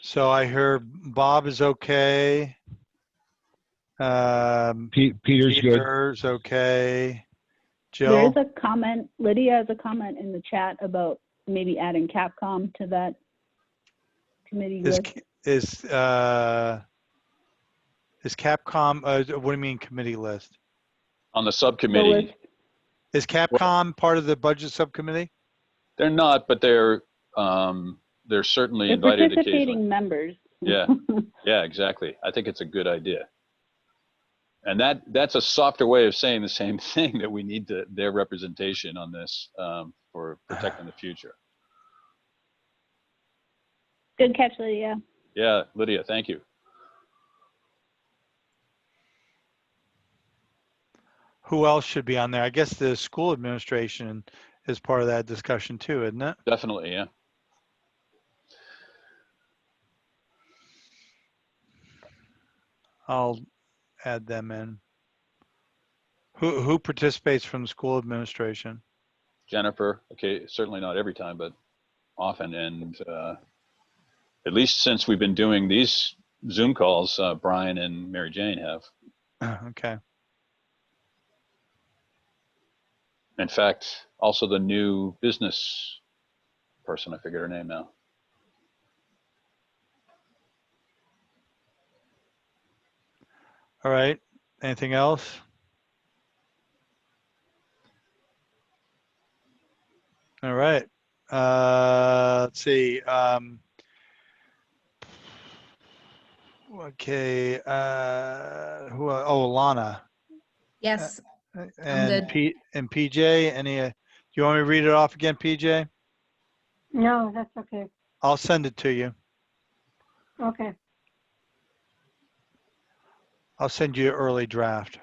So I heard Bob is okay. Peter's good. Peter's okay. There is Jill? a comment, Lydia has a comment in the chat about maybe adding Capcom to that committee Is list. is Capcom? What do you mean committee list? On the subcommittee, list. Is Capcom part of the budget subcommittee? they're not, but they're certainly They're invited participating occasionally. members. Yeah, yeah, exactly. I think it's a good idea. And that's a softer way of saying the same thing, that we need their representation on this for protecting the future. Good catch, Lydia. Yeah, Lydia, thank you. Who else should be on there? I guess the school administration is part of that discussion too, isn't it? Definitely, yeah. I'll add them in. Who participates from the school administration? Jennifer, okay, certainly not every time, but often. And at least since we've been doing these Zoom calls, Brian and Mary Jane have. Okay. In fact, also the new business person, I forget her name now. All right. Anything else? All right. Let's see. Okay. Lana. Yes, And good. Pete and PJ. Any? Do you want me to read it off again, PJ? No, that's okay. I'll send it to you. Okay. I'll send you an early draft.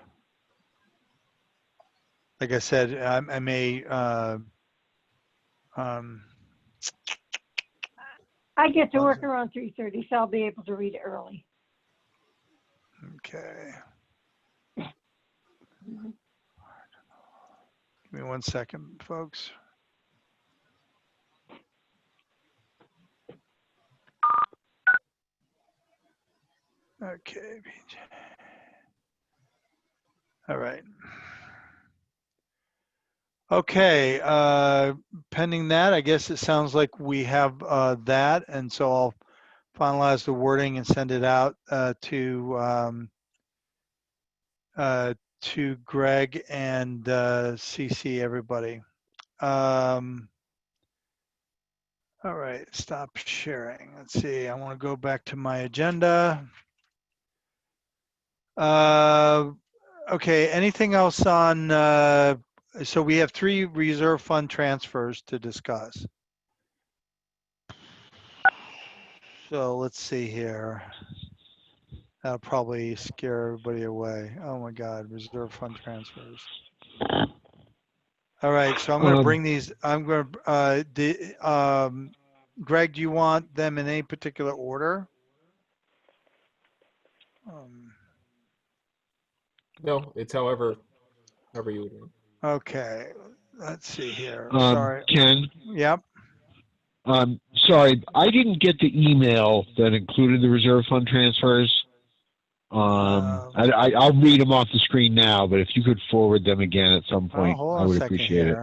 Like I said, I may. I get to work around 3:30, so I'll be able to read it early. Okay. Give me 1 second, folks. Okay, PJ. All right. Okay, pending that, I guess it sounds like we have that, and so I'll finalize the wording and send it out to Greg and CC everybody. All right, stop sharing. Let's see, I want to go back to my agenda. Okay, anything else on, so we have 3 reserve fund transfers to discuss. So let's see here. That'll probably scare everybody away. Oh my God, reserve fund transfers. All right, so I'm going to bring these. I'm going to. Greg, do you want them in any particular order? No, it's however you would want. Okay, let's see here. Sorry. Ken? Yep. Sorry, I didn't get the email that included the reserve fund transfers. I'll read them off the screen now, but if you could forward them again at some point, I would appreciate it.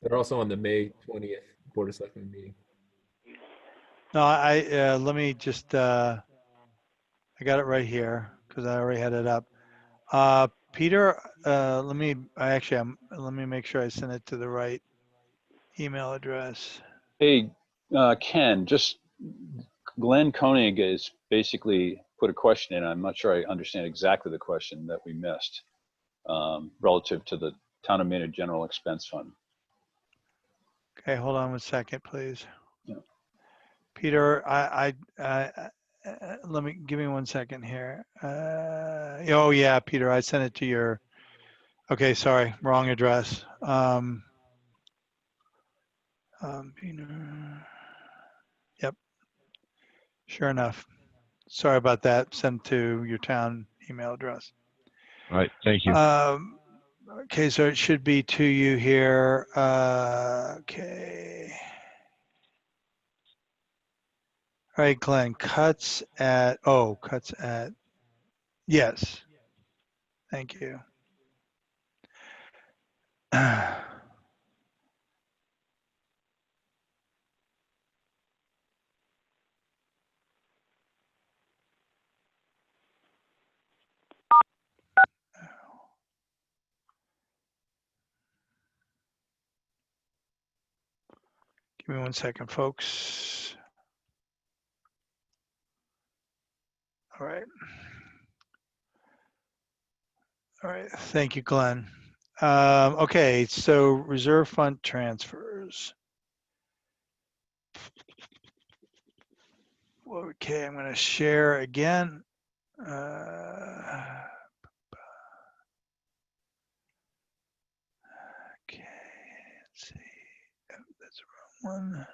They're also on the May 20th Board of Selectmen meeting. No, let me just, I got it right here because I already had it up. Peter, let me make sure I send it to the right email address. Hey, Ken, just Glenn Koenig is basically put a question in. I'm not sure I understand exactly the question that we missed relative to the Town of Maynard General Expense Fund. Okay, hold on 1 second, please. Yeah. Peter, give me 1 second here. Oh yeah, Peter, I sent it to your, okay, sorry, wrong address. Peter, yep, sure enough. Sorry about that. Sent to your town email address. All right, thank you. Okay, so it should be to you here. Okay. All right, Glenn, cuts at, yes. Thank you. Give me 1 second, folks. All right. All right, thank you, Glenn. Okay, so reserve fund transfers. Okay, I'm going to share again. Okay, let's see. Oh, that's the wrong one.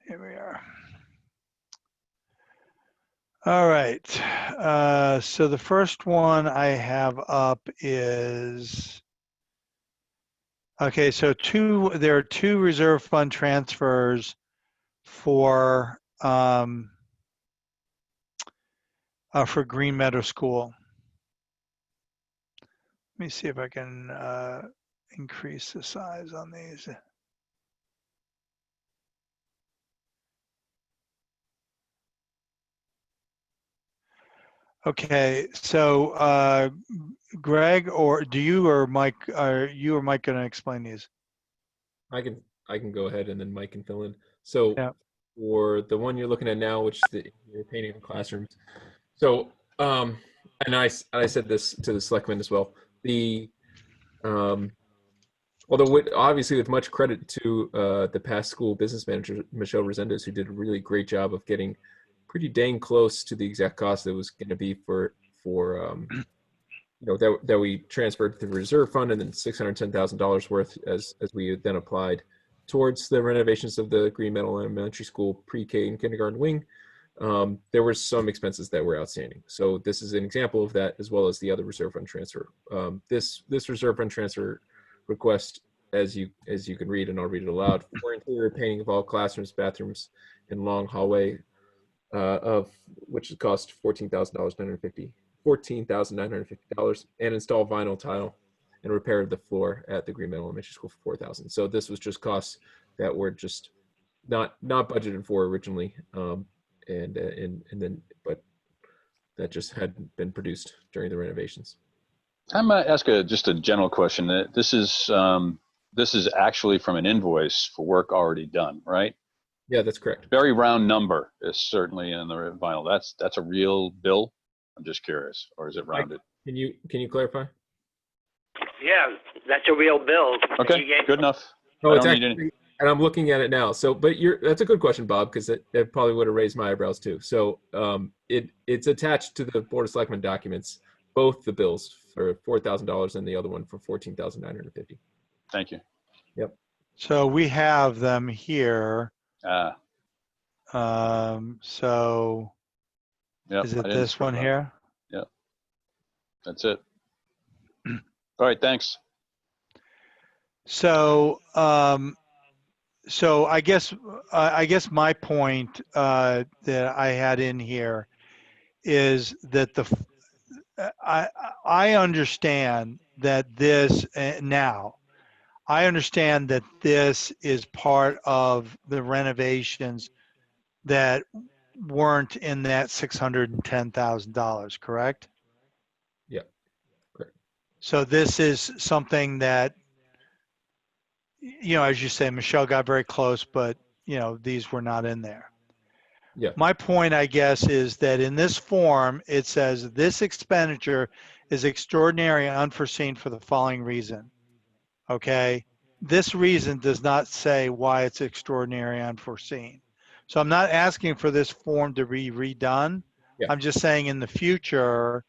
Here we are. All right. So the first one I have up is, okay, so there are two reserve fund transfers for Green Meadow School. Let me see if I can increase the size on these. Okay, so Greg, or do you or Mike, are you or Mike going to explain these? I can go ahead and then Mike can fill in. So Yeah. for the one you're looking at now, which is you're painting the classrooms. So and I said this to the selectmen as well. Although obviously with much credit to the past school business manager Michelle Resendez, who did a really great job of getting pretty dang close to the exact cost that was going to be for that we transferred to the reserve fund, and then $610,000 worth as we then applied towards the renovations of the Green Meadow Elementary School pre-K and kindergarten wing. There were some expenses that were outstanding. So this is an example of that, as well as the other reserve fund transfer. This reserve fund transfer request, as you can read, and I'll read it aloud, for interior painting of all classrooms, bathrooms, and long hallway, of which cost $14,950, and install vinyl tile and repair of the floor at the Green Meadow Elementary School for $4,000. So this was just costs that were just not budgeted for originally, and then but that just hadn't been produced during the renovations. I might ask just a general question. This is actually from an invoice for work already done, right? Yeah, that's correct. Very round number is certainly in the vinyl. That's a real bill. I'm just curious, or is it rounded? Can you clarify? Yeah, that's a real bill. Okay, good enough. Oh, it's actually, and I'm looking at it now. So, but that's a good question, Bob, because it probably would have raised my eyebrows too. So, it's attached to the Board of Selectmen documents, both the bills for $4,000 and the other one for $14,950. Thank you. Yep. So we have them here. So yep, is it this one here? Yeah, that's it. All right, thanks. So so I guess my point that I had in here is that I understand that this now. I understand that this is part of the renovations that weren't in that $610,000, correct? Yeah, correct. So this is something that, as you say, Michelle got very close, but, these were not in there. Yeah. My point, I guess, is that in this form, it says this expenditure is extraordinary and unforeseen for the following reason. Okay. this reason does not say why it's extraordinary unforeseen. So I'm not asking for this form to be redone. Yeah. I'm just saying in the future,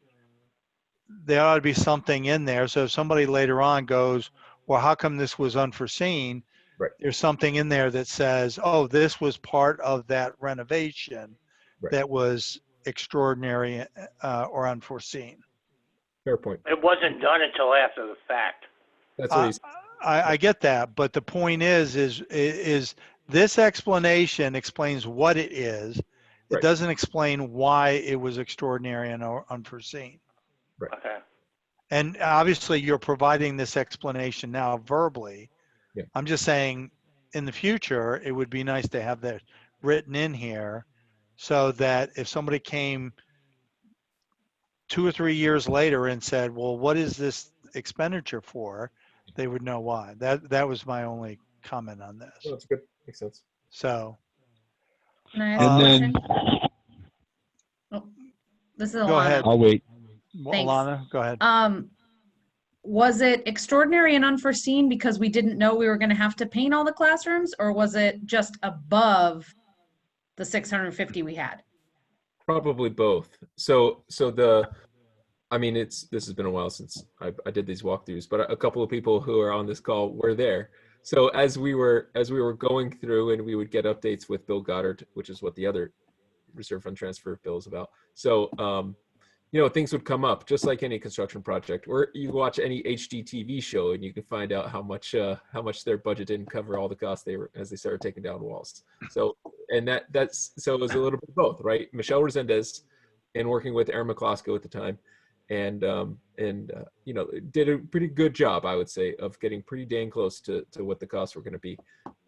there ought to be something in there. So if somebody later on goes, well, how come this was unforeseen? Right. There's something in there that says, oh, this was part of that renovation Right. that was extraordinary or unforeseen. Fair point. It wasn't done until after the fact. That's what he's. I get that, but the point is this explanation explains what it is. It Right. doesn't explain why it was extraordinary and unforeseen. Right. Okay. And obviously you're providing this explanation now verbally. Yeah. I'm just saying in the future, it would be nice to have that written in here so that if somebody came 2 or 3 years later and said, well, what is this expenditure for? They would know why. That was my only comment on this. Oh, that's good. Makes sense. So. Can I ask And a then, question? Oh, this is Alana. Go ahead. I'll wait. Thanks. Alana, go ahead. Was it extraordinary and unforeseen because we didn't know we were going to have to paint all the classrooms, or was it just above the 650 we had? Probably both. I mean, this has been a while since I did these walkthroughs, but a couple of people who are on this call were there. So as we were going through, and we would get updates with Bill Goddard, which is what the other reserve fund transfer bill is about. So, things would come up just like any construction project, or you watch any HGTV show and you can find out how much their budget didn't cover all the costs as they started taking down walls. So, and so it was a little bit of both, right? Michelle Resendez, and working with Aaron McCloskey at the time, and did a pretty good job, I would say, of getting pretty dang close to what the costs were going to be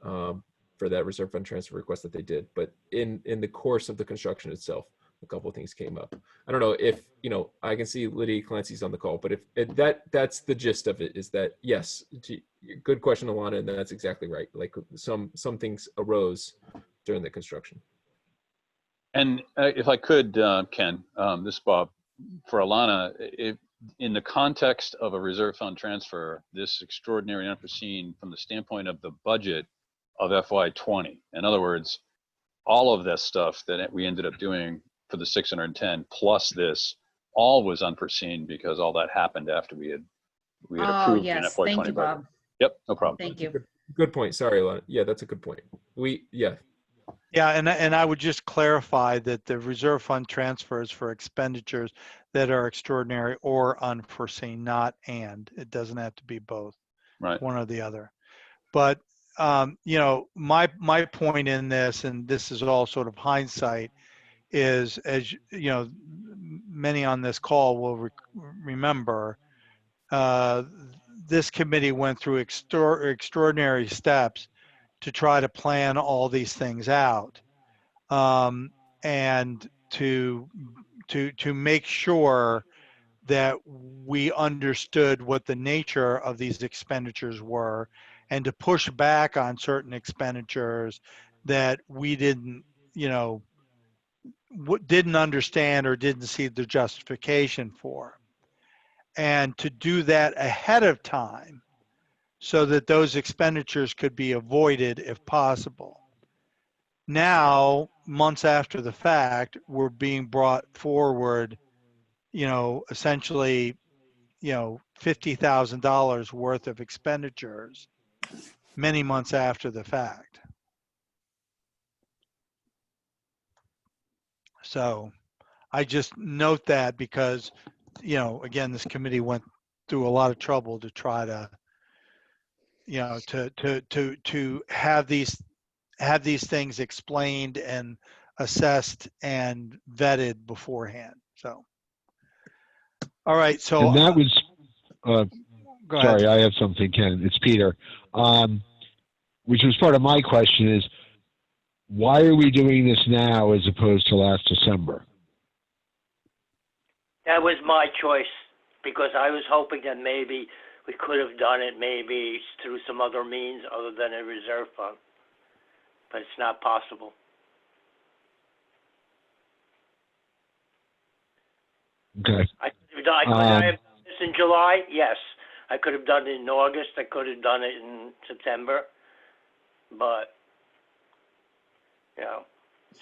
for that reserve fund transfer request that they did. But in the course of the construction itself, a couple of things came up. I don't know if, I can see Lydia Clancy's on the call, but if that's the gist of it, is that, yes, good question, Alana, and that's exactly right. Like some things arose during the construction. And if I could, Ken, this is Bob, for Alana, in the context of a reserve fund transfer, this extraordinary and unforeseen from the standpoint of the budget of FY20. In other words, all of this stuff that we ended up doing for the 610 plus this, all was unforeseen because all that happened after we had approved yes. an FY20 Thank you, budget. Bob. Yep, no problem. Thank you. Good point. Sorry, Alana. Yeah, that's a good point. Yeah, and I would just clarify that the reserve fund transfers for expenditures that are extraordinary or unforeseen, not and. It doesn't have to be both, right? One or the other. But my point in this, and this is all sort of hindsight, is, as you know, many on this call will remember, this committee went through extraordinary steps to try to plan all these things out, and to make sure that we understood what the nature of these expenditures were, and to push back on certain expenditures that we didn't understand or didn't see the justification for, and to do that ahead of time so that those expenditures could be avoided if possible. Now, months after the fact, we're being brought forward, essentially, $50,000 worth of expenditures many months after the fact. So I just note that because, again, this committee went through a lot of trouble to try to, to have these things explained and assessed and vetted beforehand. So, all right. So and that was, go ahead. sorry, I have something, Ken. It's Peter. Which was part of my question is, why are we doing this now as opposed to last December? That was my choice, because I was hoping that maybe we could have done it maybe through some other means other than a reserve fund. But it's not possible. Okay. Could I have done this in July? Yes. I could have done it in August. I could have done it in September, but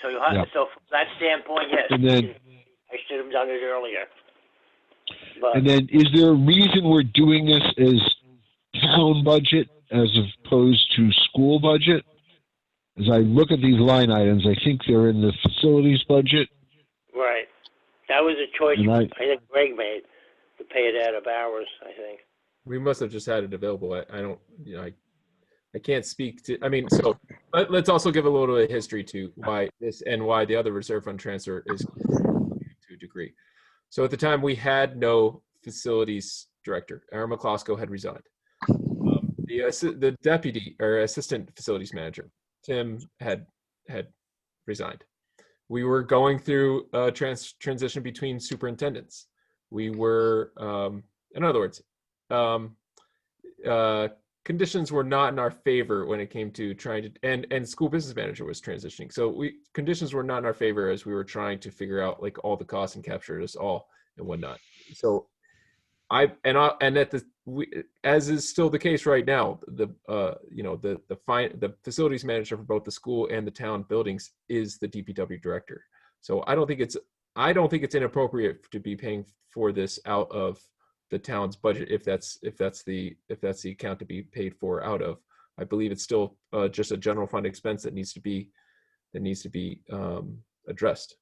so so from that standpoint, yes, And then, I should have done it earlier. But and then, is there a reason we're doing this as town budget as opposed to school budget? As I look at these line items, I think they're in the facilities budget. right, that was a choice And I think Greg made to pay it out of ours. I think. We must have just had it available. I don't, I can't speak to, I mean, so let's also give a little bit of history to why this and why the other reserve fund transfer is to a degree. So at the time we had no facilities director. Aaron McCloskey had resigned. The deputy or assistant facilities manager, Tim, had resigned. We were going through a transition between superintendents. We were, in other words, conditions were not in our favor when it came to trying to, and school business manager was transitioning. So conditions were not in our favor as we were trying to figure out like all the costs and capture us all and whatnot. So as is still the case right now, the facilities manager for both the school and the town buildings is the DPW director. So I don't think it's inappropriate to be paying for this out of the town's budget if that's the account to be paid for out of. I believe it's still just a general fund expense that needs to be addressed.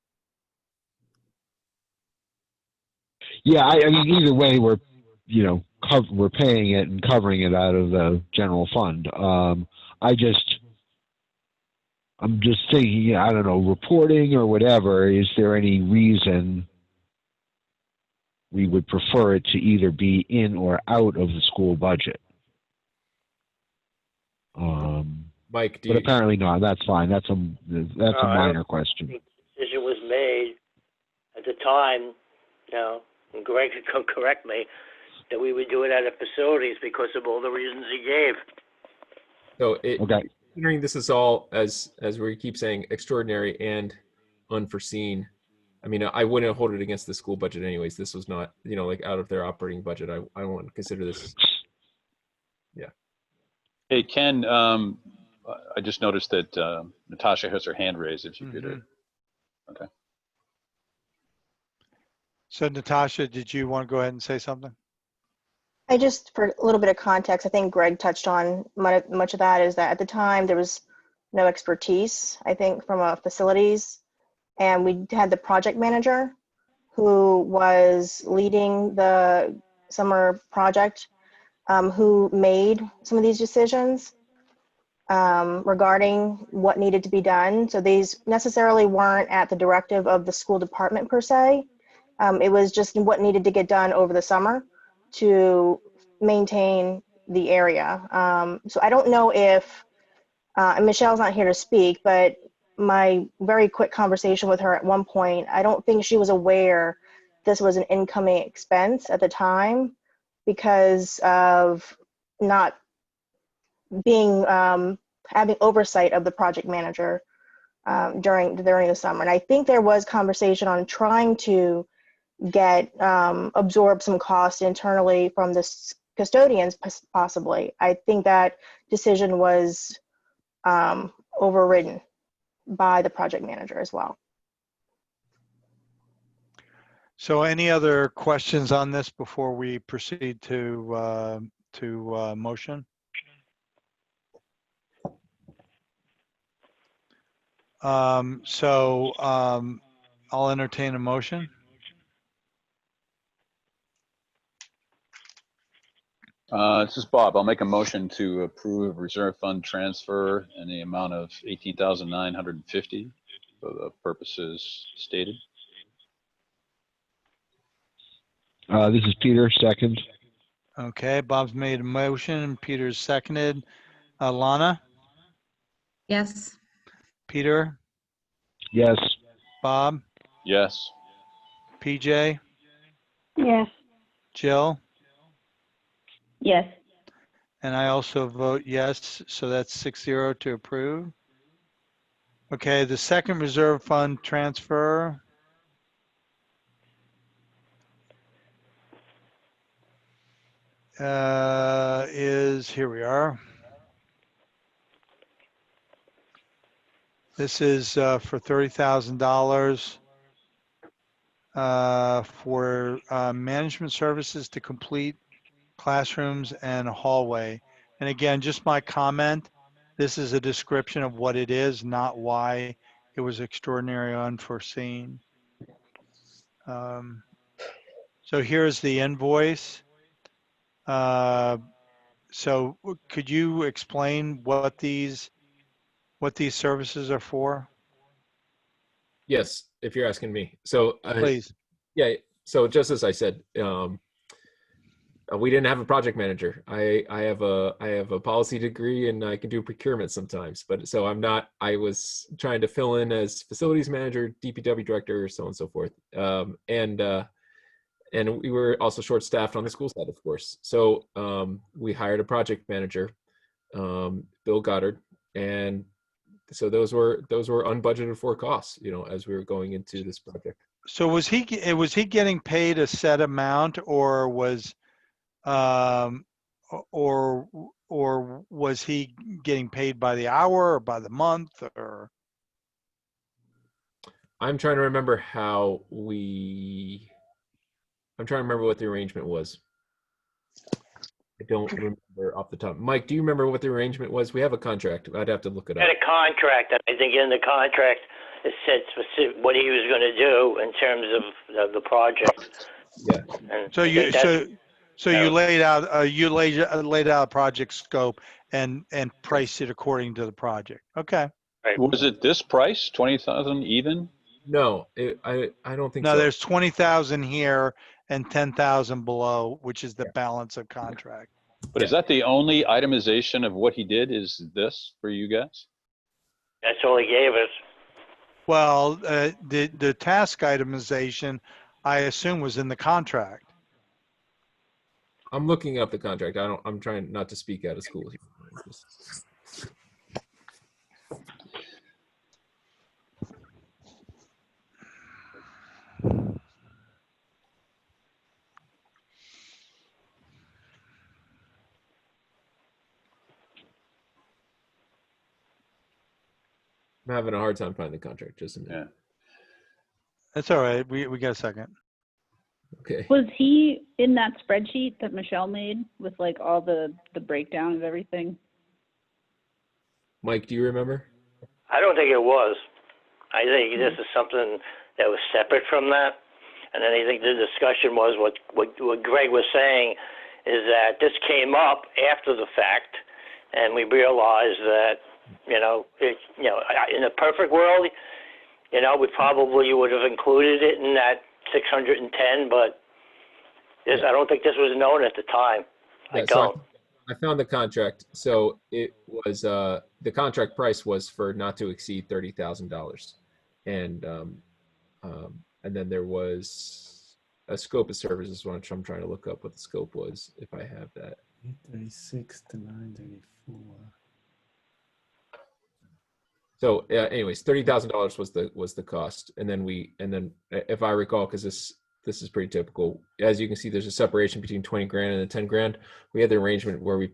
Yeah, I mean, either way, we're paying it and covering it out of the general fund. I'm just thinking, I don't know, reporting or whatever. Is there any reason we would prefer it to either be in or out of the school budget? Mike, but apparently not. That's fine. That's a minor question. The decision was made at the time, and Greg could correct me, that we would do it out of facilities because of all the reasons he gave. So considering this is all, as we keep saying, extraordinary and unforeseen, I mean, I wouldn't hold it against the school budget anyways. This was not, like out of their operating budget. I won't consider this. Yeah. Hey, Ken, I just noticed that Natasha has her hand raised if you could. Okay. So Natasha, did you want to go ahead and say something? I just, for a little bit of context, I think Greg touched on much of that, is that at the time there was no expertise, I think, from a facilities. And we had the project manager who was leading the summer project, who made some of these decisions regarding what needed to be done. So these necessarily weren't at the directive of the school department per se. It was just what needed to get done over the summer to maintain the area. So I don't know if, and Michelle's not here to speak, but my very quick conversation with her at one point, I don't think she was aware this was an incoming expense at the time because of not being, having oversight of the project manager during the summer. And I think there was conversation on trying to absorb some costs internally from the custodians, possibly. I think that decision was overridden by the project manager as well. So any other questions on this before we proceed to motion? I'll entertain a motion. This is Bob. I'll make a motion to approve reserve fund transfer in the amount of $18,950 for the purposes stated. This is Peter, second. Okay, Bob's made a motion, Peter's seconded. Lana? Yes. Peter? Yes. Bob? Yes. PJ? Yes. Jill? Yes. And I also vote yes, so that's 6-0 to approve. Okay, the second reserve fund transfer. is, here we are. This is for $30,000 for management services to complete classrooms and a hallway. And again, just my comment, this is a description of what it is, not why it was extraordinary or unforeseen. So here's the invoice. So could you explain what these services are for? Yes, if you're asking me. So Please. yeah. So just as I said, we didn't have a project manager. I have a policy degree and I can do procurement sometimes, but so I was trying to fill in as facilities manager, DPW director, so on and so forth. And we were also short staffed on the school side, of course. So we hired a project manager, Bill Goddard, and so those were unbudgeted for costs, as we were going into this project. So was he getting paid a set amount, or was was he getting paid by the hour or by the month, or? I'm trying to remember what the arrangement was. I don't remember off the top. Mike, do you remember what the arrangement was? We have a contract. I'd have to look it up. Had a contract, and I think in the contract it said specific what he was going to do in terms of the project. Yeah. And So you laid out a project scope and priced it according to the project. Okay. Right. Was it this price, 20,000 even? No, I don't think so. No, there's 20,000 here and 10,000 below, which is the balance of contract. But is that the only itemization of what he did? Is this for you guys? That's all he gave us. Well, the task itemization, I assume, was in the contract. I'm looking up the contract. I'm trying not to speak out of school here. I'm having a hard time finding the contract. Just a minute. Yeah. That's all right. We got a second. Okay. Was he in that spreadsheet that Michelle made with like all the breakdown of everything? Mike, do you remember? I don't think it was. I think this is something that was separate from that. And then I think the discussion was what Greg was saying is that this came up after the fact, and we realized that, in a perfect world, we probably would have included it in that 610, but I don't think this was known at the time. Yeah, I don't. So I found the contract. So it was the contract price was for not to exceed $30,000, and then there was a scope of services, which I'm trying to look up what the scope was, if I have that. 836 to 934. So anyways, $30,000 was the cost, and then if I recall, because this is pretty typical, as you can see, there's a separation between 20 grand and the 10 grand. We had the arrangement where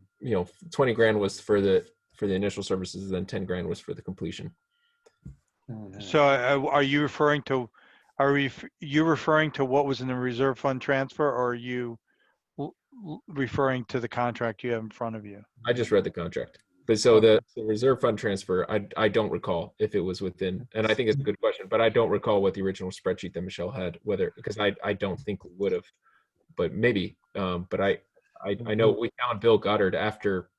20 grand was for the initial services, and then 10 grand was for the completion. So are you referring to what was in the reserve fund transfer, or are you referring to the contract you have in front of you? I just read the contract. But so the reserve fund transfer, I don't recall if it was within, and I think it's a good question, but I don't recall what the original spreadsheet that Michelle had, because I don't think we would have, but maybe. But I know we found Bill Goddard after,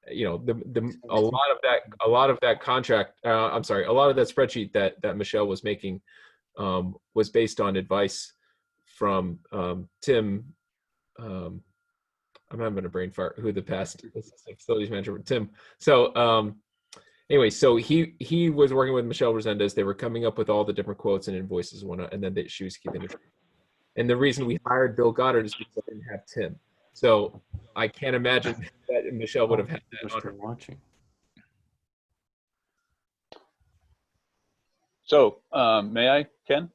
a lot of that contract. I'm sorry, a lot of that spreadsheet that Michelle was making was based on advice from Tim. I'm having a brain fart. Who the past facilities manager, Tim. So anyway, so he was working with Michelle Resendez. They were coming up with all the different quotes and invoices and whatnot, and then she was keeping it. And the reason we hired Bill Goddard is because I didn't have Tim. So I can't imagine that Michelle would have had that on her. Watching. So may I, Ken?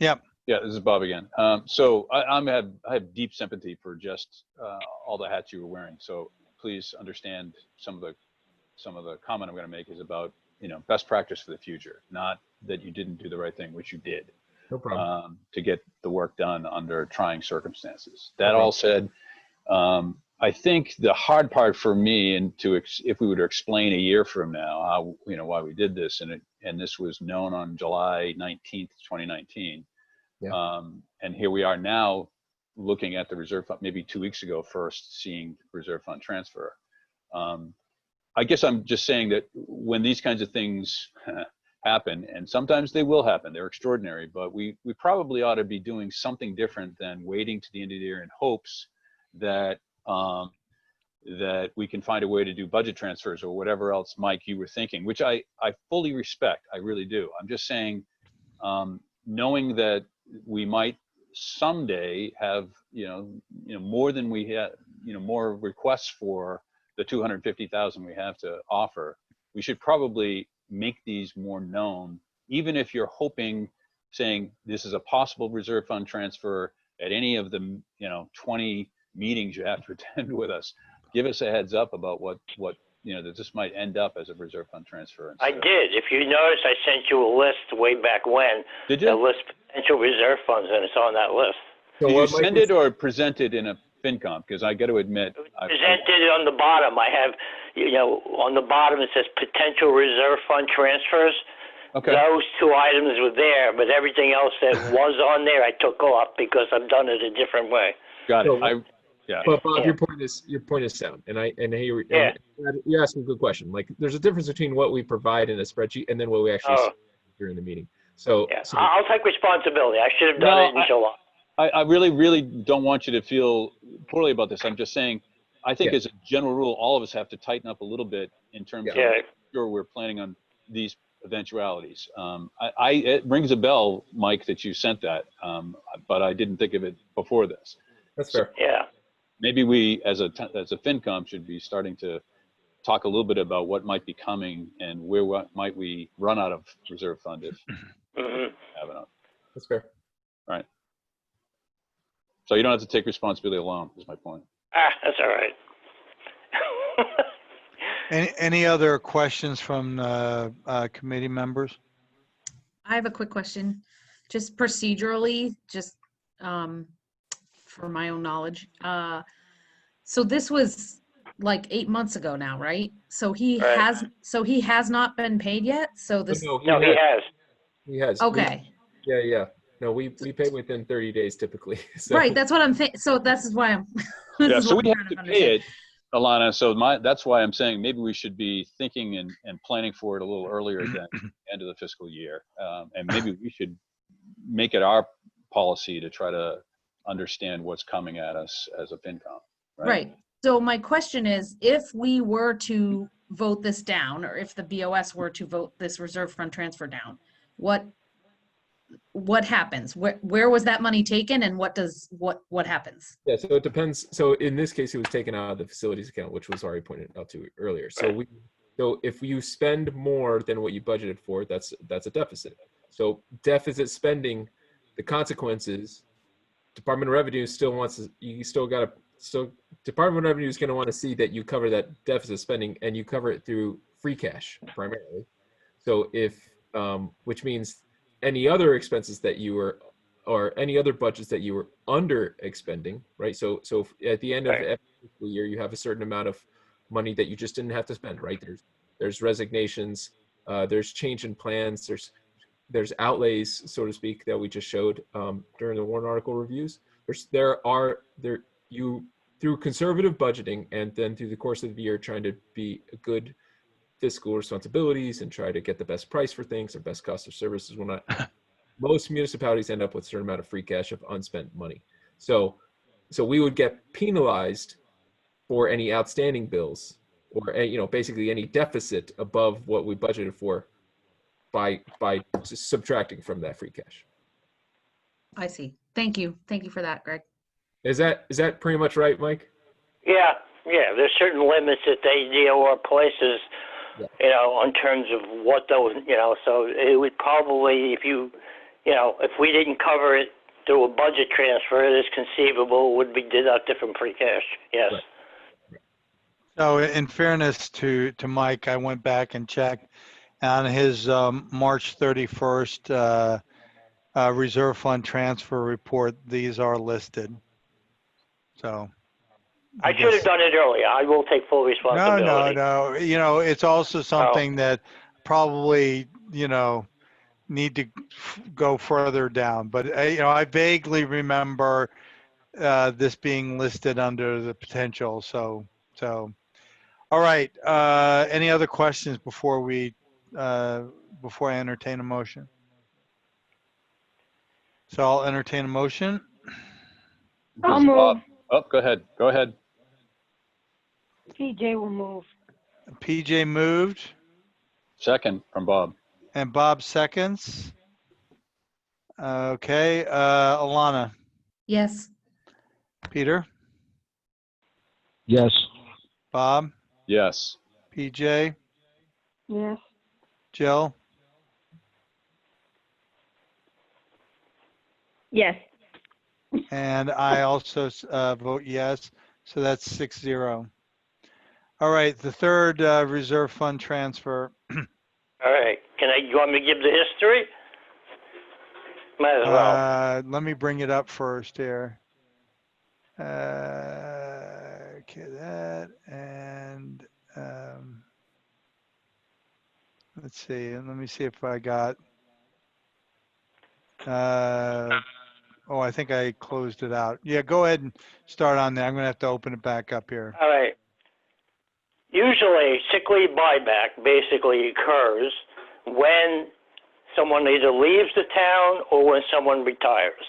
Yep. Yeah, this is Bob again. So I have deep sympathy for just all the hats you were wearing. So please understand some of the comment I'm going to make is about, best practice for the future, not that you didn't do the right thing, which you did. No problem. To get the work done under trying circumstances. That all said, I think the hard part for me, and if we were to explain a year from now how, why we did this, and this was known on July 19th, 2019, and here we are now looking at the reserve fund, maybe 2 weeks ago first seeing reserve fund transfer. I guess I'm just saying that when these kinds of things happen, and sometimes they will happen, they're extraordinary, but we probably ought to be doing something different than waiting to the end of the year in hopes that that we can find a way to do budget transfers or whatever else, Mike, you were thinking, which I fully respect. I really do. I'm just saying, knowing that we might someday have, more than we had, more requests for the 250,000 we have to offer, we should probably make these more known, even if you're hoping, saying this is a possible reserve fund transfer at any of the 20 meetings you have to attend with us. Give us a heads up about what that this might end up as a reserve fund transfer. I did. If you notice, I sent you a list way back when. Did you? A list of potential reserve funds, and it's on that list. So did you send it or present it in a FinCom? Because I got to admit, Presented it on the bottom. I have, on the bottom it says potential reserve fund transfers. Okay. Those two items were there, but everything else that was on there I took off because I've done it a different way. Got it. So, yeah. But Bob, your point is sound, and you're asking a good question. Like, there's a difference between what we provide in a spreadsheet and then what we actually see during the meeting. So, I'll take responsibility. I should have done it in July. I really, really don't want you to feel poorly about this. I'm just saying, I think as a general rule, all of us have to tighten up a little bit in terms of sure we're planning on these eventualities. It rings a bell, Mike, that you sent that, but I didn't think of it before this. That's fair. Yeah. Maybe we, as a FinCom, should be starting to talk a little bit about what might be coming and what might we run out of reserve fund if we have enough. That's fair. All right. So you don't have to take responsibility alone, is my point. That's all right. Any other questions from committee members? I have a quick question, just procedurally, just for my own knowledge. So this was like 8 months ago now, right? So he has not been paid yet. So this. No, he has. He has. Okay. Yeah. No, we pay within 30 days typically. So. Right. That's what I'm thinking. So this is why I'm. Yeah. So we have to pay it, Alana. So that's why I'm saying maybe we should be thinking and planning for it a little earlier than the end of the fiscal year, and maybe we should make it our policy to try to understand what's coming at us as a FinCom. Right. So my question is, if we were to vote this down, or if the BOS were to vote this reserve fund transfer down, what happens? Where was that money taken, and what happens? Yeah, so it depends. So in this case, it was taken out of the facilities account, which was already pointed out to earlier. So so if you spend more than what you budgeted for, that's a deficit. So deficit spending, the consequences, Department of Revenue Department of Revenue is going to want to see that you cover that deficit spending, and you cover it through free cash primarily. So which means any other expenses that you were, or any other budgets that you were under expending, right? So at the end of every fiscal year, you have a certain amount of money that you just didn't have to spend, right? There's resignations, there's change in plans, there's outlays, so to speak, that we just showed during the warrant article reviews. Through conservative budgeting, and then through the course of the year, trying to be a good fiscal responsibilities and try to get the best price for things or best cost of services. Most municipalities end up with a certain amount of free cash of unspent money. So we would get penalized for any outstanding bills, or basically any deficit above what we budgeted for by subtracting from that free cash. I see. Thank you for that, Greg. Is that pretty much right, Mike? Yeah. There's certain limits that they deal or places, in terms of what those, so it would probably, if you if we didn't cover it through a budget transfer, it is conceivable it would be deducted from free cash. Yes. Right. So in fairness to Mike, I went back and checked on his March 31st reserve fund transfer report. These are listed. So I should have done it earlier. I will take full responsibility. No. It's also something that probably, need to go further down. But, I vaguely remember this being listed under the potential. So, all right. Any other questions before I entertain a motion? So I'll entertain a motion. I'll move. Oh, go ahead. Go ahead. PJ will move. PJ moved. Second from Bob. And Bob seconds. Okay. Alana. Yes. Peter. Yes. Bob. Yes. PJ. Yes. Jill. Yes. And I also vote yes. So that's 6-0. All right. The third reserve fund transfer. All right. You want me to give the history? Might as well. Let me bring it up first here. Okay, that and let's see. And let me see if I got. I think I closed it out. Yeah, go ahead and start on there. I'm going to have to open it back up here. All right. Usually, sick leave buyback basically occurs when someone either leaves the town or when someone retires.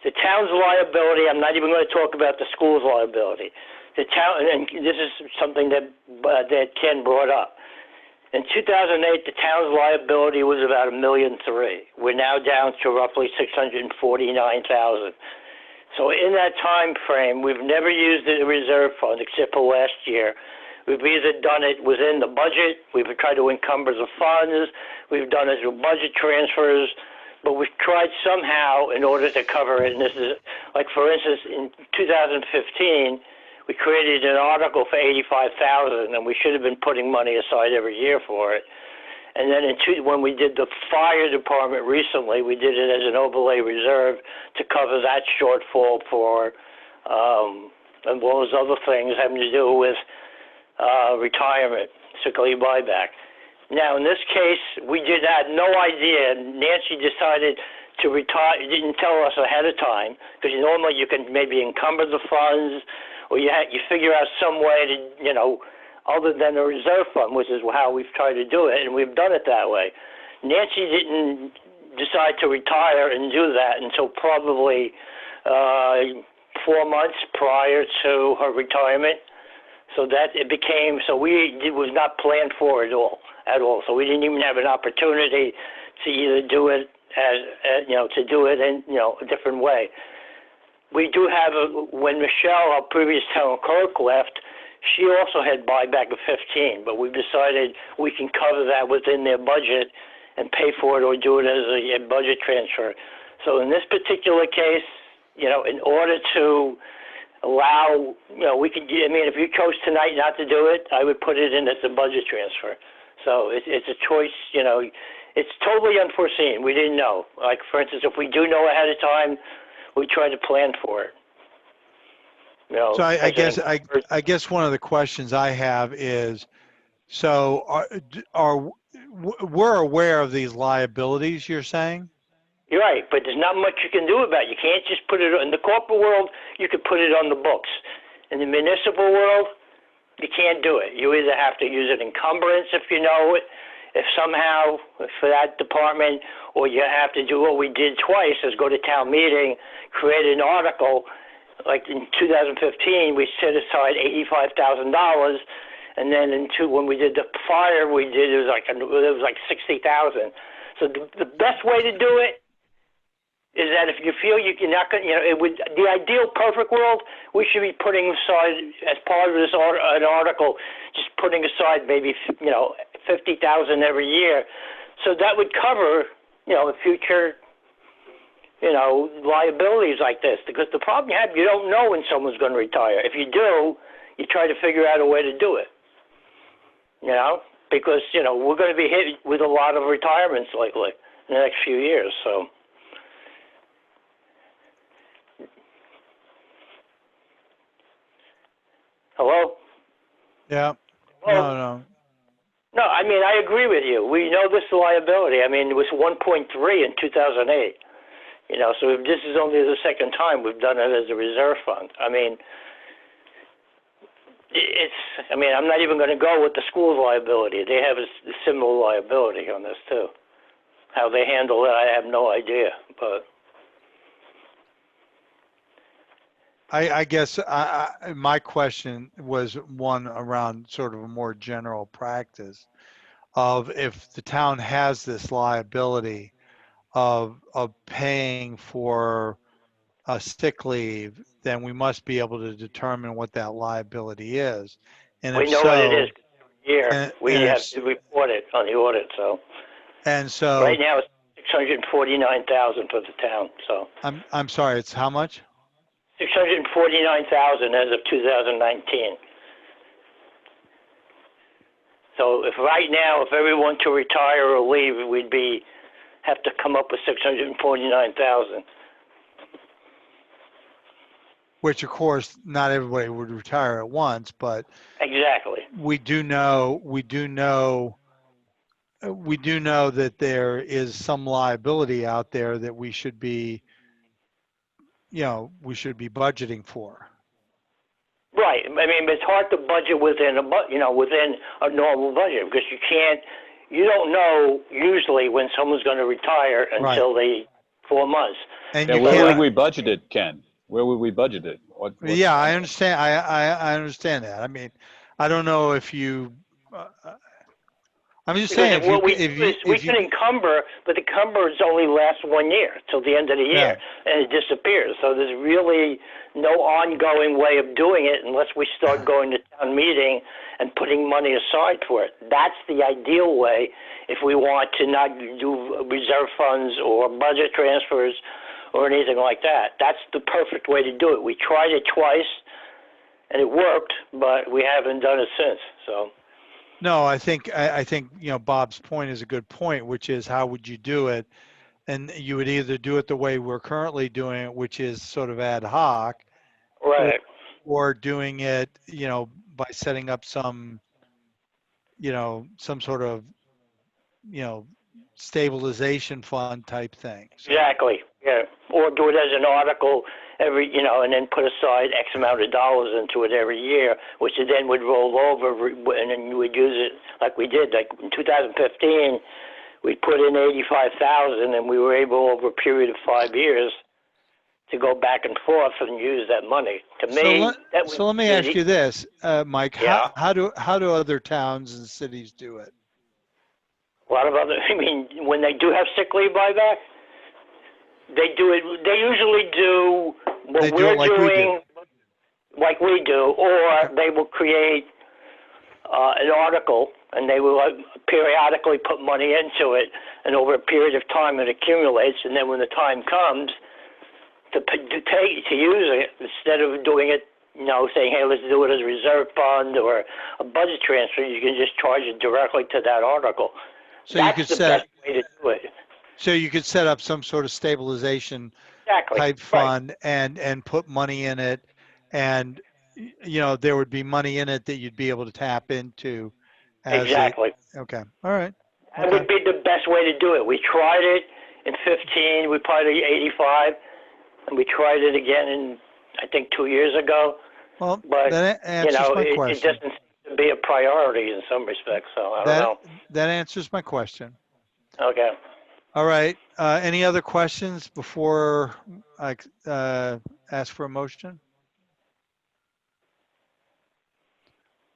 The town's liability, I'm not even going to talk about the school's liability. The town, and this is something that Ken brought up. In 2008, the town's liability was about $1.3 million. We're now down to roughly $649,000. So in that time frame, we've never used the reserve fund except for last year. We've either done it within the budget, we've tried to encumber the funds, we've done it through budget transfers, but we've tried somehow in order to cover it. And this is, like for instance, in 2015, we created an article for $85,000, and we should have been putting money aside every year for it. And then when we did the fire department recently, we did it as an overlay reserve to cover that shortfall for, and all those other things having to do with retirement, sick leave buyback. Now, in this case, we had no idea. Nancy decided to retire. Didn't tell us ahead of time, because normally you can maybe encumber the funds, or you figure out some way to, other than a reserve fund, which is how we've tried to do it, and we've done it that way. Nancy didn't decide to retire and do that until probably 4 months prior to her retirement. So that it became, it was not planned for at all. So we didn't even have an opportunity to either do it to do it in, a different way. We do have, when Michelle, our previous town clerk, left, she also had buyback of 15, but we've decided we can cover that within their budget and pay for it or do it as a budget transfer. So in this particular case, in order to allow, if you chose tonight not to do it, I would put it in as a budget transfer. So it's a choice, it's totally unforeseen. We didn't know. Like, for instance, if we do know ahead of time, we try to plan for it. So I guess one of the questions I have is, so we're aware of these liabilities, you're saying? You're right, but there's not much you can do about it. You can't just put it in the corporate world. You could put it on the books. In the municipal world, you can't do it. You either have to use an encumbrance if you know it, if somehow for that department, or you have to do what we did twice, is go to town meeting, create an article. Like in 2015, we set aside $85,000, and then when we did the fire, it was like $60,000. So the best way to do it is that if you feel you're not going, the ideal perfect world, we should be putting aside, as part of this an article, just putting aside maybe $50,000 every year, so that would cover future, liabilities like this. Because the problem you have, you don't know when someone's going to retire. If you do, you try to figure out a way to do it. Because, we're going to be hit with a lot of retirements lately in the next few years, so. Hello? Yeah. Hello? No. No, I mean, I agree with you. We know this liability. I mean, it was 1.3 in 2008. So this is only the second time we've done it as a reserve fund. I mean, I'm not even going to go with the school's liability. They have a similar liability on this too. How they handle it, I have no idea. But I guess my question was one around sort of a more general practice of if the town has this liability of paying for a sick leave, then we must be able to determine what that liability is. And we if know so, what it is. Here, we and have to report it on the audit. So right now it's $649,000 for the town. So I'm sorry, it's how much? $649,000 as of 2019. So if right now, if everyone to retire or leave, we'd have to come up with $649,000. Which of course not everybody would retire at once, but exactly. We do know that there is some liability out there that we should be budgeting for. Right. I mean, it's hard to budget within within a normal budget because you don't know usually when someone's going to retire until 4 months. And where would we budget it, Ken? Where would we budget it? Yeah, I understand. I understand that. I mean, I don't know if you. I'm just saying, we can encumber, but the encumbrance only lasts 1 year till the end of the year, and it disappears. So there's really no ongoing way of doing it unless we start going to town meeting and putting money aside for it. That's the ideal way if we want to not do reserve funds or budget transfers or anything like that. That's the perfect way to do it. We tried it twice, and it worked, but we haven't done it since. So. No, I think Bob's point is a good point, which is how would you do it? And you would either do it the way we're currently doing it, which is sort of ad hoc, right? Or doing it, by setting up some sort of, stabilization fund type thing. So. Exactly. Yeah. Or do it as an article every, and then put aside X amount of dollars into it every year, which then would roll over, and then you would use it like we did. Like in 2015, we put in $85,000, and we were able over a period of 5 years to go back and forth and use that money. To me, so let me ask you this, Mike. Yeah. How do other towns and cities do it? A lot of other. I mean, when they do have sick leave buyback, they do it. They usually do what we're doing, like we do, or they will create an article, and they will periodically put money into it, and over a period of time it accumulates, and then when the time comes to use it, instead of doing it, saying, hey, let's do it as a reserve fund or a budget transfer, you can just charge it directly to that article. So that's you could the best way to do it. So you could set up some sort of stabilization type fund and put money in it, and there would be money in it that you'd be able to tap into. Exactly. Okay. All right. That would be the best way to do it. We tried it in 15. We tried it in 85, and we tried it again in I think 2 years ago. Well, but that answers my it question. doesn't seem to be a priority in some respects. So I don't know. That answers my question. Okay. All right. Any other questions before I ask for a motion?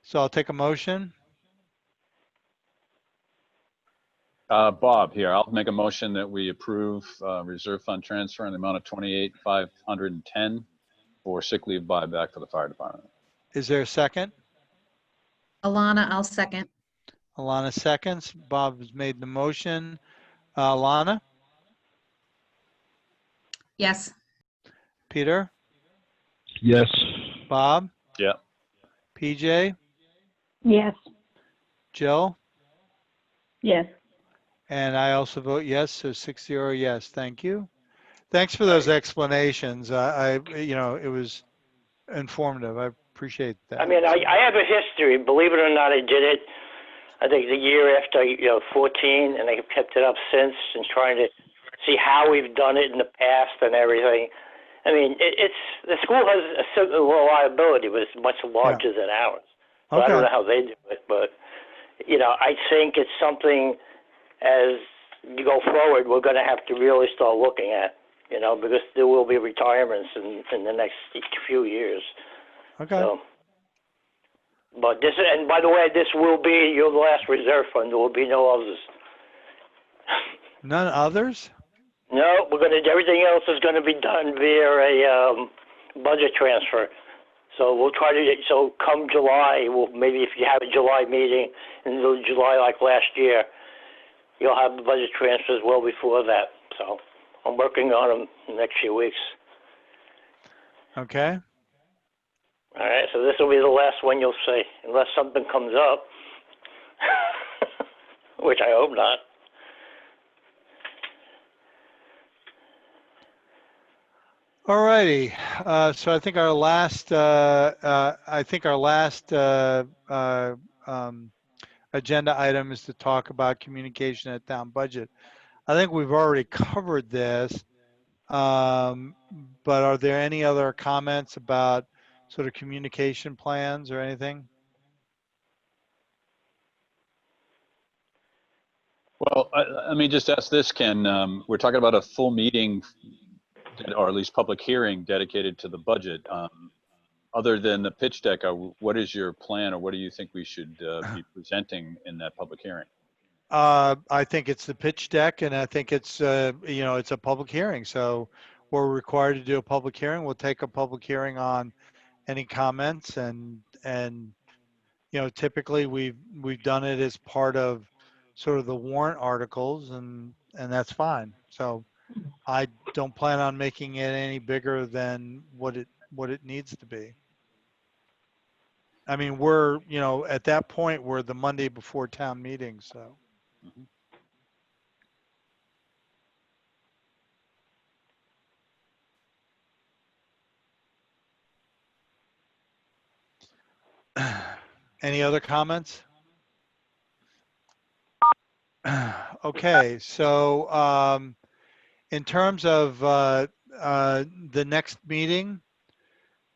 So I'll take a motion. Bob, here, I'll make a motion that we approve reserve fund transfer in the amount of $28,510 for sick leave buyback for the fire department. Is there a second? Alana, I'll second. Alana seconds. Bob has made the motion. Alana? Yes. Peter, Yes. Bob, Yeah. PJ, Yes. Jill, Yes. and I also vote yes, so 6-0 yes. Thank you. Thanks for those explanations. It was informative. I appreciate that. I mean, I have a history. Believe it or not, I did it. I think the year after 14, and I've kept it up since, and trying to see how we've done it in the past and everything. I mean, it's the school has a certain reliability, but it's much larger than ours. So I don't know how they do it, but I think it's something as you go forward, we're going to have to really start looking at, because there will be retirements in the next few years. Okay. So, but and by the way, this will be your last reserve fund. There will be no others. None others? No, everything else is going to be done via a budget transfer. So we'll try to. So come July, maybe if you have a July meeting in July like last year, you'll have the budget transfers well before that. So I'm working on them in the next few weeks. Okay. All right. So this will be the last one you'll see, unless something comes up, which I hope not. All righty. So I think our last agenda item is to talk about communication at town budget. I think we've already covered this, but are there any other comments about sort of communication plans or anything? Well, I mean, just ask this, Ken. We're talking about a full meeting, or at least public hearing dedicated to the budget. Other than the pitch deck, what is your plan, or what do you think we should be presenting in that public hearing? I think it's the pitch deck, and I think it's it's a public hearing. So we're required to do a public hearing. We'll take a public hearing on any comments, and typically we've done it as part of sort of the warrant articles, and that's fine. So I don't plan on making it any bigger than what it needs to be. I mean, we're at that point, we're the Monday before town meeting, so. Any other comments? Okay, so in terms of the next meeting,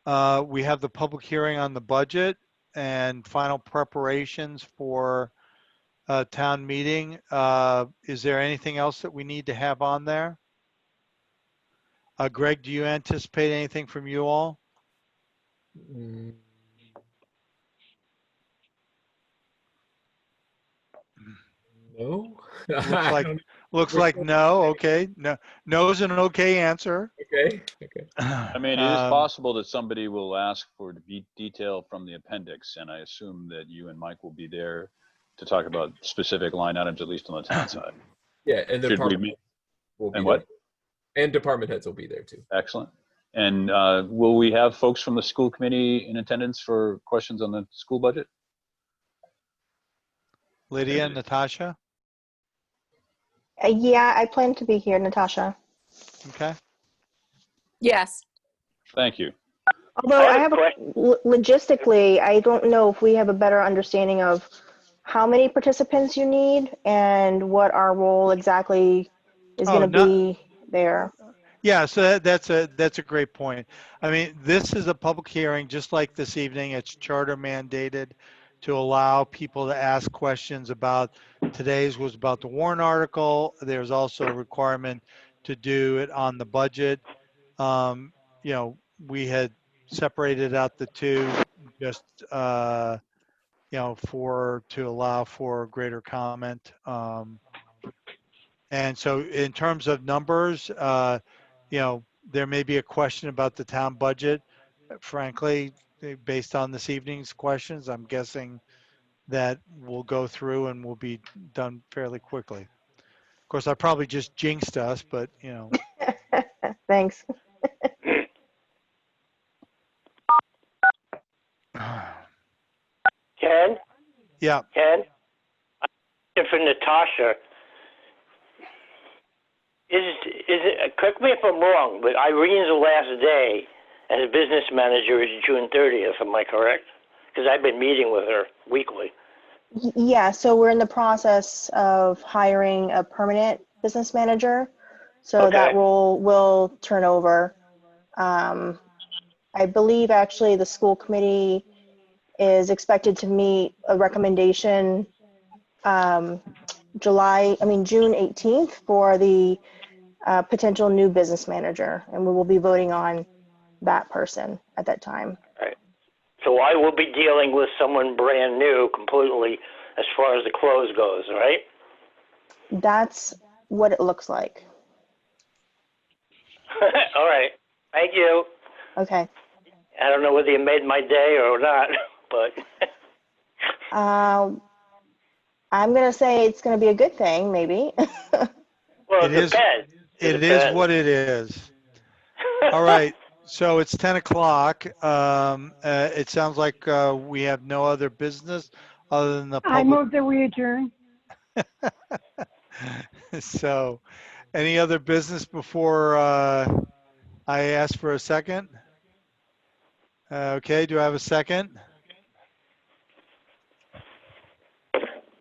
we have the public hearing on the budget and final preparations for town meeting. Is there anything else that we need to have on there? Greg, do you anticipate anything from you all? No. Looks like no. Okay, no is an okay answer. Okay. I mean, it is possible that somebody will ask for detail from the appendix, and I assume that you and Mike will be there to talk about specific line items, at least on the town side. Yeah, and the department will be there. And department heads will be there too. Excellent. And will we have folks from the school committee in attendance for questions on the school budget? Lydia and Natasha? Yeah, I plan to be here, Natasha. Okay. Yes. Thank you. Although I have logistically, I don't know if we have a better understanding of how many participants you need and what our role exactly is going to be there. Yeah, so that's a great point. I mean, this is a public hearing, just like this evening. It's charter mandated to allow people to ask questions about, today's was about the warrant article. There's also a requirement to do it on the budget. We had separated out the two just, to allow for greater comment. And so in terms of numbers, there may be a question about the town budget. Frankly, based on this evening's questions, I'm guessing that we'll go through and will be done fairly quickly. Of course, I probably just jinxed us, but Thanks. Ken? Yeah. Ken? For Natasha, is it, correct me if I'm wrong, but Irene's last day as business manager is June 30th, am I correct? Because I've been meeting with her weekly. Yeah, so we're in the process of hiring a permanent business manager. So that role will turn over. I believe actually the school committee is expected to meet a recommendation June 18th for the potential new business manager, and we will be voting on that person at that time. Right. So I will be dealing with someone brand new completely as far as the close goes, right? That's what it looks like. All right. Thank you. Okay. I don't know whether you made my day or not, but. I'm going to say it's going to be a good thing, maybe. Well, it depends. It is what it is. All right. So it's 10 o'clock. It sounds like we have no other business other than the public. I move that we adjourn. So any other business before I ask for a second? Okay. Do I have a second?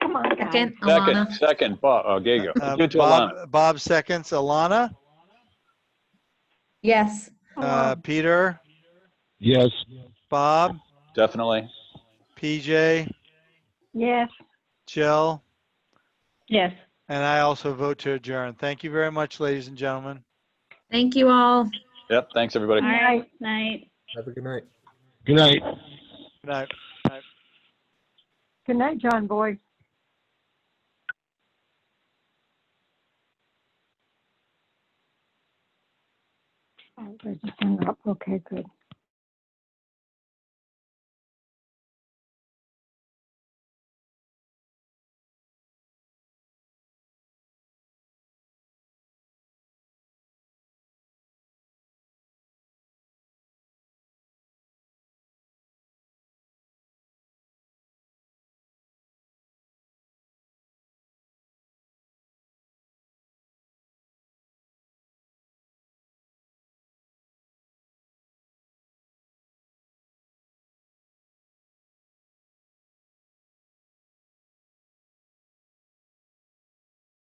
Come on, guys. Second, Alana. Second, Bob. Oh, there you go. Give it to Alana. Bob seconds. Alana? Yes. Peter? Yes. Bob? Definitely. PJ? Yes. Jill? Yes. And I also vote to adjourn. Thank you very much, ladies and gentlemen. Thank you all. Yep. Thanks, everybody. All right. Night. Have a good night. Good night. Good night. Good night, John Boy. Oh, I just hung up. Okay, good.